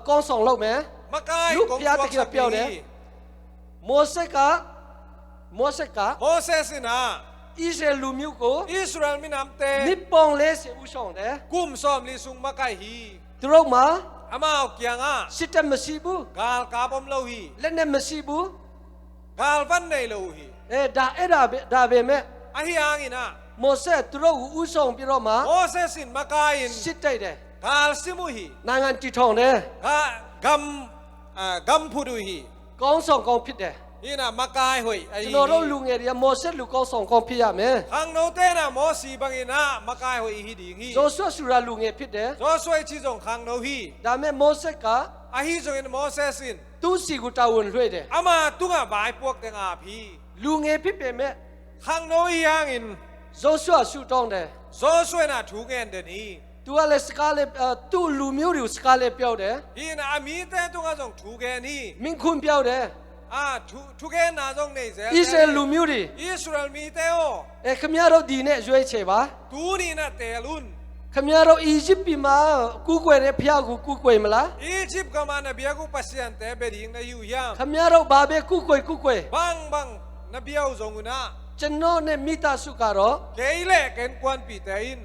กองสองโลกไหม มากาย ลูกพยาตะเกียบเปียวเด้โมเสกะโมเสสินะอิสราเอลลูมิวโก อิสราเอลมีน้ำเต นิปปองเลสอุชองเด้ กุมซ้อมลิซุงมากายฮี ตรกมา อามาเอาเกียงอ่ะ สิตมสีบู กาลกาบอมเลวฮี และเนมสีบู กาลวันในเลวฮี ดาเบเม อาฮิยังอินะ โมเสตรกอุชองปิโรมา โมเสสินมากายน สิตใจเด้ กาลซิมุฮี นางานจิทองเด้ กัมพูดูฮี กองสองกองผิดเด้ นี่นะมากายหอยไอ้ ကျွန်တော်တို့လူငယ်တွေကမော်ဆက်လူကောင်းဆောင်ကောင်းဖြစ်ရမယ် ขังโนเตนะโมสีบังอินะมากายหอยฮีดีฮี ။ဇောဆွတ်ဆူရာလူငယ်ဖြစ်တယ် โจสวยชีจงขังโนฮี ။ဒါမဲ့မော်ဆက်က อาฮีจงอินโมเสสิน သူ့စီကိုတာဝန်လွှဲတယ် อามาตุงะบายพวกเตงอาพี ။လူငယ်ဖြစ်ပေမဲ့ ขังโนยังอิน ဇောဆွတ်ဆူတောင်းတယ် โจสวยนะถูกเงินเดนี ။ तू ကလည်းစကားလေးသူ့လူမျိုးတွေကိုစကားလေးပြောတယ် ฮีนะอามีเตตุงะจงถูกเงินนี ။မင်းခွန်းပြောတယ် ถูกเงินนาจงในเซ ။ဣသရေလလူမျိုးတွေ อิสราเอลมีเตโอ ခမရတို့ဒီနဲ့ရွေးချယ်ပါ ตูนี่นะเตลุน ။ခမရတို့အီဂျစ်ပြည်မှာကူးကွယ်တဲ့ဖျားကိုကူးကွယ်မလား อียิปต์ก็มานะเบียกูปัสยันเตเบดิงนะอยู่ยัง ။ခမရတို့ဘာပဲကူးကွယ် บังบังนะเบียวจงนะ ကျွန်တော်နဲ့မိသားစုကတော့ เกยเลเกนกวนปีเตอิน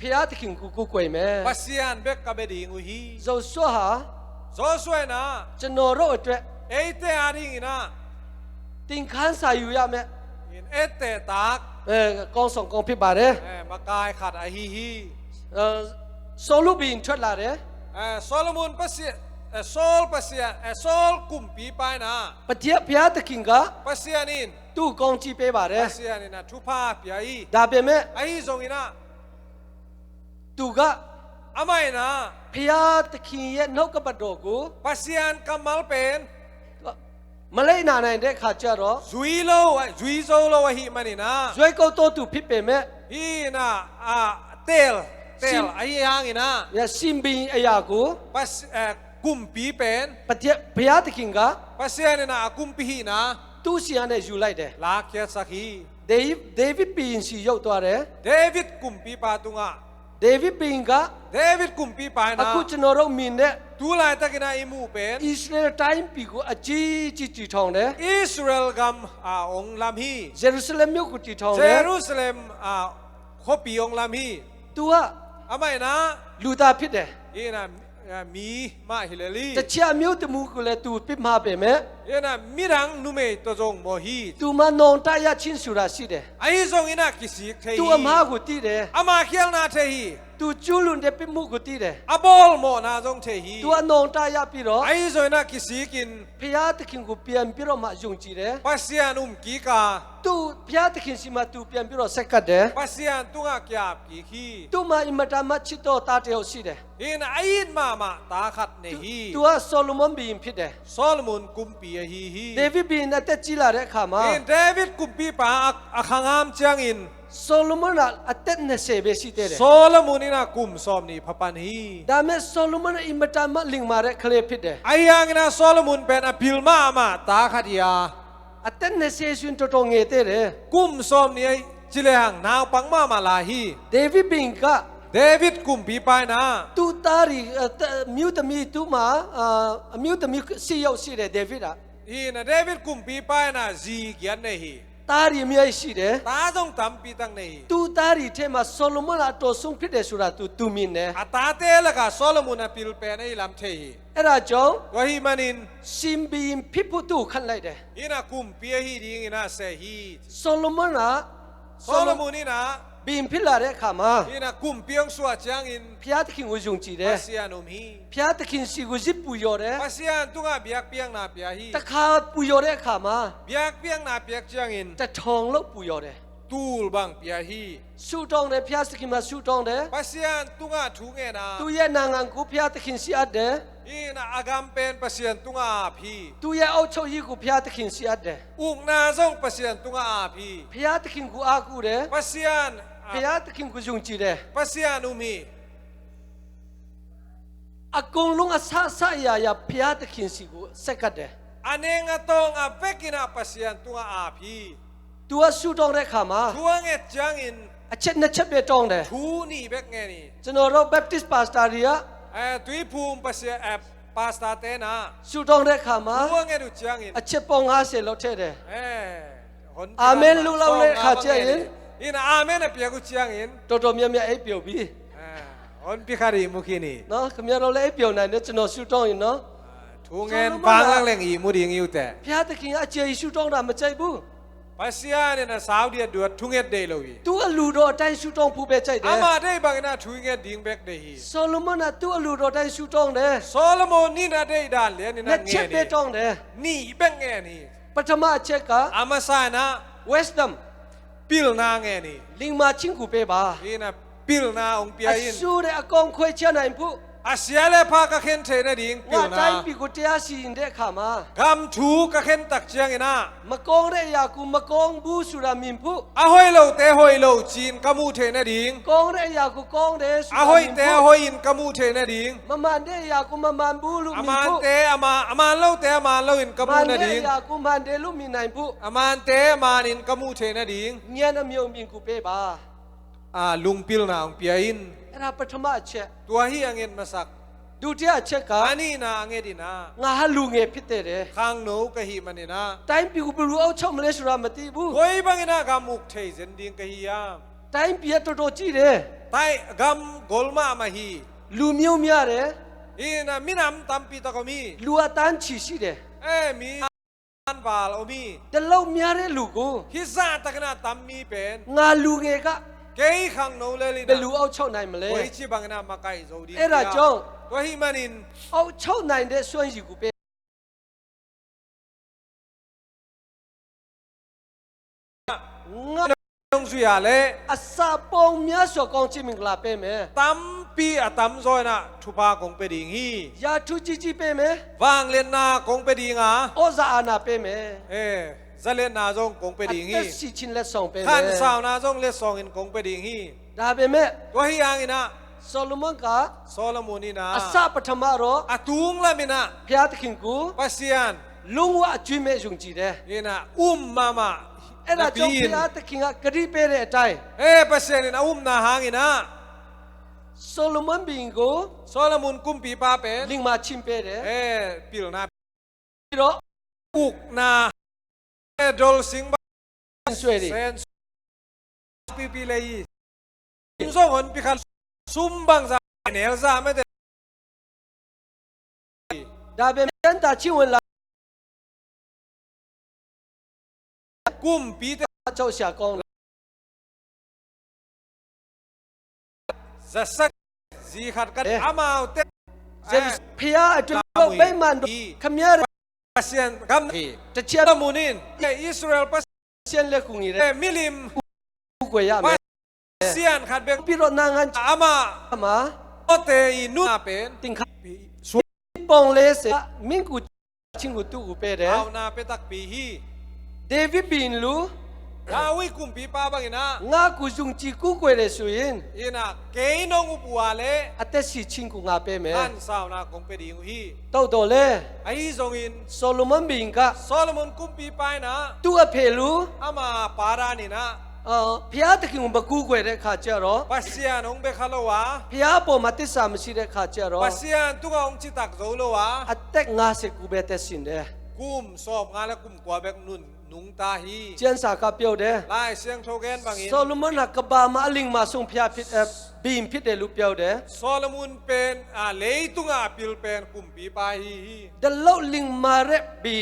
ဖျားသခင်ကိုကူးကွယ်မယ် ปัสยันเบกกะเบดิงอุฮี ။ဇောဆွတ်ဟာ โจสวยนะ ကျွန်တော်တို့အတွက် เอเตอาดิงนะ သင်ခန်းစာယူရမယ် อินเอเตตาก ကောင်းဆောင်ကောင်းဖြစ်ပါတယ် มากายขัดอะฮีฮี ဆိုလုဘင်ထွက်လာတယ် โซโลมอนปัสยโซลปัสยโซลกุมปีไปนะ ပတိယဘုရားသခင်က ปัสยันิน သူ့ကောင်းချီးပေးပါတယ် ปัสยันินะทุพาปีอี ဒါပေမဲ့ อะฮีจงอินะ သူက อะไมนะ ဘုရားသခင်ရဲ့နှုတ်ကပတ်တော်ကို ปัสยันกัมมัลเป็น မလိုက်နာနိုင်တဲ့အခါကျတော့ จุยโลจุยโซโลวะฮีมันนี่นะ ဇွဲကုတ်တော်သူဖြစ်ပေမဲ့ ฮีนะเตลอะฮียังอินะ ရစင်ဘင်အရာကို ปัสกุมปีเป็น ပတိယဘုရားသခင်က ปัสยันนะกุมปีนะ သူ့ဆီကနေယူလိုက်တယ် ลาเคียสักฮี ဒေးဗစ်ဘင်စီရောက်သွားတယ် เดวิดกุมปีปาตุงะ ဒေးဗစ်ဘင်က เดวิดกุมปีปา အ นะ ခုကျွန်တော်တို့မြင်တဲ့ ตูลายตะกินาอิมูเป็น ဣသရေလတိုင်းပြည်ကိုအကြီးကြီးတည်ထောင်တယ် อิสราเอลกัมองลามฮี ယေရုရှလင်မြို့ကိုတည်ထောင် เย တယ် รูซาเล็มคบปีองลามฮี သူက อะไมนะ လူသားဖြစ်တယ် อีนะมีมาฮิเลลี တခြားမျိုးတမှုကိုလည်းသူပြစ်မှာပဲမဲ့ อีนะมิรังนุเมตจงโมฮี သူမနောင်တရချင်းဆိုတာရှိတယ် ไอ้จงอีนะกิสิเท သူ ฮี အမားကိုတည်တယ် อามาเคียลนาเทฮี သူကျူးလွန်တဲ့ပြစ်မှုကိုတည်တယ် อะบอลโมนาจงเทฮี သူအနောင်တရပြီးတော့ ไอ้จงอีนะกิสิกิน ဖျားသခင်ကိုပြန်ပြီးတော့မှယုံကြည်တယ် ปัสยานุมกีกา သူဖျားသခင်စီမှာသူပြန်ပြီးတော့ဆက်ကပ်တယ် ปัสยานตุงะกยาบกีคี သူမှအင်မတန်မှချစ်တော်သားတစ်ယောက်ရှိတယ် อีนะไอ้มาตาขัดเนฮี သူကဆိုလိုမန်ဘီရင်ဖြစ်တယ် โซโลมอนกุมปีฮีฮี ဒေးဗစ်ဘီနဲ့တက်ကြီးလာတဲ့အခါမှာ อินเดวิดกุมปีปาอะคังามจังอิน ဆိုလိုမန်ကအသက်20ပဲရှိသေးတယ် โซโลมอนนี่นะกุมซอมนี่พะปันฮี ဒါမဲ့ဆိုလိုမန်အင်မတန်မှလင်မာတဲ့ကလေးဖြစ်တယ် ไอ้ยังนะโซโลมอนเป็นอภิลมาตาขัดยา အသက်20ရှင်တော်တော်ငယ်သေးတယ် กุมซอมนี่จิเลหังนาวปังมาลาฮี ဒေးဗစ်ဘင်က เดวิดกุมปีปายนะ သူသားရီမြို့သမီးသူမှာအမျိုးသမီးစီရောက်ရှိတယ်ဒေးဗစ်က อีนะเดวิดกุมปีปายนะจีเกียนเนฮี သားရီအများကြီးရှိတယ် ตาจงตัมปีตังเนฮี သူသားရီထဲမှာဆိုလိုမန်အတော်ဆုံးဖြစ်တယ်ဆိုတာသူမြင်တယ် อะตาเตละกะโซโลมอนอะปิลเปนไอ้ลัมเทฮี အဲ့ဒါကြောင့် วะฮีมันิน ရှင်ဘီရင်ဖြစ်ဖို့သူ့ခန့်လိုက်တယ် อีนะกุมปีฮีดีอีนะเซฮี ဆိုလိုမန်က โซโลมอนนี่นะ ဘင်ဖြစ်လာတဲ့အခါမှာ อีนะกุมปีองสวะจังอิน ဖျားသခင်ကိုယုံကြည်တယ် ปัสยานุมฮี ဖျားသခင်စီကိုရစ်ပူရော်တယ် ปัสยานตุงะเบียกเปียงนาเปียฮี တခါပူရော်တဲ့အခါမှာ เบียกเปียงนาเปียกจังอิน တထောင်လောက်ပူရော်တယ် ตูลบังเปียฮี ဆူတောင်းတယ်ဖျားသခင်မှာဆူတောင်းတယ် ปัสยานตุงะทูเงนะ သူရဲ့နိုင်ငံကိုဖျားသခင်စီအပ်တယ် อีนะอากามเป็นปัสยานตุงะอาพี သူရဲ့အုပ်ချုပ်ရေးကိုဖျားသခင်စီအပ်တယ် อุกนาจงปัสยานตุงะอาพี ဖျားသခင်ကိုအားကိုးတယ် ปัสยาน ဖျားသခင်ကိုယုံကြည်တယ် ปัสยานุมี အကုန်လုံးအဆအဆအရာရာဖျားသခင်စီကိုဆက်ကပ်တယ် อันเองอะตองอะเวกินะปัสยานตุงะอาพี ဒ ตัวสู้ตรงได้ขามา ทัวเงจังอิน เช็ดนะเช็ดเบตรงเด้ ทูนี่เบกเงนี่ จนเราแบปติสต์ปาสตาเรีย ตุยภูมิภาษาปาสตาเตนะ สู้ตรงได้ขามา ทัวเงดูจังอิน เช็ดปองหาเสลเทเด้ อาเมน ลูกเราเลยขาเจอิน อินอาเมนเปียกุจังอิน ตัวเมียไอ้เปียวบี อนพิคารีมุขีนี่ เนาะขมีเราเลยไอ้เปียวไหนเนี่ยจนสู้ตรงอินเนาะ ทูเงินบางลังเลงอีมุดิงอยู่แต่ พระตะกี้อาเจียสู้ตรงได้มาใจบุ ภาษาเนี่ยนะสาวเดียดวดทุเงินเดลวี ตัวลูโดได้สู้ตรงผู้เบใจเด้ อามาได้บางนะทุเงินดิ่งเบกเดฮี โซโลมอนตัวลูโดได้สู้ตรงเด้ โซโลมอนนี่นะได้ดาเลยนี่ เนี่ นะ ยเช็ดเบตรงเด้ นี่เบกเงนี่ ปฐมเช็คกะ อามาซานะ wisdom ปิลนาเงนี่ ลิงมาชิงกูเปบา นี่นะปิลนาองเปียอิน สู้เด้อกองควยเชื่อไหนผู้ อาเซียเลพากะเข็นเทนะดิ่งปิ ว่า ล ใจ นา ปีกุเตียสีเด้ขามาก ำทูกะเข็นตักเจียงอินะ มากองเด้ยากูมากองบูสุรามินผู้ อาหอยโลเตหอยโลจีนกะมูเทนะดิ่ง กองเด้ยากูกองเด้สุ อา รา หอย มิน เต ผู้ หอยอินกะมูเทนะดิ่ง มามันเด้ยากูมามันบูลู อา มิน มาน ผู้ เตอามาโลเตอามาโลอินกะมู มัน นะ เด้ ดิ่ง ยากูมันเด้ลูมินไหนผู้ อามันเตมานินกะมูเทนะดิ่ง เงียนเมียวมินกูเปบา ลุงปิลนาองเปียอิน เอราปฐมเช็ค ตัวฮีอังเงินมาสัก ดูเตียเช็คกะ อันนี้นะอังเงินดีนะ งาฮาลุงเอพิเตเด้ ข้างโน้กะฮีมันนี่นะ ไtimeปีกูไปรู้เอาช่องมาเลสุรามติบุ โอยบังนะกามุกเทเซนดิงกะฮียาม time ปีโตโตจีเด้ ไตกำกอลมามาฮี ลูมิวเมียเด้ อีนะมินำตัมปีตะกมี ลูอาตันชีชีเด้ มีอันบาลโอมี เดล่าเมียเด้ลูกู ฮิซาตะกนะตัมมีเป็น งาลูเงกะ เกยข้างโน้เลยลิ เบ นะ ลูเอาช่องไหนมาเล โอย ย ชิบังนะมาไกโซดี เอราจ้อง ตัวฮีมันนิน เอาช่องไหนเด้ส่วนอยู่กูเป งา ต้องสุยาเล อาซาปองเมียสวกองจิมิงลาเป้เม ตัมปีอะตัมซอยนะทุพากงเปดิงฮี ยาทุจิจิเป้เม วางเลนนากงเปดิงา โอซาอานาเป้เม จะเล่นนาจงกงเปดิงฮี อัตสิชินและส่งเป้เม ขันสาวนาจงเล่นซองอินกงเปดิงฮี ดาเป้เม ตัวฮียังอินะ โซโลมอนกะ โซโลมอนีนะ อาซาปฐมโร อะตุงละมินะ พระตะคิงกู ปัสยัน ลุงว่าจุยเมยุงจีเด้ อินะมามา เอราจ้องพระตะคิงกะรีเป้เร่ไต ปัสยันอินะนาหางอินะ โซโลมอนบิงกู โซโลมอนกุมปีปาเป็น ลิงมาชิมเป้เด้ ปิลนา โร อุกนาดอลสิงบ สวยดิ เซนปีเลยส่งคนพิคันซุมบังซาเนลซาไม่ได้ ดาเป้เมยันตาชิวันลา กุมปีเต เจ้าเสียกอง จะสักจีขัดกันอามาเต เจนพระจุลเป้มันดูขมีย ปัสยันกำ จะเชียร์ ตะมุนินอิสราเอลปัส เชียร์เล็กกุงีเด้ มิลิม กูกวยาเม ปัสยันขัดเบง พี่รถนางหัน อามา มา โอเตอินุนาเป็น ติงขาปองเลสมิงกูชิงกูตู้กูเป้เด้ เอานาเปตักปีฮี เดวิดบินลู ดาวิกุมปีปาบังอินะ งากูจุงจีกูกวยเลยสุยิน อินะเกยนงอุปวาเล อัตสิชิงกูงาเป้เม ขันสาวนากงเปดีงฮี โตโตเล ไอซงอิน โซโลมอนบิงกะ โซโลมอนกุมปีปายนะ ตัวเพลู อามาปารานินะ พระตะคิงบกูกวยเด้ขาเจรอ ปัสยันองเบคาโลวา พระปอมาติสามสิเด้ขาเจรอ ปัสยันตุกองจิตักโซโลวา อัตเตกงาเสกูเบเตสินเด้ กุมสอบงานและกุมกว่าเบกนุนนุงตาฮี เจนสากาเปียวเด้ ไล่เสียงโทเกนบางอิน โซโลมอนหักกบามาลิงมาส่งพระพิษบีมพิษเดลูเปียวเด้ โซโลมอนเป็นเลยตุงอาปิลเป็นกุมปีปายฮี เดลโลลิงมาเรบี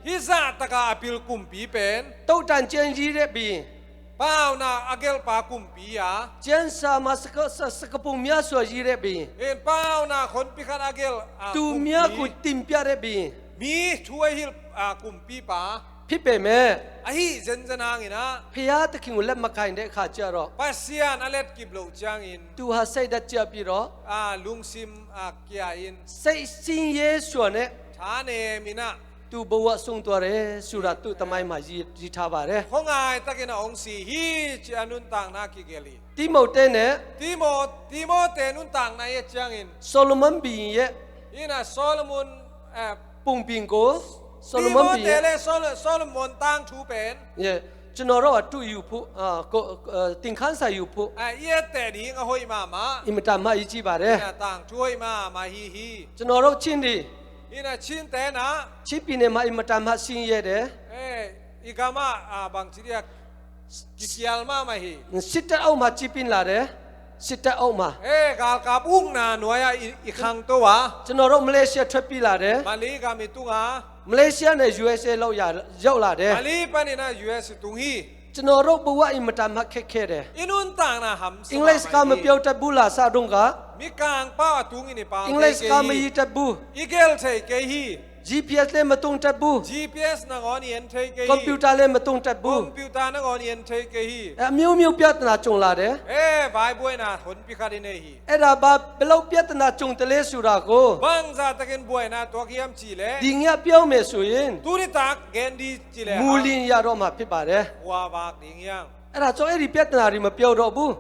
ฮิซาตะกาอาปิลกุมปีเป็น โตตันเจนจีเรบี ป้าวนาอาเกลปากุมปียา เจนสามาสกปุงเมียสวจีเรบี เอ็นป้าวนาคนพิคันอาเกล ตูเมียกูติมเปียเรบี มีช่วยฮิลกุมปีปา พี่เปเม ไอฮีเซนเซนางอินะ พระตะคิงเล็บมาขายเด้ขาเจรอ ปัสยันอเลตกิบโลจางอิน ตูหาใส่ดัจเจียปีรอ ลุงซิมเกียอิน ใส่สิงเยสวเน ชาเนมินะ ตูบัวส่งตัวเรสุรัตตุทำไมมาจีทาบาเร คงไงตะกินะองสีฮีจานุนต่างนาคิเกลี ติโมเตเน ติโมเตนุนต่างนาเยจางอิน โซโลมอนบีเย อินะโซโลมอนปุงปิงโกโซ ติ โล โม มอนบี เตเลโซโลมอนต่างทูเป็น เย ကျွန်တော်တို့ကတူယူဖို့တင်ခန်းစာယူဖို့ Iya te di ngahoi mama. အင်မတန်မှအရေးကြီးပါတယ် Ina tang chuoi ma ma hi hi. ကျွန်တော်တို့ချင်းဒီ Ina chin te na. ချစ်ပြည်နယ်မှာအင်မတန်မှဆင်းရဲတယ် Igama bang chiria kikial ma ma hi. စစ်တပ်အောက်မှာချစ်ပင်းလာတယ်စစ်တပ်အောက်မှာ Gal ka bung na nuaya ikhang to wa. ကျွန်တော်တို့မလေးရှားထွက်ပြေးလာတယ် Mali ka mi tunga. မလေးရှားနဲ့ USA လောက်ရောက်လာတယ် Mali pa ni na US tung hi. ကျွန်တော်တို့ဘဝအင်မတန်မှခက်ခဲတယ် Inun tang na ham. အင်္ဂလိပ်ကမပြောတတ်ဘူးလားစာတုံးက Mi kang pa tung ini pa. အင်္ဂလိပ်ကမရတတ်ဘူး Igel te ke hi. GPS လည်းမတုံတတ်ဘူး GPS na ngoni en te ke hi. ကွန်ပျူတာလည်းမတုံတတ်ဘူး Computer na ngoni en te ke hi. အမျိုးမျိုးပြဿနာကြုံလာတယ် Bai boy na hon pi ka ne hi. အဲ့ဒါဘာဘယ်လောက်ပြဿနာကြုံတယ်လဲဆိုတာကို Bang za takin boy na to kiyam chi le. ဒီငါပြောမယ်ဆိုရင် Turi tak gen di chi le. မူလင်းရတော့မှာဖြစ်ပါတယ် Wa ba ding yang. အဲ့ဒါကြောင့်အဲ့ဒီပြဿနာတွေမပြောတော့ဘူး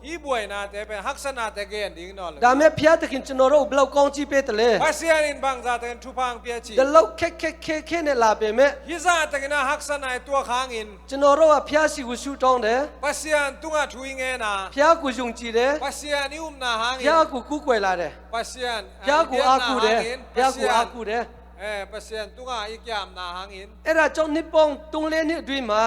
Hi boy na te pe haksana te gen ding no le. ဒါမဲ့ဖျားသခင်ကျွန်တော်တို့ဘယ်လောက်ကောင်းချီးပေးတယ်လဲ Pasian in bang za takin tupang pia chi. ဒီလောက်ခက်နဲ့လာပေမဲ့ Hi za takin na haksana e to khang in. ကျွန်တော်တို့ကဖျားစီကိုရှုတောင်းတယ် Pasian tunga thui nge na. ဖျားကိုယုံကြည်တယ် Pasian ni na hang ဖျား in. ကိုကူးကွယ်လာတယ် Pasian. ဖျားကိုအားကိုးတယ်ဖျားကိုအားကိုးတယ် Pasian tunga ikyam na hang in. အဲ့ဒါကြောင့်နှစ်ပေါင်း3နှစ်အတွင်းမှာ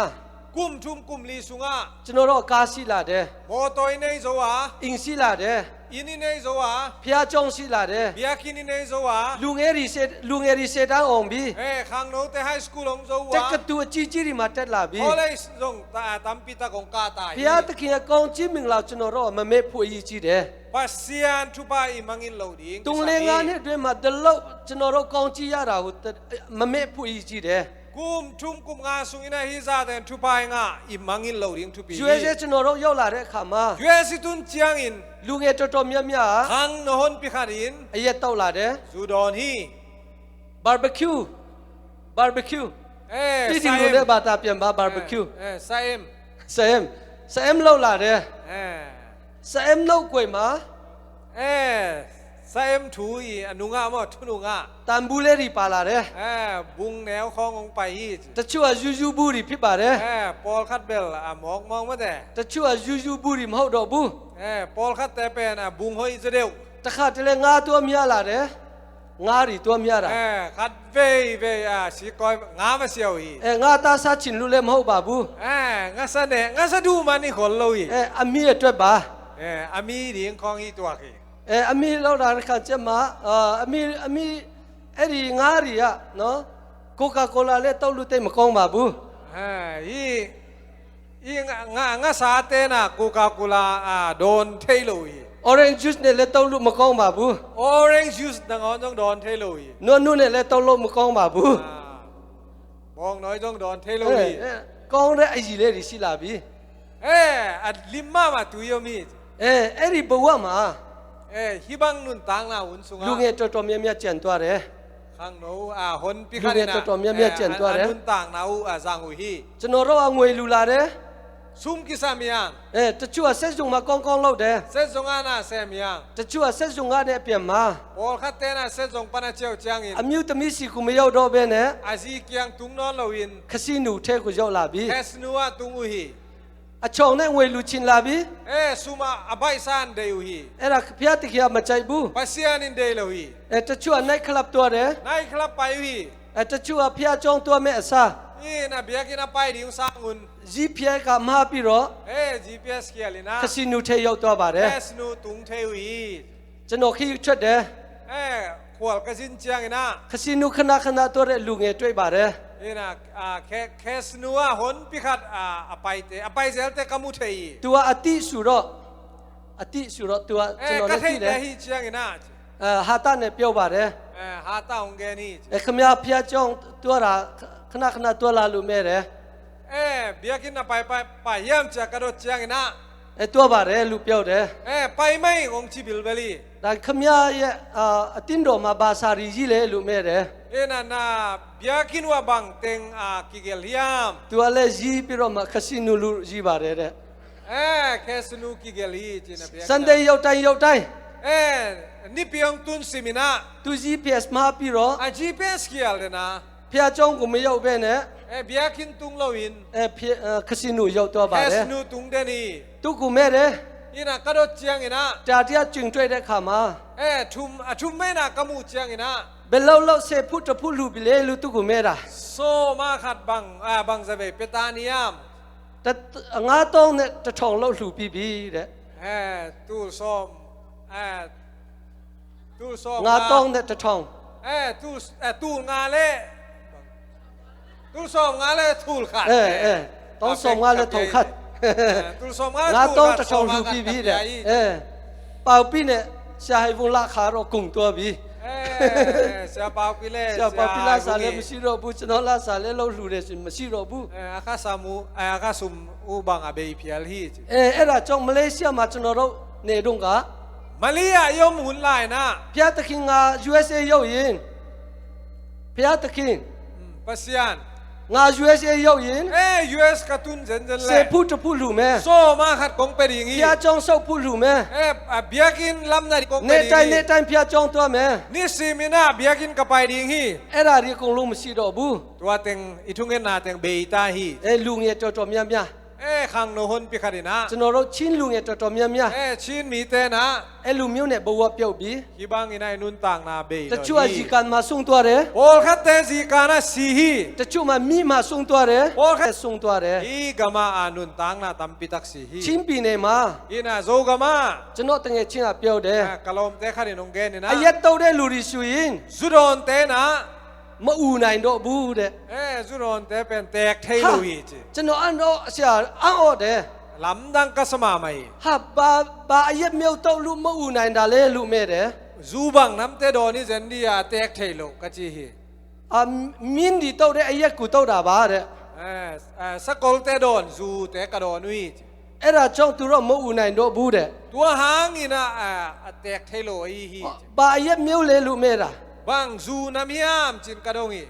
Kum thum kum li sunga. ကျွန်တော်တို့ကားရှိလာတယ် Mo toy nei zo wa. အင်းရှိလာတယ် Ini nei zo wa. ဖျားကြောင်းရှိလာတယ် Biakini nei zo wa. လူငယ်တွေစေတန်းအောင်ပြီ Khang no te high school ong zo တက္ wa. ကသိုလ်အကြီးကြီးတွေမှာတက်လာပြီ College zong ta tampi ta kong ka ta. ဖျားသခင်အကောင်းကြီးမင်္ဂလာကျွန်တော်တို့မမေ့ဖို့အရေးကြီးတယ် Pasian tupa imangin loading. 3 4 5နှစ်အတွင်းမှာဒီလောက်ကျွန်တော်တို့ကောင်းကြီးရတာကိုမမေ့ဖို့အရေးကြီးတယ် Kum tum kum nga sung ina hiza den tupa nga imangin loading tupi. ရွှေစဲကျွန်တော်တို့ရောက်လာတဲ့အခါမှာ Yuesitun chiang in. လူငယ်တော်တော်များများ Khang nohon pikharin. အရက်တောက်လာတယ် Zudon hi. barbecue ဒီဒီလိုနဲ့ဘာသာပြန်ပါ barbecue Saem. ဆမ်လောက်လာတယ် ဆမ်လောက်ကွယ်မှာ Saem thu i anunga mo thununga. တန်ဘူးလေးတွေပါလာတယ် Bung neo khong ong pai hi. တချို့ကယူယူဘူးတွေဖြစ်ပါတယ် Paul khat bel mong mong ma de. တချို့ကယူယူဘူးတွေမဟုတ်တော့ဘူး Paul khat te pe na bung hoi zedeu. တခါတလေငါးตัวများလာတယ်ငါးတွေตัวများတာ Khat ve si koi nga ma siao hi. ငါသားစားချင်လို့လည်းမဟုတ်ပါဘူး Nga sa ne nga sa du man ni khol lo hi. အမီအတွက်ပါ Ami ding khong hi tua ki. အမီလောက်တာတစ်ခါကျမှအမီအဲ့ဒီငါးတွေကနော်ကိုကာကိုလာလည်းတောက်လို့တိတ်မကောင်းပါဘူး I nga sa te na Coca-Cola don thei lo hi. orange juice နဲ့လည်းတောက်လို့မကောင်းပါဘူး Orange juice na ngon jong don thei lo hi. နွတ်နဲ့လည်းတောက်လို့မကောင်းပါဘူး Bong noi jong don thei lo hi. ကောင်းတဲ့အကြီးလေးတွေရှိလာပြီ At lima ma tu yo mi. အဲ့ဒီဘဝမှာ Hibang nun tang na un sunga. လူငယ်တော်တော်များများကြံသွားတယ် Khang no hon pi kha ni na. Nun tang na u zang u hi. ကျွန်တော်တို့ကငွေလူလာတယ် Sum ki sa miang. တချို့ကဆက်စုံမှာကောင်းကောင်းလုပ်တယ် Se zonga na se miang. တချို့ကဆက်စုံရတဲ့အပြင်မှာ Paul khat te na se zong pa na cheu chang in. အမျိုးသမီးစီကိုမရောက်တော့ဘဲနဲ့ Azi kyang tung non lo in. ခစီနိုထဲကိုရောက်လာပြီ Esnua tung u hi. အချောင်နဲ့ငွေလူချင်းလာပြီ Suma abai san de u hi. အဲ့ဒါဖျားတခင်မကြိုက်ဘူး Pasian in de lo hi. တချို့က night club တွားတယ် Nai club pai hi. တချို့ကဖျားကျောင်းတွားမဲ့အစား Na biya ki na pai ding sangun. ဇီးဖျားကမှားပြီးတော့ GPS ki alina. ခစီနိုထဲရောက်သွားပါတယ် Esnu tung the u hi. ကျွန်တော်ခီးထွက်တယ် Khwal ka sin chiang ina. ခစီနိုခဏခဏတွားတဲ့လူငယ်တွေ့ပါတယ် Ina kesnua hon pi khat apai zel te kamu thei. သူကအတိဆိုတော့သူကကျွန်တော် Ka လည်းသိ thei တယ် de hi chiang ina. ဟာတာနဲ့ပြောပါတယ် Ha ta ong ge ni. ခမရဖျားကျောင်းတွားတာခဏခဏတွားလာလို့မဲ့တယ် Biya ki na pai yam cha ka do chiang ina. တွားပါတယ်လူပြောတယ် Pai mai ong chi bil beli. ဒါခမရရဲ့အတင်းတော်မှာဘာသာရီကြီးလဲလို့မဲ့တယ် Na biya kin wa bang teng kigel yam. သူကလည်းရီးပြီးတော့မှခစီနိုလူရီးပါတယ်တဲ့ Kesnu kigel hi china biya. Sunday ရောက်တိုင်းNi piang tun simina. သူ GPS မှာပြီးတော့ GPS ki al na. ဖျားကြောင်းကိုမရောက်ပဲနဲ့ biakin tung lawin ခစီနူရောက်တော့ပါတယ် esnu tung deni သူကမဲ့တယ် ina kadot chiang ina တာတရားကျင်တွေ့တဲ့ခါမှာ thum mena kamu chiang ina ဘယ်လောက်လောက်ဆေဖုတဖုလူပြီလေလူသူကမဲ့တာ so ma khat bang zabe petaniam ငါတောင်းနဲ့တထောင်လောက်လှူပြီးပြီတဲ့ tu som tu som ငါတောင်းနဲ့တထောင် tu nga le tu som nga le thul khat တောင်းဆောင်ငါလည်းထောင်ခတ် tu som nga ငါတောင်းတထောင်လှူပြီးပြီတဲ့ပေါပြီးနဲ့ရှာဟိဘုံလာခါတော့ကုန်သွားပြီ sia pau pile ရှာပေါပြီးလာစားလည်းမရှိတော့ဘူးကျွန်တော်လာစားလည်းလောက်လှူတယ်ဆိုမရှိတော့ဘူး akasamu akasum ubang abe phial hi အဲ့ဒါကြောင့်မလေးရှားမှာကျွန်တော်တို့နေတော့က malia yom hun lai na ဖျားသခင်က USA ရောက်ရင်ဖျားသခင် pasian ငါ USA ရောက်ရင် US katun zen zen ဆေ le ဖုတဖုလူမဲ so ma khat kong pe ring ဖ hi ျားကြောင်းဆောက်ဖုလူမဲ biakin lam na kong နေ pe တိုင်း ring နေတိုင်းဖျားကြောင်းသွားမယ် ni simina biakin kapai ring hi အဲ့ဒါဒီအကုန်လုံးမရှိတော့ဘူး tua teng ithungen na teng beita hi လူငယ်တော်တော်များများ khang no hon pi khadina ကျွန်တော်တို့ချင်းလူငယ်တော်တော်များများ chin mi te na အဲ့လူမျိုးနဲ့ဘဝပြုတ်ပြီး ki bang ina nun tang na be တချို့အစီကံမှာဆုံးသွားတယ် pol khat te si kana si hi တချို့မှာမိမှာဆုံးသွားတယ် Paul ဆုံးသွားတယ် i gama anun tang na tampi tak si hi ချင်းပြည်နယ်မှာ ina zo gama ကျွန်တော်တငယ်ချင်းကပြောတယ် kalom te khari nong ge ni na အရက်တော့တဲ့လူတွေဆိုရင် zuron te na မအူနိုင်တော့ဘူးတဲ့ zuron te pen tek thei lo hi chi ကျွန်တော်အဲ့တော့ဆရာအော်တယ် lam dang ka sama mai ဟာဘာအရက်မြုပ်တော့လူမအူနိုင်တာလေလူမဲ့တယ် zu bang nam te do ni zen dia tek thei lo ka chi hi မင်းဒီတော့တဲ့အရက်ကိုတော့တာပါတဲ့ sakol te don zu te ka do nui အဲ့ဒါကြောင့်သူတော့မအူနိုင်တော့ဘူးတဲ့ tua hang ina tek thei lo hi hi ဘာအရက်မြုပ်လေလူမဲ့တာ bang zu nam hiam chin ka dong hi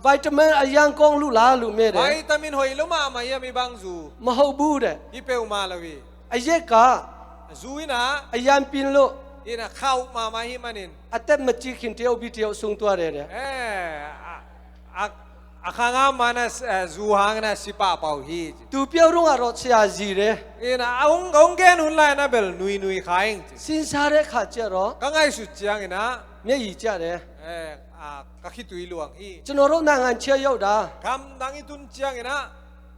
ဗိုက်တမင်အရန်ကောင်းလူလားလူမဲ့တယ် vitamin hoi lo ma ma ya mi bang zu မဟုတ်ဘူးတဲ့ hi pe ma la wi အရက်က zu ina အရန်ပင်လို့ ina khau ma ma hi manin အသက်မကြီးခင်တယောက်ပြီးတယောက်ဆုံးသွားတယ်တဲ့ akhanga mana zu hang na sipa pau hi သူပြောတော့ကတော့ဆရာကြီးတယ် ina ong gen hun lai na bel nui nui khaing စဉ်းစားတဲ့ခါကျတော့ ka ngai su chiang ina မျက်ရည်ကျတယ် ka khi tui luang hi ကျွန်တော်တို့နိုင်ငံချဲရောက်တာ kam dang i tun chiang ina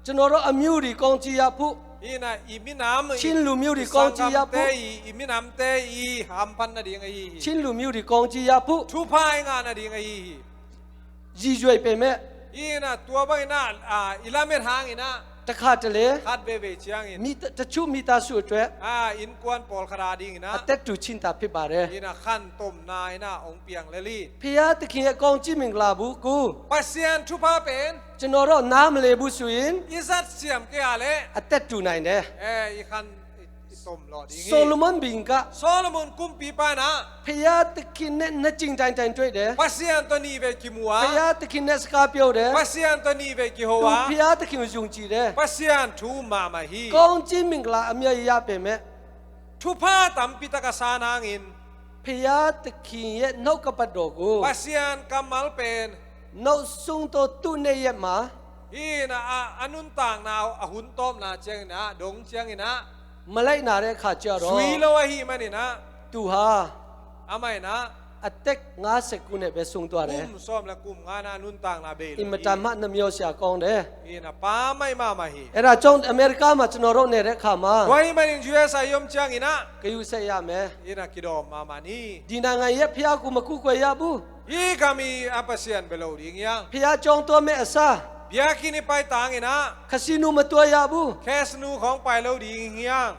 ကျွန်တော်တို့အမျိုးတွေကောင်းကြည့်ရဖို့ ina iminam ချင်းလူမျိုးတွေကောင်းကြည့်ရဖို့ iminam te i ham pan na ding hi ချင်းလူမျိုးတွေကောင်းကြည့်ရဖို့ thu phai nga na ding hi ရည်ရွယ်ပေမဲ့ ina tua ba ina ilamet hang ina တခါတလေ khat be be chiang in တချို့မိသားစုအတွက် in kwan pol khara ding ina အသက်တူချင်းတာဖြစ်ပါတယ် ina khan tom na ina ong piang le li ဖျားသခင်ရဲ့ကောင်းချီးမင်္ဂလာဘူးကို pasian thu pa pen ကျွန်တော်တို့နားမလည်ဘူးဆိုရင် izat siam ke ale အသက်တူနိုင်တယ် i khan tom lo ding ဆိုလိုမန်ဘင်က solomon kum pi pa na ဖျားသခင်နဲ့နှစ်ကျင်တိုင်တိုင်တွေ့တယ် pasian to ni ve kimua ဖျားသခင်နဲ့စကားပြောတယ် pasian to ni ve သူ kihowa ဖျားသခင်ကိုယုံကြည်တယ် pasian thu ma ma hi ကောင်းချီးမင်္ဂလာအမြတ်ရပေမဲ့ thu pa tam pi ta ka sanangin ဖျားသခင်ရဲ့နှုတ်ကပတ်တော်ကို pasian kamal pen နောက်ဆုံးတော့သူ့နဲ့ရဲ့မှာ ina anun tang na ahun tom na chiang na dong chiang ina မလိုက်နာတဲ့ခါကျတော့ sui lo hi manina သူဟာ amai na အသက်50ခုနဲ့ပဲဆုံးသွားတယ် kum som la kum nga na nun tang na be အင်မတန်မှနှမျောရှာကောင်းတယ် ina pa mai ma ma hi အဲ့ဒါကြောင့်အမေရိကမှာကျွန်တော်တို့နေတဲ့ခါမှာ wai manin us ayom chiang ina ဂယုဆက်ရမယ် ina kido ma ma ni ဒီနိုင်ငံရဲ့ဖျားကိုမခုခွဲရဘူး hi kami apasian belo ding yang ဖျားကြောင်းတော်မဲ့အစား bia kini pai tang ina ခစီနိုမတော်ရဘူး kes nu khong pai lo ding yang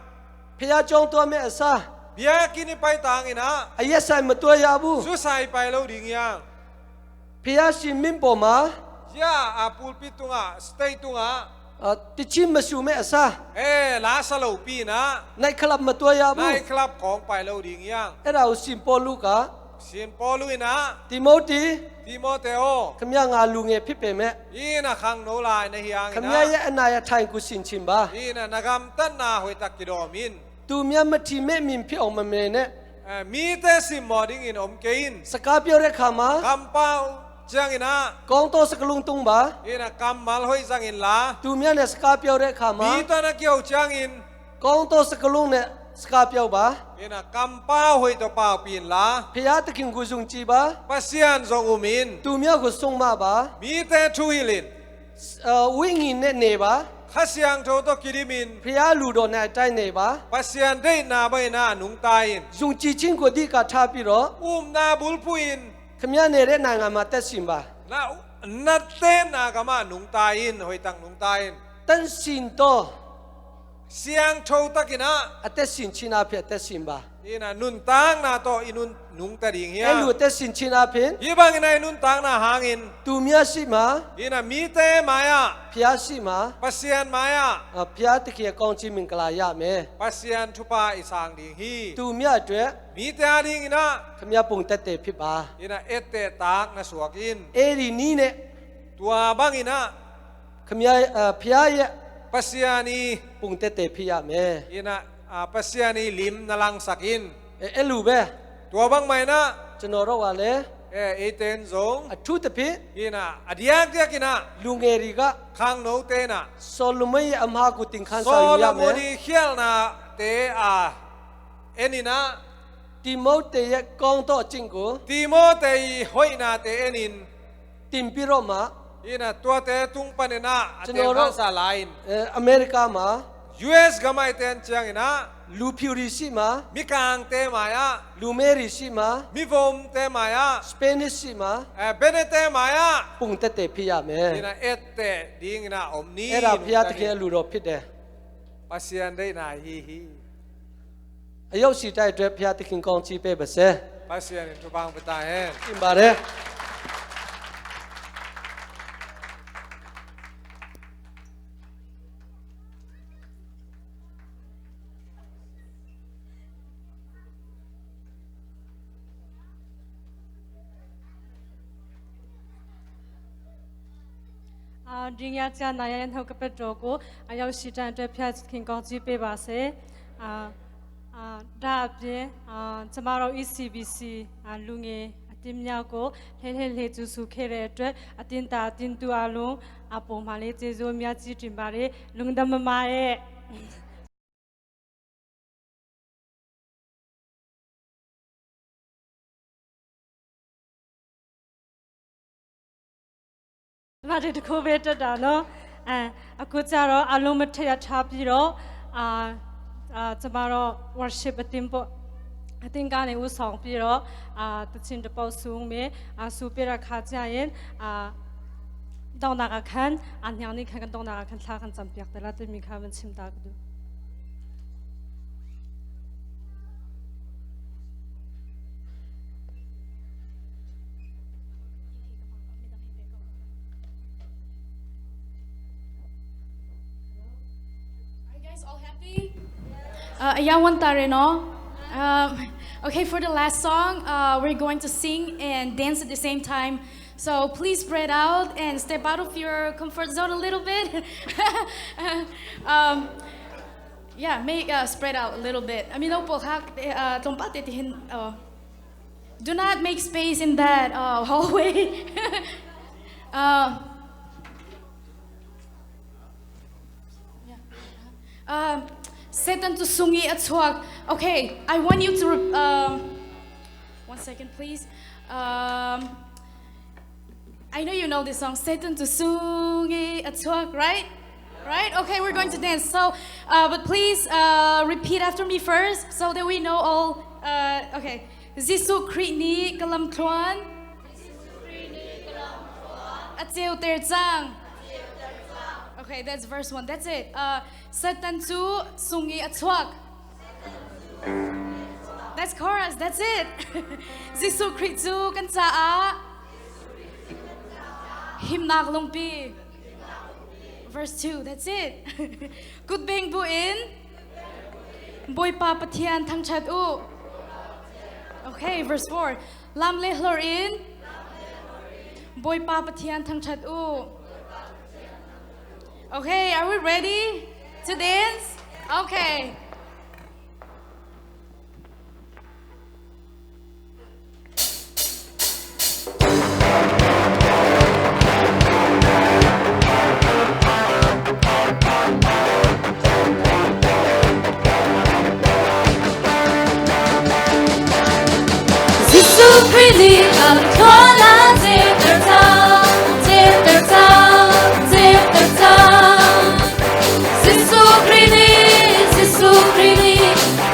ဖျားကြောင်းတော်မဲ့အစား bia kini pai tang ina အရက်ဆိုင်မတော်ရဘူး su sai pai lo ding yang ဖျားရှင်မင်းပေါ်မှာ ya pulpit tunga stay tunga တချင်းမဆူမဲ့အစား la salo pi na နိုင်ကလပ်မတော်ရဘူး nai club khong pai lo ding yang အဲ့ဒါကိုစင်ပေါ်လူက sin polu ina တိမိုတီ timoteo ခမရငါလူငယ်ဖြစ်ပေမဲ့ ina khang no lai na hiang ခမရ ina ရဲ့အနာရထိုင်ကိုစင်ချင်ပါ ina nagam tan na hoi tak kidomin သူမြတ်မထီမဲ့မြင်ဖြစ်အောင်မမြင်နဲ့ mi te sim moding in om kein စကားပြောတဲ့ခါမှာ kampau Jangina, Kong to sakalung tung ba? ina kamal hoi jangin la. Tu mia ne ska piao de kha ma. Mi ta na kiau jangin, Kong to sakalung ne ska piao ba? ina kampa hoi to pa pin la. Phia ta king gu jung chi ba? Pasian zong umin. Tu mia gu sung ma ba? Mi te thu hilin. Wing in ne ba? Khasiang tho to kirimin. Phia lu do na tai ne ba? Pasian dei na bai na nung tain. Jung chi chin ko di ka tha pi ro. Na bulpuin. Khmya ne re na nga ma tat sim ba? Na te na kama nung tain hoi tang nung tain. Tan sin to Siang tho takina. atet sin china phe atet sim ba? Ina nun tang na to inun nung ta ding E lu hiya. atet sin china phe Ibang ina inun tang na hangin. tu mia si ma? Ina mi te maya. Phia si ma? Pasian maya. Phia ta ki kong chi min kala ya me. Pasian thupa isang ding hi. Tu mia twe Mi te ading ina. khmya pung tat te phi ba? Ina ette tak na suakin. E ri ni ne Tua bang ina. khmya phia ye Pasiani. pung tat te phi ya me. Ina pasiani lim na lang sakin. E lu be Tua bang mai na. chno ro wa le Eten zong. thu ta phi Ina adiak dia kina. lu nge ri ga Khang no te na. solumai amha ku ting khan sa yu ya me. Solomoni khial na te enina. Timote ye kong to ching ko Timotei hoi na te enin. tim pi ro ma Ina tua te tung panina ate Chinoro. sa lain. America ma US gamai ten chiang ina. lu puri si ma Mi kang te maya. lu meri si ma Mi vom te maya. Spanish si ma Benete maya. pung te te phi ya me. Ina ette ding ina omni. Era phia ta ke lu ro phit de Pasian dei na hi. ayau si tai twe phia ta king kong chi pe ba se Pasian itu bang betahe. tim ba de Dinga cha na yan ho ka petro ko ayaw si tan twe phya king kong ji pe ba se da pye chama ro ECBC lu nge atin nya ko le chu su khe re atwat atin ta atin tu a long a pom ma le je zo mya ji tin ba re lung dam ma yeဘာတခုပဲတက်တာနော်အခုကြတော့အလုံးမထက်ထားပြီးတော့ကျမတို့ worship အတင်းပေါ့အတင်းကနေဦးဆောင်ပြီးတော့တချင်တပုတ်ဆုံမယ်ဆူပြရခါကြရင်တောင်းတာခန်းအညောင်းနေခန်းတောင်းတာခန်းထားခန်းစံပြတ်တယ်လားတမိခါမချင်တာကူ All happy? Yeah, one tare no. Okay, for the last song, we're going to sing and dance at the same time. So please spread out and step out of your comfort zone a little bit. Yeah, make spread out a little bit. I mean, do not make space in that hallway. Satan to sungi at swag. Okay, I want you to. 1 second, please. I know you know this song. Satan to sungi at swag, right? Right? Okay, we're going to dance. So, but please repeat after me first, so that we know all. Okay. Zisu krini kalam kluan. Atil terjang. Okay, that's verse 1. That's it. Satan tu sungi atwak. That's chorus. That's it. Zisu kritu kansaa. Himnak lumpi. Verse 2. That's it. Good bang buin. Boy pa patian thang chat u. Okay, verse 4. Lam le hlor in. Boy pa patian thang chat u. Okay, are we ready to dance? Okay. Christi Alcona Zitterta Zitterta Zitterta Sisu Christi Sisu Christi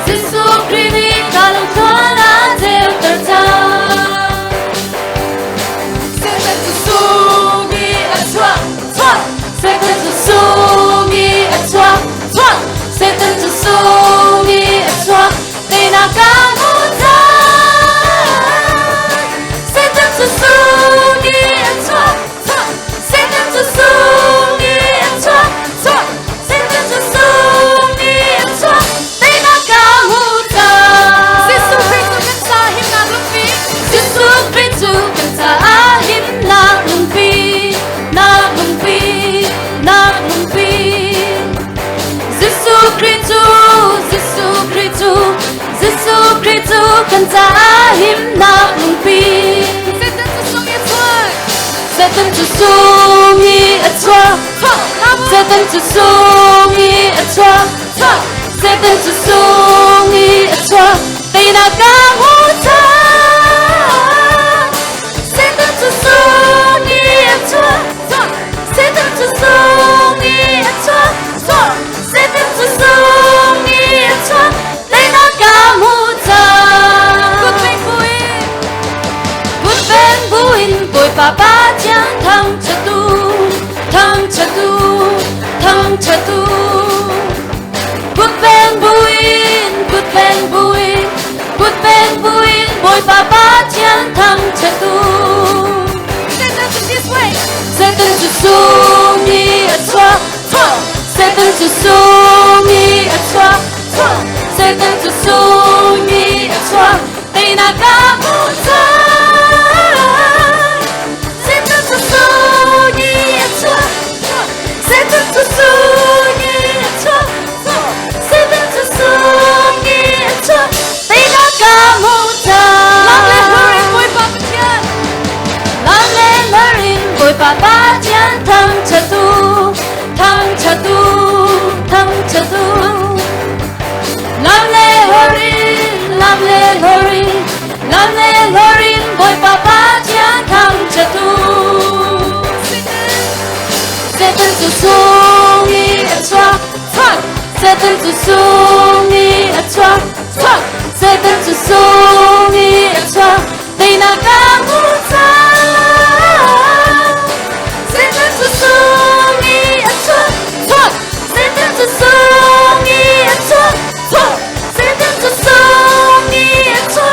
Sisu Christi Alcona Zitterta Satan to sugi atwa twa Satan to sugi atwa twa Satan to sugi atwa Tina kamuta Satan to sugi atwa twa Satan to sugi atwa twa Satan to sugi atwa Tina kamuta Sisu Kristu kensahim na lumpi Sisu Kristu kensahim na lumpi na lumpi na lumpi Sisu Kristu Sisu Kristu Sisu Kristu kensahim na lumpi Satan to sungi atwa Satan to sungi atwa Satan to sungi atwa Tina kamuta Satan to sungi atwa Satan to sungi atwa Satan to sungi atwa Tina kamuta Good bang buin Boy papa chẳng thăng chatu Thăng chatu Thăng chatu Good bang buin Good bang buin Good bang buin Boy papa chẳng thăng chatu Satan to this way Satan to sungi atwa Satan to sungi atwa Satan to sungi atwa Tina kamuta Satan to sungi atwa Satan to sungi atwa Satan to sungi atwa Tina kamuta Long lên marin boy papa chán thăng chatu Thăng chatu Thăng chatu Long lên horin Long lên horin Long lên horin boy papa chán thăng chatu Satan to sungi atwa Satan to sungi atwa Satan to sungi atwa Tina kamuta Satan to sungi atwa Satan to sungi atwa Satan to sungi atwa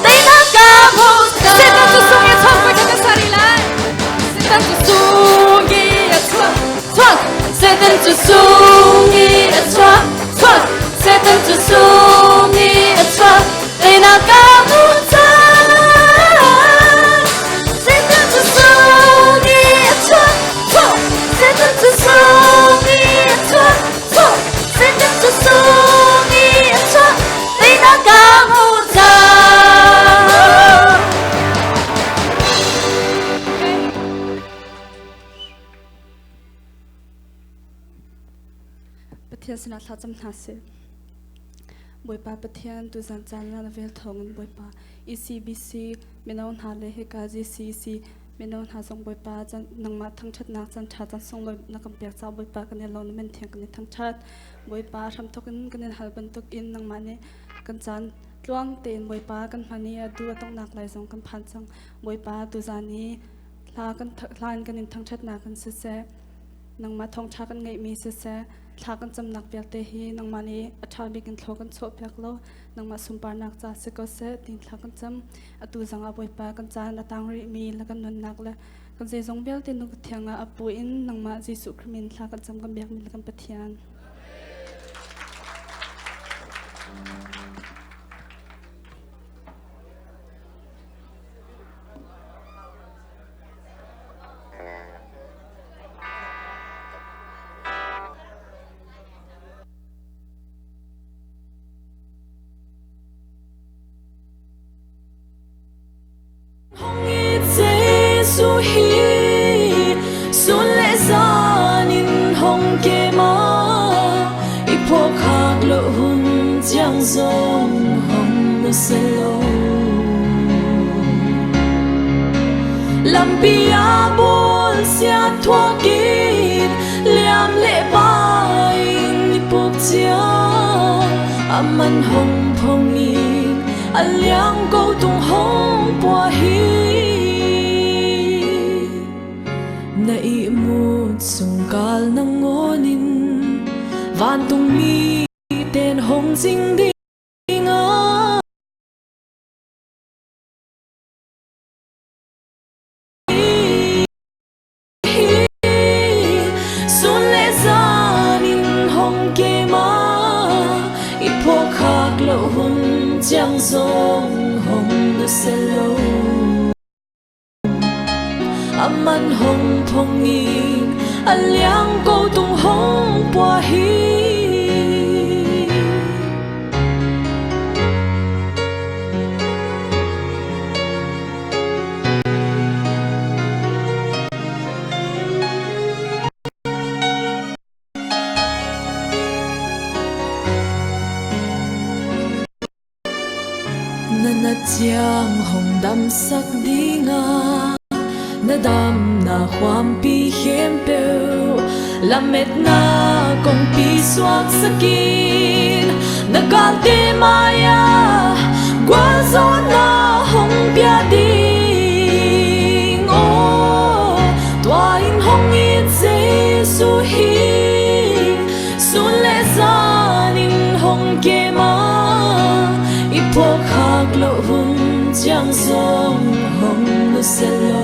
Tina kamuta Satan to sungi atwa Pwede sarilan Satan to sungi atwa Satan to sungi atwa Satan to sungi atwa Tina kamuta Satan to sungi atwa Satan to sungi atwa Satan to sungi atwa Tina kamuta Pathian sina thacham thase Boipa Pathian tu zan chan na vel thongun boipa ECBC menon hale he kaji CC menon ha song boipa chan nangma thang that na chan tha chan song loi na kam pek cha boipa kan lon men theng kan thang that boipa ram thokin kan halban tok in nangma ne kan chan tluang ten boipa kan phani adu atong nak lai song kan phan chang boipa tu zani hla kan hlan kan thang that na kan se nangma thong tha kan ngai mi se Thakan cham nak pek te hi nangma ni athabi kan thlokan chho pek lo nangma sumpar nak cha se ko se tin thakan cham atu zanga boipa kan chan atang ri mi la kan nun nak la kan je jong bel te nu thenga apu in nangma jisu khmin thakan cham kan bek mi kan pathian giang dông hồng nó sẽ lâu lam bia bol sia thua kin liam le bai ni puk chia aman hong phong ni aliang go tung hong po hi na i mu sungkal nang ngonin van tung mi ten hong jing ding sun le zanin hong ke ma i po khak lo hong chang song hong no se lo aman hong phong ngin aliang go tung hong po hi na chiang hong dam sak dinga na dam na huam pi hem peu la met na kong pi swak sakin na gal te maya gwa zo na hong pia ding oh tua in hong in se su hi sun le san in hong ke ma i po khak lo hung chang song hong no se lo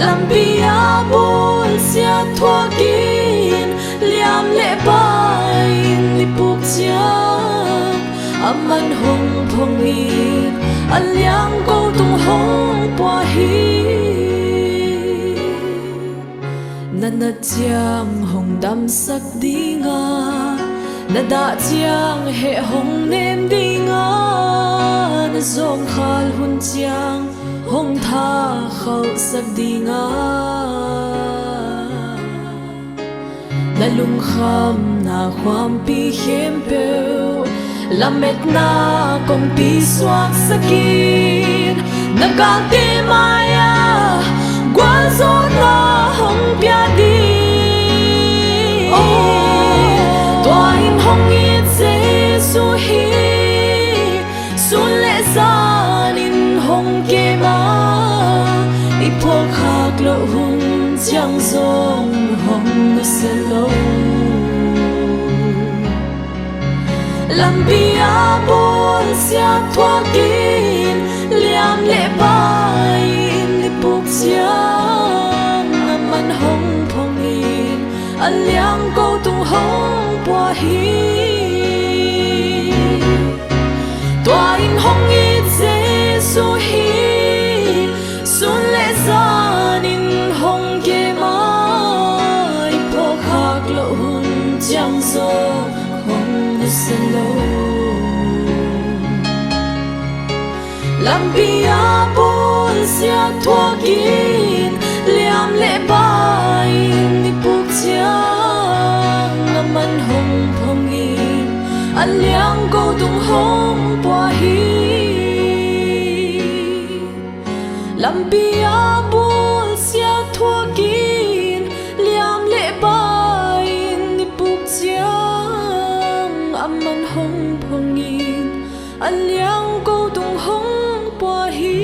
lam bia bol sia thua kin liam le bai ni puk chia aman hong phong in aliang go tung hong po hi na chiang hong dam sak dinga na da chiang he hong nem dinga na zong khal hun chiang hong tha khau sak dinga na lung kham na khwam pi hem peu la met na kong pi swak sakin na ka te maya gwa zo na hong pia di tua in hong it se su hi sun le san in hong ke ma i po khak lo hung chang zong hong no se lo lam bia bol sia thua kin liam le bai ni puk chiang aman hong phong in aliang go tung hong po hi tua in hong it se su hi sun le san in hong ke ma i po khak lo hung chang zo hong no se lo lam bia bol sia thua kin liam le bai ni puk chiang aman hong phong in aliang go tung hong po hi lam bia bol sia thua kin liam le bai ni puk chiang aman hong phong in aliang go tung hong po hi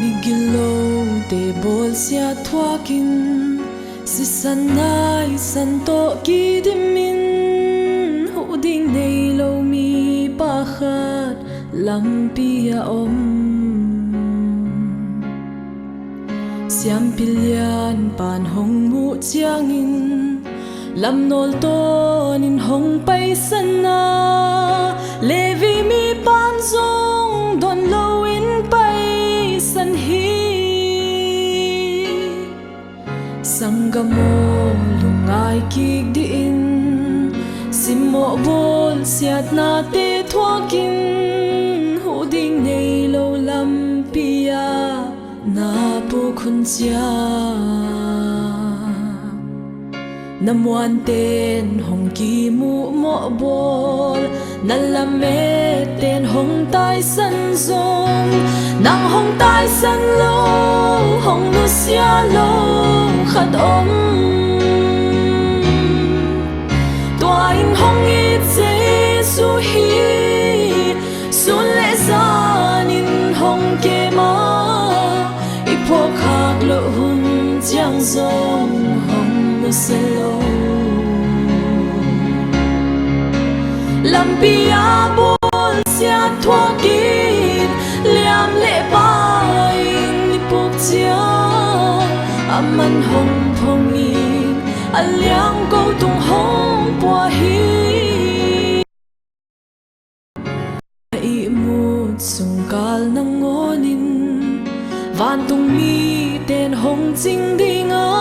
Migilo te bol sia thua kin si sanai san to ki dimin hu ding nei lo mi pa khat lam pia om siam pilian pan hong mu chiang in lam nol ton in hong pai sana levi mi pan zong don lo in Sanggamo lungay kig diin Simo bol siat na te thuakin Huding nei lo lampia na pu khuncha Namuan ten hong ki mu mo bol Nalame ten hong tai san zong Nang hong tai san lo hong nu sia lo khát ôm Tua in hong i Giêsu hi Sun lệ gian in hong ke ma I po khak lo hun chiang zong hong nu se lo Lampia bol sia thua kin liam lệ ba in ni pok chia Aman hong phong in aliang go tung hong bua hi I mut sung kal nang ngonin van tung mi ten hong jing ding a